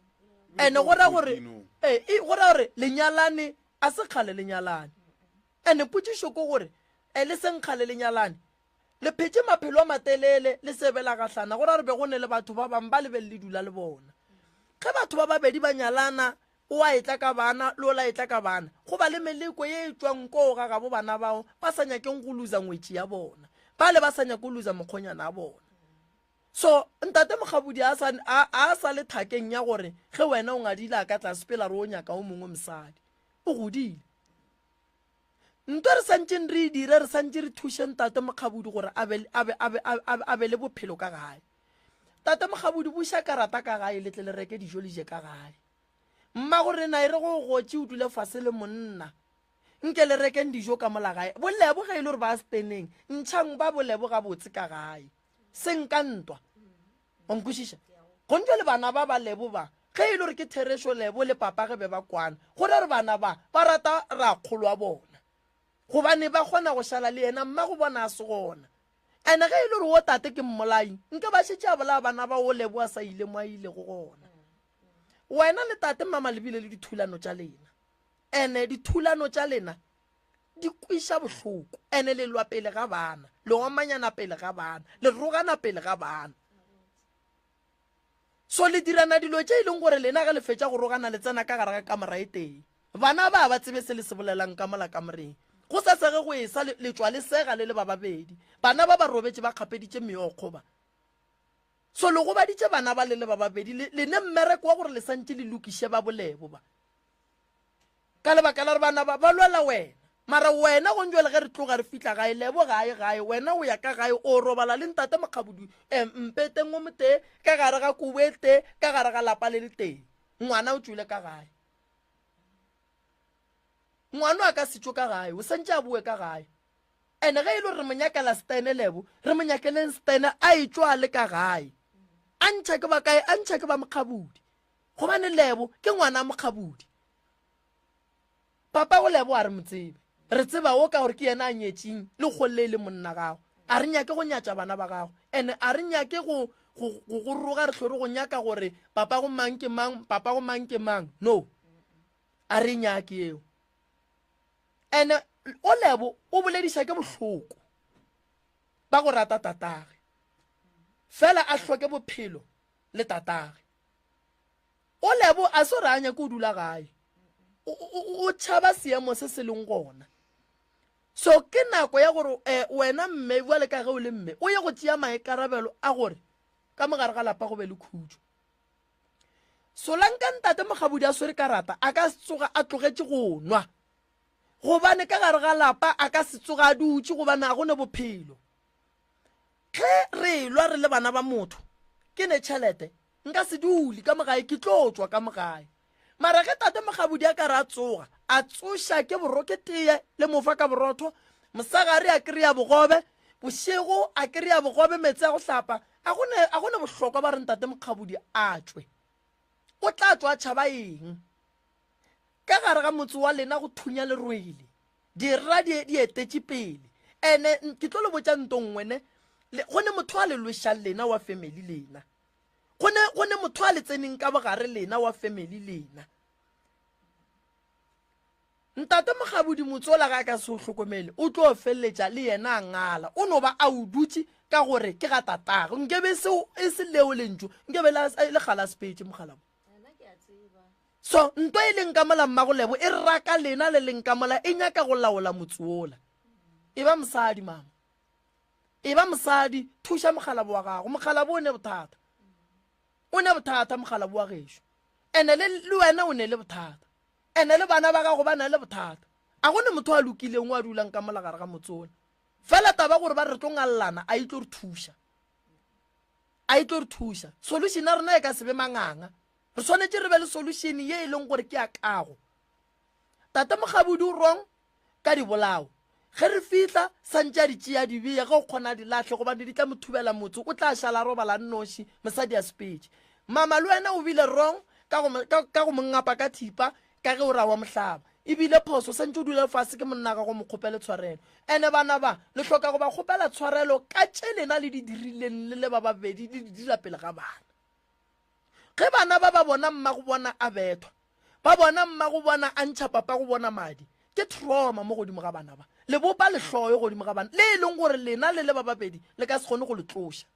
ene gora gore le nyalane a se kgale le nyalane ene potšišo ko gore le senkgale le nyalane le phetse maphelo a matelele le sebela gahlana gore re be go ne le batho ba bang ba lebele le dula le bona ge batho ba babedi ba nyalana o a etla ka bana le o la etla ka bana go ba le meleko ye e tswang ko ga gabo bana bao ba sa nyakeng go luza ngwetši ya bona ba le ba sa nyake go luza mokgonyana a bona so ntate Mokgabudi a sa le thakeng ya gore ge wena o ngadile a ka tlase pela re o nyaka o mongwe mosadi o godile ntwe re santšeng re dire re santše re thuše ntate Mokgabudi gore a be le bophelo ka gae tate Mokgabudi buša karata ka gae letle le reke dijo le je ka gae mma gore na e re go gotše o dule fase le monna nke le rekeng dijo ka mola gae bolebo ge e le gore ba steneng ntšhang ba bolebo ga botse ka gae senka ntwa onkwešiša go ntse le bana ba lebo ba ge e le gore ke Thereso Lebo le papa ge be ba kwana gore re bana ba rata ra kgolwa bona gobane ba kgona go šala le yena mma go bona a se gona ene ge e le gore o tate ke mmolai nke ba šetše a bola bana ba o Lebo a sa ile mo a ile go gona wena le tate mama lebile le dithulano tša lena ene dithulano tša lena di kwiša bohloko ene le lwa pele ga bana le omanyana pele ga bana le rogana pele ga bana so le dirana dilo tše e leng gore lena ge le fetša go rogana le tsena ka gare ga kamera e teng bana ba tsebe se le se bolelang ka mola kamereng go sa sege go esa le tswa le sega le ba babedi bana ba robetše ba kgapeditše meokgo ba so le go baditše bana ba le ba babedi le ne mmereko wa gore le santše le lokiše ba bolebo ba ka lebaka la re bana ba lwela wena mara wena go njwele ge re tloga re fitla gae lebo gae wena o ya ka gae o robala le ntate Makgabudu mpeteng o mote ka gare ga kubete ka gare ga lapa le le teng ngwana o tswile ka gae ngwana a ka setšo ka gae o sentse a bue ka gae ene ge e le re monyakela stene lebo re monyakeleng stene a etswa le ka gae a ntšha ke ba kae a ntšha ke ba Makgabudi gobane lebo ke ngwana Makgabudi papa go lebo a re motsebe re tseba o ka gore ke yena a nyetseng le kgolle le monna gago a re nyake go nyatša bana ba gago ene a re nyake go roga re tlhore go nyaka gore papa go mang ke mang papa go mang ke mang no a re nyake eo ene o lebo o bolediša ke bohloko ba go rata tatage fela a hloke bophelo le tatage o lebo a se re a nyake o dula gae o tšhaba seemo se se leng gona so ke nako ya gore wena mme bua le ka ge o le mme o ye go tšea maikarabelo a gore ka mogare ga lapa go be le khutšo solanka ntate Makgabudi a swere karata a ka se tsoga a tlogetse go nwa gobane ka gare ga lapa a ka se tsoga a dutse gobane a gone bophelo ge re lwa re le bana ba motho ke ne tšhelete nka se dule ka mogae ke tlo tswa ka mogae mara ge tate Makgabudi a ka re a tsoga a tsoša ke boroke teye le mofa ka borotho mosagare a kry-a bogobe bošego a kry-a bogobe metse a go hlapa a gone bohlokwa ba reng tate Makgabudi a tswe o tla tswa a tšhaba eng ka gare ga motse wa lena go thunya le rwele dira di etetše pele ene ke tlo le botša ntongwene gone motho a le lwešang lena wa family lena gone motho a le tseneng ka bogare lena wa family lena ntate Makgabudi motse o la ga ka se o hlokomele o tlo feleletša le yena a ngala o no ba a o dutse ka gore ke ga tatago nkebe seo e se leo lentšo nkebe le gala sepetse mogalabo so ntwa e leng ka mola mmagolebo e raka lena le leng ka mola e nyaka go laola motse ola e ba mosadi mama e ba mosadi thuša mogalabo wa gago mogalabo o ne bothata mogalabo wa gešo ene le wena o ne le bothata ene le bana ba gago ba na le bothata a gone motho a lokileng wa dulang ka mola gare ga motse ona fela taba gore ba re tlo ngallana a itlo re thuša solution a rena e ka sebe manganga re tshwanetse re be le solution ye e leng gore ke a kago tate Makgabudi o wrong ka di bolao ge re fitla santse a di tšea di bea ge o kgona di latlhe gobane di tla mo thubela motse o tla šala robala nnoši mosadi a sepetse mama le wena o bile wrong ka go mongapa ka thipa ka ge o ra wa mohlaba ebile phoso santse o dula fase ke monna ga go mo kgopele tshwarelo ene bana ba le hloka go ba kgopela tshwarelo ka tšelena le di dirileng le ba babedi le di dira pele ga bana ge bana ba bona mma go bona a bethwa ba bona mma go bona a ntšha papa go bona madi ke trauma mo godimo ga bana ba le bopa lehloyo godimo ga bana le e leng gore lena le ba babedi le ka se kgone go le tloša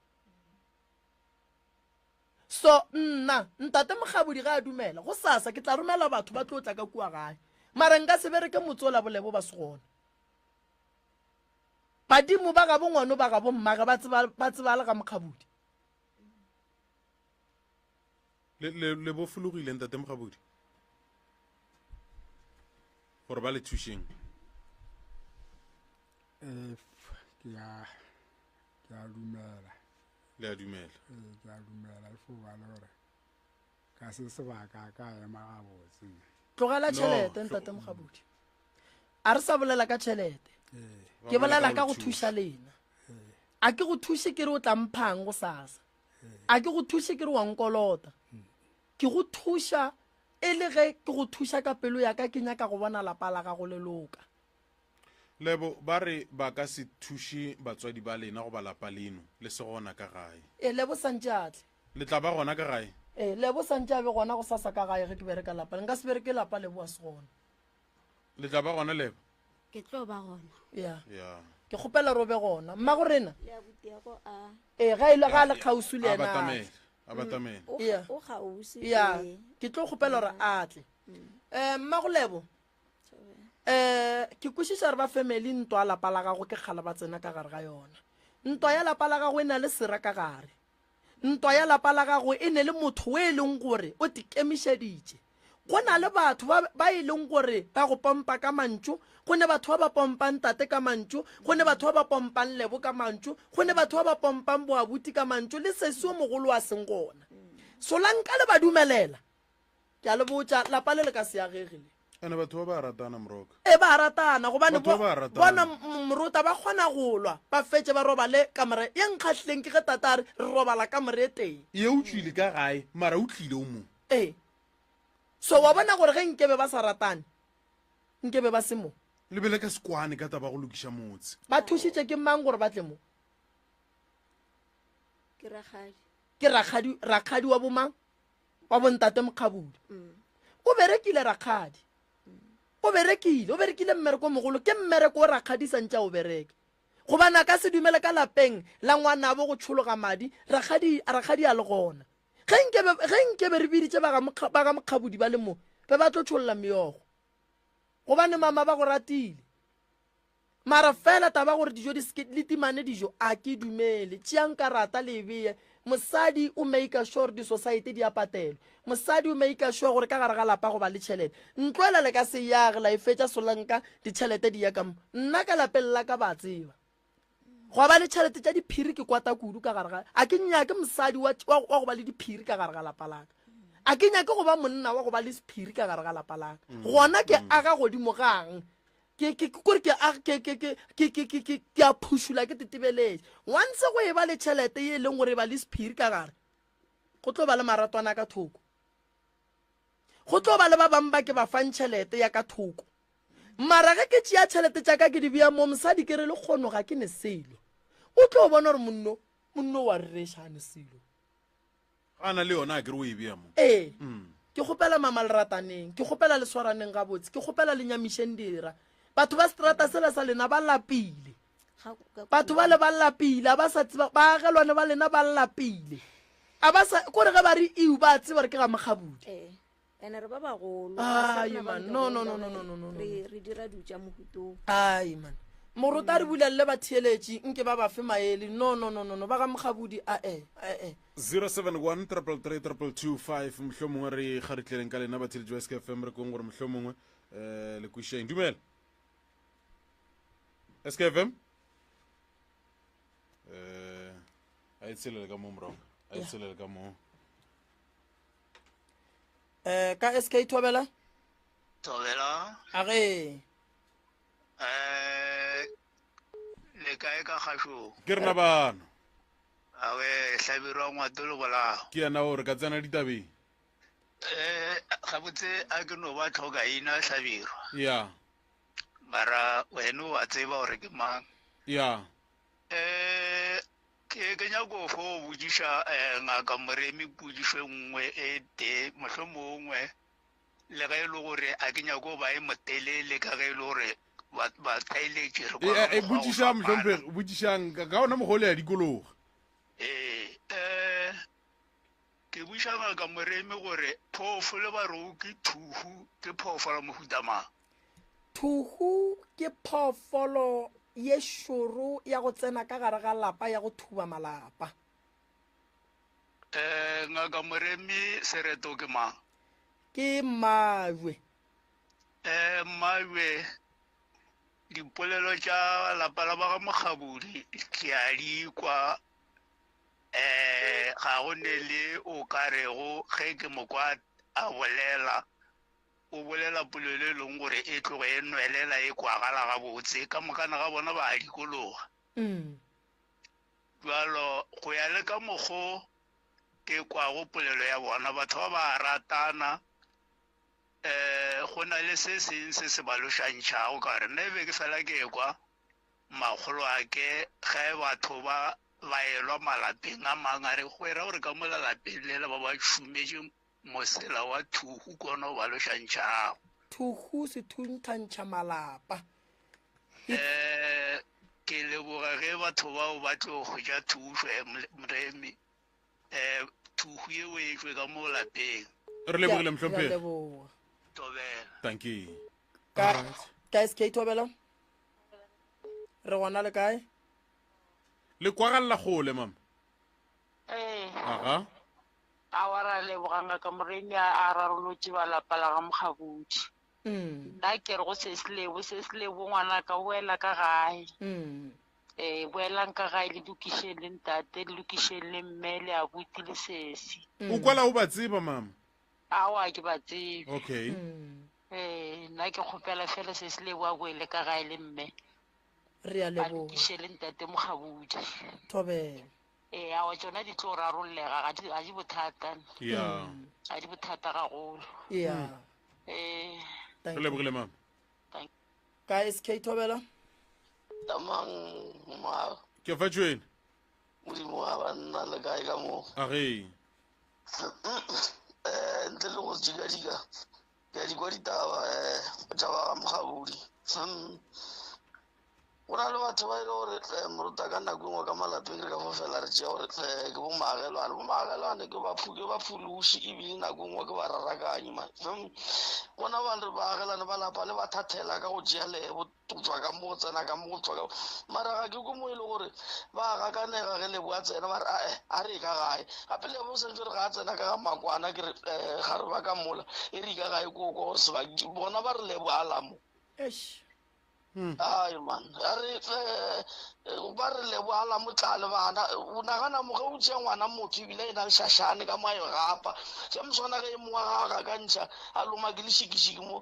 so ntate Makgabudi ga a dumela go sasa ke tla romela batho ba tlo tla ka kua gae mara nka se bereke motse o la bolebo ba se gona badimo ba ga bongwano ba ga bommaga ba tsebale ga Makgabudi le bofologile ntate Makgabudi gore ba le thušeng ke a dumela le a dumela ke a dumela e fo ba le gore ka se sebaka ka ema gabotse tlogela tšhelete ntate Makgabudi a re sa bolela ka tšhelete ke bolela ka go thuša lena a ke go thuše ke re o tla mphang go sasa a ke go thuše ke re wa nkolota ke go thuša e le ge ke go thuša ka pelo ya ka ke nyaka go bona lapa la ga go leloka lebo ba re ba ka se thuše batswadi ba lena go ba lapa leno le se gona ka gae lebo santse atle le tla ba gona ka gae lebo santse a be gona go sasa ka gae ge ke bereka lapa nka se bereke lapa lebo a se gona le tla ba gona lebo ke tlo ba gona ya ke kgopela robe gona mma go rena le abutiago ga ile ga le kgausu le ena a batamela o gausi ya ke tlo kgopela gore atle mma go lebo ke kwešiša re ba family ntwa lapa la gago ke kgala ba tsena ka gare ga yona ntwa ya lapa la gago e na le sera ka gare ntwa ya lapa la gago e ne le motho o e leng gore o tikemišeditše go na le batho ba e leng gore ba go pompa ka mantšu, go ne batho ba ba pompang tate ka mantšu, go ne batho ba ba pompang lebo ka mantšu, go ne batho ba ba pompang boabuti ka mantšu, le sesio mogolo wa seng gona. So lanka le ba dumelela ke a le botsa lapa le ka se agegile ene batho ba ratana Moroka e ba ratana gobane bona Moruta ba kgona go lwa ba fetse ba robale kamera ye nkgahleng ke ge tatare re robala kamera e teng ye o tlile ka gae mara o tlile o mo so wa bona gore ge nkebe ba sa ratane nkebe ba se mo lebele ka sekwane ka taba go lokisha motse ba thušitše ke mang gore ba tle mo ke rakgadi wa bomang wa bontate Mokgabudi o berekile rakgadi o berekile mmereko mogolo ke mmereko o rakgadi santša o bereke gobana ka se dumele ka lapeng la ngwana bo go tshologa madi rakgadi a le gona ge nkebe re biditše ba ga Mokgabudi ba le mo be ba tlo tsholola meogo gobane mama ba go ratile mara fela taba gore dijo le timane dijo a ke dumele tšeang ka rata lebeye mosadi o make sure di society di a patelo mosadi o make sure gore ka gare ga lapa go ba le tšhelete ntloela le ka se yage la e fetša solanka ditšhelete di ya ka mo nna ka lapeng la ka ba tseba go ba le tšhelete tša diphiri ke kwata kudu ka gare ga a ke nyake mosadi wa go ba le diphiri ka gare ga lapa laka a ke nyake go ba monna wa go ba le sephiri ka gare ga lapa laka gona ke aga godimo gang kore ke a phušula ke tetebeletse once go e ba le tšhelete ye e leng gore e ba le sephiri ka gare go tlo ba le maratwana ka thoko go tlo ba le ba bang ba ke ba fang tšhelete ya ka thoko mara ge ke tšea tšhelete tša ka ke di bea mo mosadi ke re le kgono ga ke ne selo o tlo bona gore monno wa rerešane selo ana le yona a kere o e bea mo ke kgopela mama lerataneng ke kgopela le swaraneng gabotse ke kgopela le nyamišeng dira batho ba strata sela sa lena ba lapile batho ba le ba lapile a ba sa tseba ba agelwane ba lena ba lapile a ba sa kore ge ba re iu ba tseba re ke ga Mokgabudi ene re ba bagolo re dira dutša mohutong ai man Moruta re bulelle ba theeletše nke ba ba fe maele no ba ga Mokgabudi 071 333 mohlomongwe re kgaritleleng ka lena batheletši ba SKFM re kong gore mohlomongwe le kwišeng dumela SKFM a itshelele ka mo Moroka a itshelele ka mo ka SK Thobela a ge le kae ka kgašo ke rena bana a we hlabirwa ngwato le bolao ke yana gore ka tsena ditabeng gabotse a ke no ba tlhoka ina hlabirwa ya mara wena wa tseba gore ke mang ya ke nyako fo bojiša ngaka Moremi pudišo nngwe e te mohlomongwe le ga e le gore a ke nyako ba e motelele ka ga e le gore ba thaeletše re bojiša mohlompe bojišang ka ona mogolo ya dikologa ke buša ngaka Moremi gore phoofolo ba re ke thuhu ke phoofolo mohuta mang thuhu ke phoofolo ye šoro ya go tsena ka gare ga lapa ya go thuba malapa ngaka Moremi sereto ke mang ke mmawe mmawe dipolelo tša lapa la ba ga Mokgabudi ke a di kwa ga go ne le o ka rego ge ke mokwa a o bolela polelo e leng gore e tlogo e nwelela e kwagala gabotse ka mokana ga bona ba a dikologa jalo go ya le ka mokgo ke kwago polelo ya bona batho ba ba ratana go na le se seng se se balošantšhago ka re nna ebe ke fela ke kwa magolo a ke ge batho ba elwa malapeng a mang a re go era gore ka mo lalapeng lela ba ba šometše mosela wa thuhu kona o balošantšhago thuhu se thunthantšha malapa ke leboga ge batho bao ba tlo go ja thušo Moremi thuhu eo e tšwe ka mo lapeng re lebogile mohlompe Thobela thank you ka SK Thobela re gona le kae le kwagalla gole mama aha a wa ra leboganga ka moreni a rarolotse ba lapa la ga Mokgabudi nna ke re go se selebo ngwana ka boela ka gae boelang ka gae le dukišeng le ntate le dukišeng le mme le abuti le sesi o kwala o ba tseba mama awa ke ba tsebe okay nna ke kgopela fela se selebo a boele ka gae le mme re a leboga dukiše le ntate Mokgabudi thobela awa tsona di tlo rarollega ga di bothata ya ga di bothata gagolo ya re lebogile mama ka SK thobela tamang ma ke fa tšwene modimo wa banna le kae ka mo a ge ntle le go jikajika ke di kwa ditaba tša ba Mokgabudi go na le batho ba ile gore moruta ka nako engwe ka malapeng re ka mo fela re tšea gore ke bomagelwane ke baphuloši ebile nako engwe ke ba rarakanyi bona ba re baagelane ba lapa le ba thathela ka go tšea lebo tswa ka mo tsena ka mo tswa ka mara ga ke ko mo e le gore ba gakanega ge lebo a tsena ba re a re ka gae gape lebo sentse re ga a tsena ka ga makwana ke re ga re ba ka mola e re ka gae ko gore sebaki bona ba re lebo a lamo ai man a re ba re lebo a lamo tlale bana o nagana mo ge o tšea ngwana motho ebile e na le šašane ka moa e gapa se mo swana ge e moa ga ka ntšha a loma ke le šikešiki mo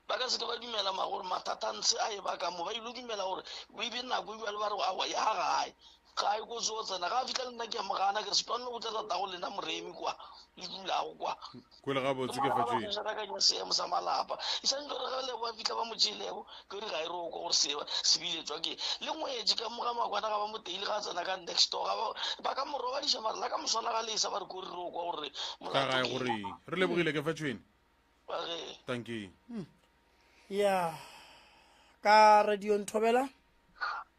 ba ka se ke ba dumela magore mathatantse a e ba ka mo ba ile dumela gore bo ebe nako ebjale ba re awa ya gae ga e ko seo tsena ga a fitlha le nna ke amogana ke re sepanne go tlatatago lena moremi kwa le dulago kwa kwele ga botse ke fa tšwene rakanya seemo sa malapa e santse gore ga lebo a fitlha ba motšelego ke re ga e roko gore se biletswa ke le ngwetse ka moga makwana ga ba moteile ga a tsena ka next door ba ka morobadiša mare la ka moswana ga lesa ba re ko re rokwa gore ka gae gore re lebogile ke fa tšwene thank you ya ka radio nthobela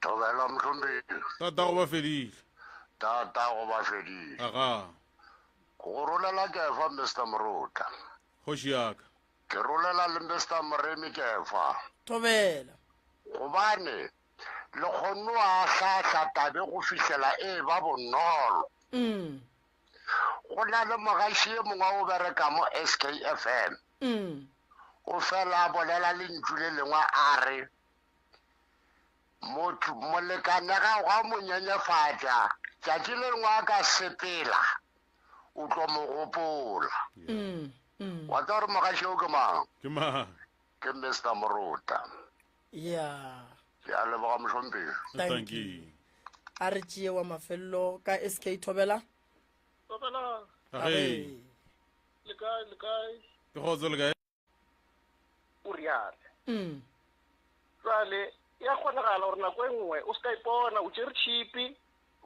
thobela mhlombile tata go ba fedile aga go rolela kefa Mr. Moruta kgoši yaka ke rolela le Mr. Moremi kefa thobela gobane le kgonne a hlahla tabe go fihlela e ba bonolo go na le mogaši e mongwe o bereka mo SKFM o fela bolela lentšu le lengwe a re molekane ga ga mo nyenyefatša tšatši le lengwe a ka sepela o tlo mo gopola wa tsa gore mogaši o ke mang ke Mr. Moruta ya ke a leboga mošompele thank you a re tšee wa mafelelo ka SK thobela ge le kae ke kgotse le kae o riale jale ya kgonagala gore nako e nngwe o se ka ipona o tšere tšhipi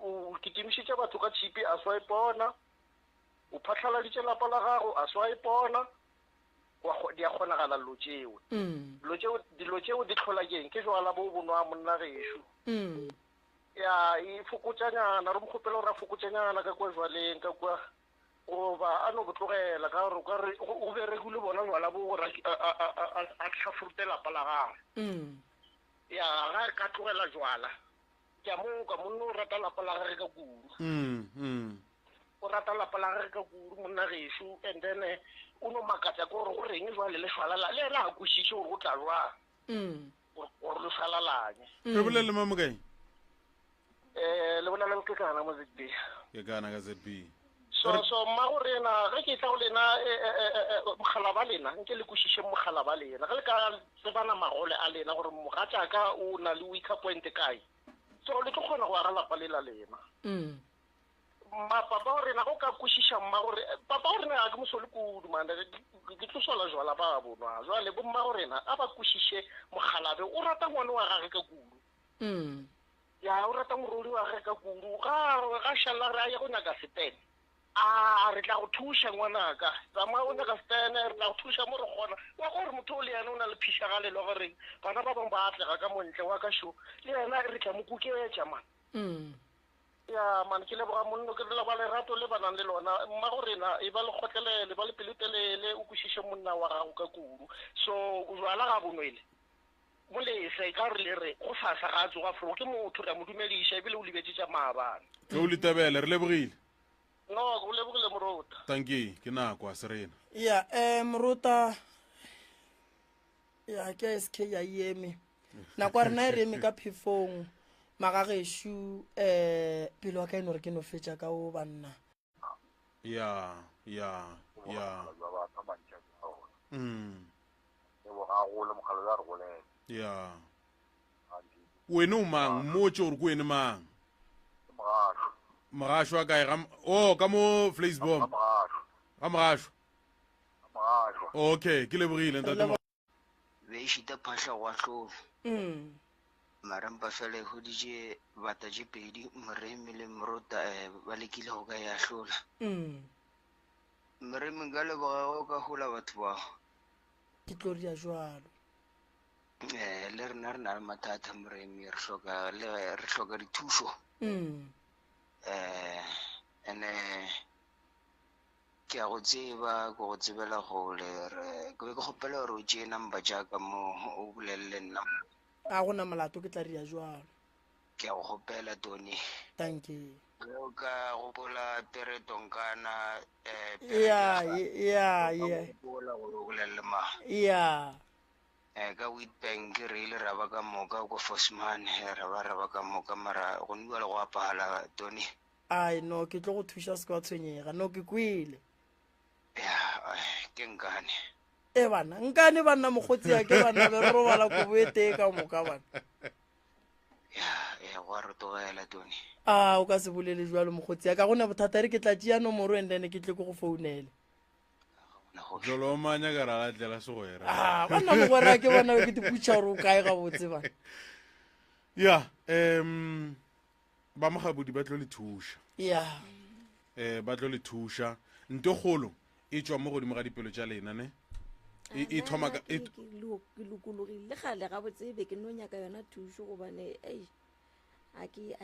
o kitimišitše batho ka tšhipi a swa ipona o phatlhaladitše lapa la gago a swa ipona di a kgonagala dilo tšeo di tlhola keng ke jwala bo bonwa monna gešo ya e fokotsanyana re mokgopela gore a fokotsanyana ka kwa jwaleng ka kwa goba a no botlogela ka gore o berekile bona jwala bo gore a tlhafurute lapa la gagwe ya ga ka tlogela jwala ke a moka monna o rata lapa la gage ka kudu o rata lapa la gage ka kudu monna gešo and then o no makatsa ke gore go reng jwale le šwalala le ena a kwešiše gore go tla jwang gore le šwalalanye re bolele mamokae le bona le ke kana mo ZB ke kana ka ZB so mma go rena ge ke tla go lena mogala ba lena nke le kwešiše mogala ba lena ge le ka tsebana magole a lena gore mogatšaka o na le weaker point kae so le tlo kgona go aga lapa lela lena papa go rena go ka kwešiša mma gore papa go rena a ke mosole kudu mane ke tlo sola jwala ba bonwa jwale bo mma go rena a ba kwešiše mogalabe o rata ngwane wa gage ka kudu ya o rata moroli wa gage ka kudu ga šala re a ye go nyaka setene re tla go thuša ngwanaka tsamaya o nyaka setene re tla go thuša mo re kgona wa gore motho o le yena o na le phišagalelo goreng bana ba bangwe ba atlega ka montle wa ka šo le yena re tla mo kuketša man ya man ke leboga monno ke lela ba lerato le banang le lona mma go rena e ba le kgotlelele ba le pelotelele o kwešiše monna wa gago ka kudu so o jwala ga bonwele molese ka re le re go sasa ga a tsoga folo ke motho re a mo dumediša ebile o lebetše tša maabane ge o letabele re lebogile no go lebogile Moruta. Thank you ke nako a serena ya Moruta ya ke SK ya yeme nako re na re eme ka phefong magageshu pelo ka eno re ke no fetša ka o banna ya ya wena o mang motse gore ko wene mang mogasho a kae ka mo Flacebom ga mogasho okay ke lebogile ntate be šita phahla wa hlolo marampa fela go dije bata je pedi Moremi le Moruta ba lekile go ka ya hlola Moremi ka leboga go ka gola batho bao ke tlo ria jwalo le rena re na le mathata Moremi re hloka dithuso ene ke a go tseba go tsebela gole ke be ke gopela gore o tšee number jaaka mo o bolelele nna a gona molato ke tla ria jwalo ke a go gopela Tony thank you o ka gopola Peretonkana ya gopola gore o bolelele ma ka Witbank re ile ra ba ka moka ko Fosman ra ba ka moka mara go nniwa le go apagala Tony ai no ke tlo go thuša se ka tshwenyega no ke kwele ke nkane bana nkane banna mogotsi ya ke bana be ro bala ko boete ka moka bana go re togela Tony o ka se bolele jwalo mogotsi ya ka gona bothata re ke tla tšea nomoro and then ke tle go founele jolo o manya ka ra latlela segwera bana mogwera ke bona ke diputša gore o kae ga botse bana ya ba mogabodi ba tlo le thuša ba tlo le thuša nte kgolo e tšwa mo godimo ga dipelo tša lena ne e thoma ka ke lokologile gale ga botse be ke no nyaka yona thušo gobane a ke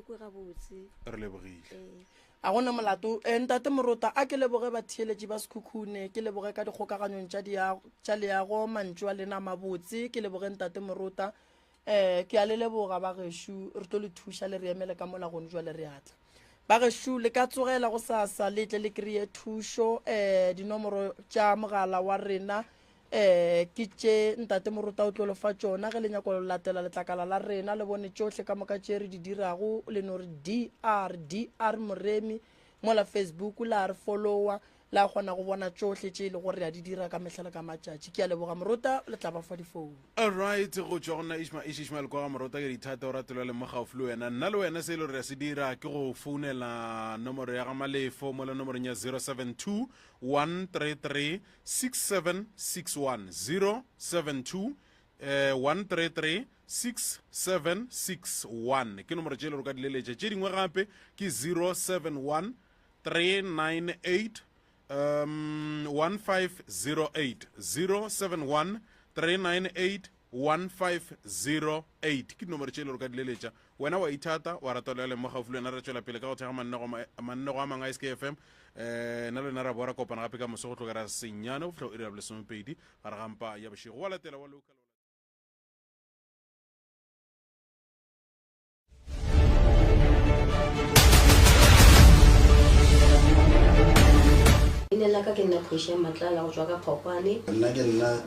kwe ga botse re lebogile a gona molato ntate Moruta a ke leboge batheeletši ba sekhukhune ke leboge ka dikgokaganyong tša leago mantšu a lena mabotse ke leboge ntate Moruta ke a le leboga ba gešo re tlo le thuša le re emele ka molagone jwa le re atla ba gešo le ka tsogela go sasa letle le kry-e thušo dinomoro tša mogala wa rena ke tše ntate Moruta o tlo lefa tšona ge le nyako latela letlakala la rena le bone tšohle ka moka tše re di dirago le no re dr Moremi mola Facebook la re followa la kgona go bona tšohle tše le gore a di dira ka mehla le ka matšatši ke a leboga Moruta le tla ba fa difounu alright go tšwa gona Ishmael kwa ga Moruta ke dithata o ratelo le mogaufi le wena nna le wena se ile re se dira ke go founela nomoro ya ga Malefo mo le nomorong ya 072 133 6761 072 133 6761 ke nomoro tše le go ka dileletša tše dingwe gape ke 071 398 1508 071 398 1508 ke nomoro tše le go ka dileletša wena wa ithata wa rata le mo gaufi le wena re tšwela pele ka go thega mannego a mangwe a SKFM na le wena ra bora kopana gape ka moso go tlokela senyane go fitlha o ira le lesomepedi ga re gampa ya bošego wa latela wa local la ka ke nna Phoshe Matlala go tswa ka Phokwane nna ke nna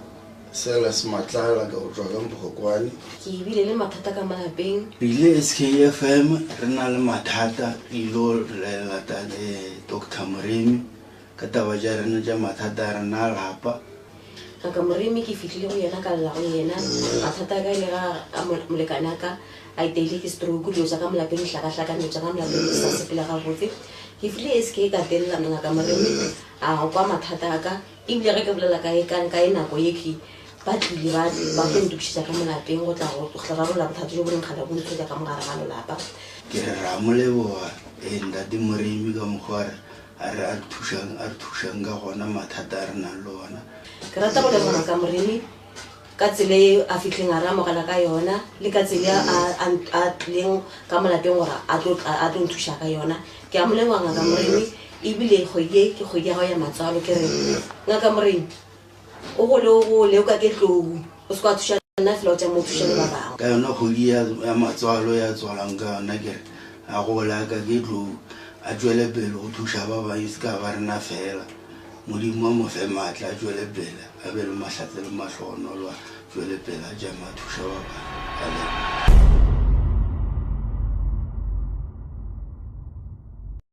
Silas Matlala ka go tswa ka Phokwane ke bile le mathata ka malapeng ile SKFM re na le mathata ilo le lata le Dr. Moremi ka taba ja rena ja mathata rena lapa ka Moremi ke fitlhile go yena ka la go yena mathata ka ile ga molekana ka a itele ke stroke le sa ka malapeng hlaka no tsa ka malapeng sa sepela ga botse ke file SK ka tella nna ka Moremi a kwa mathata ka ibile re ke bolela ka nako yeke ba tlile ba ke ntukisa ka malapeng go tla go tlhararola bothata jo bo nkgala bo ntse ka mogare ga lelapa ke re ra moleboa ntate Moremi ka mogware a re thušang ka gona mathata a re nang le ona ke rata go leboga ka Moremi ka tsele a fitlheng a re amogela ka yona le ka tsele a leng ka malapeng gore a tlo nthuša ka yona ke a moleboga ka Moremi ibile ke kgwedi ya go ya matswalo ke re ngaka Moremi o go le o ka ke tlou o se ka thuša nna fela o tša mo thuša le ba bangwe ka yona kgwedi ya matswalo ya tswalang ka yona kere a gola ka ke tlou a tswele pele go thuša ba bang e se ka ba rena fela modimo wa mo fe maatla a tswele pele a be le mahlatse le mahlogonolo a tswele pele a jama a thuša ba bang.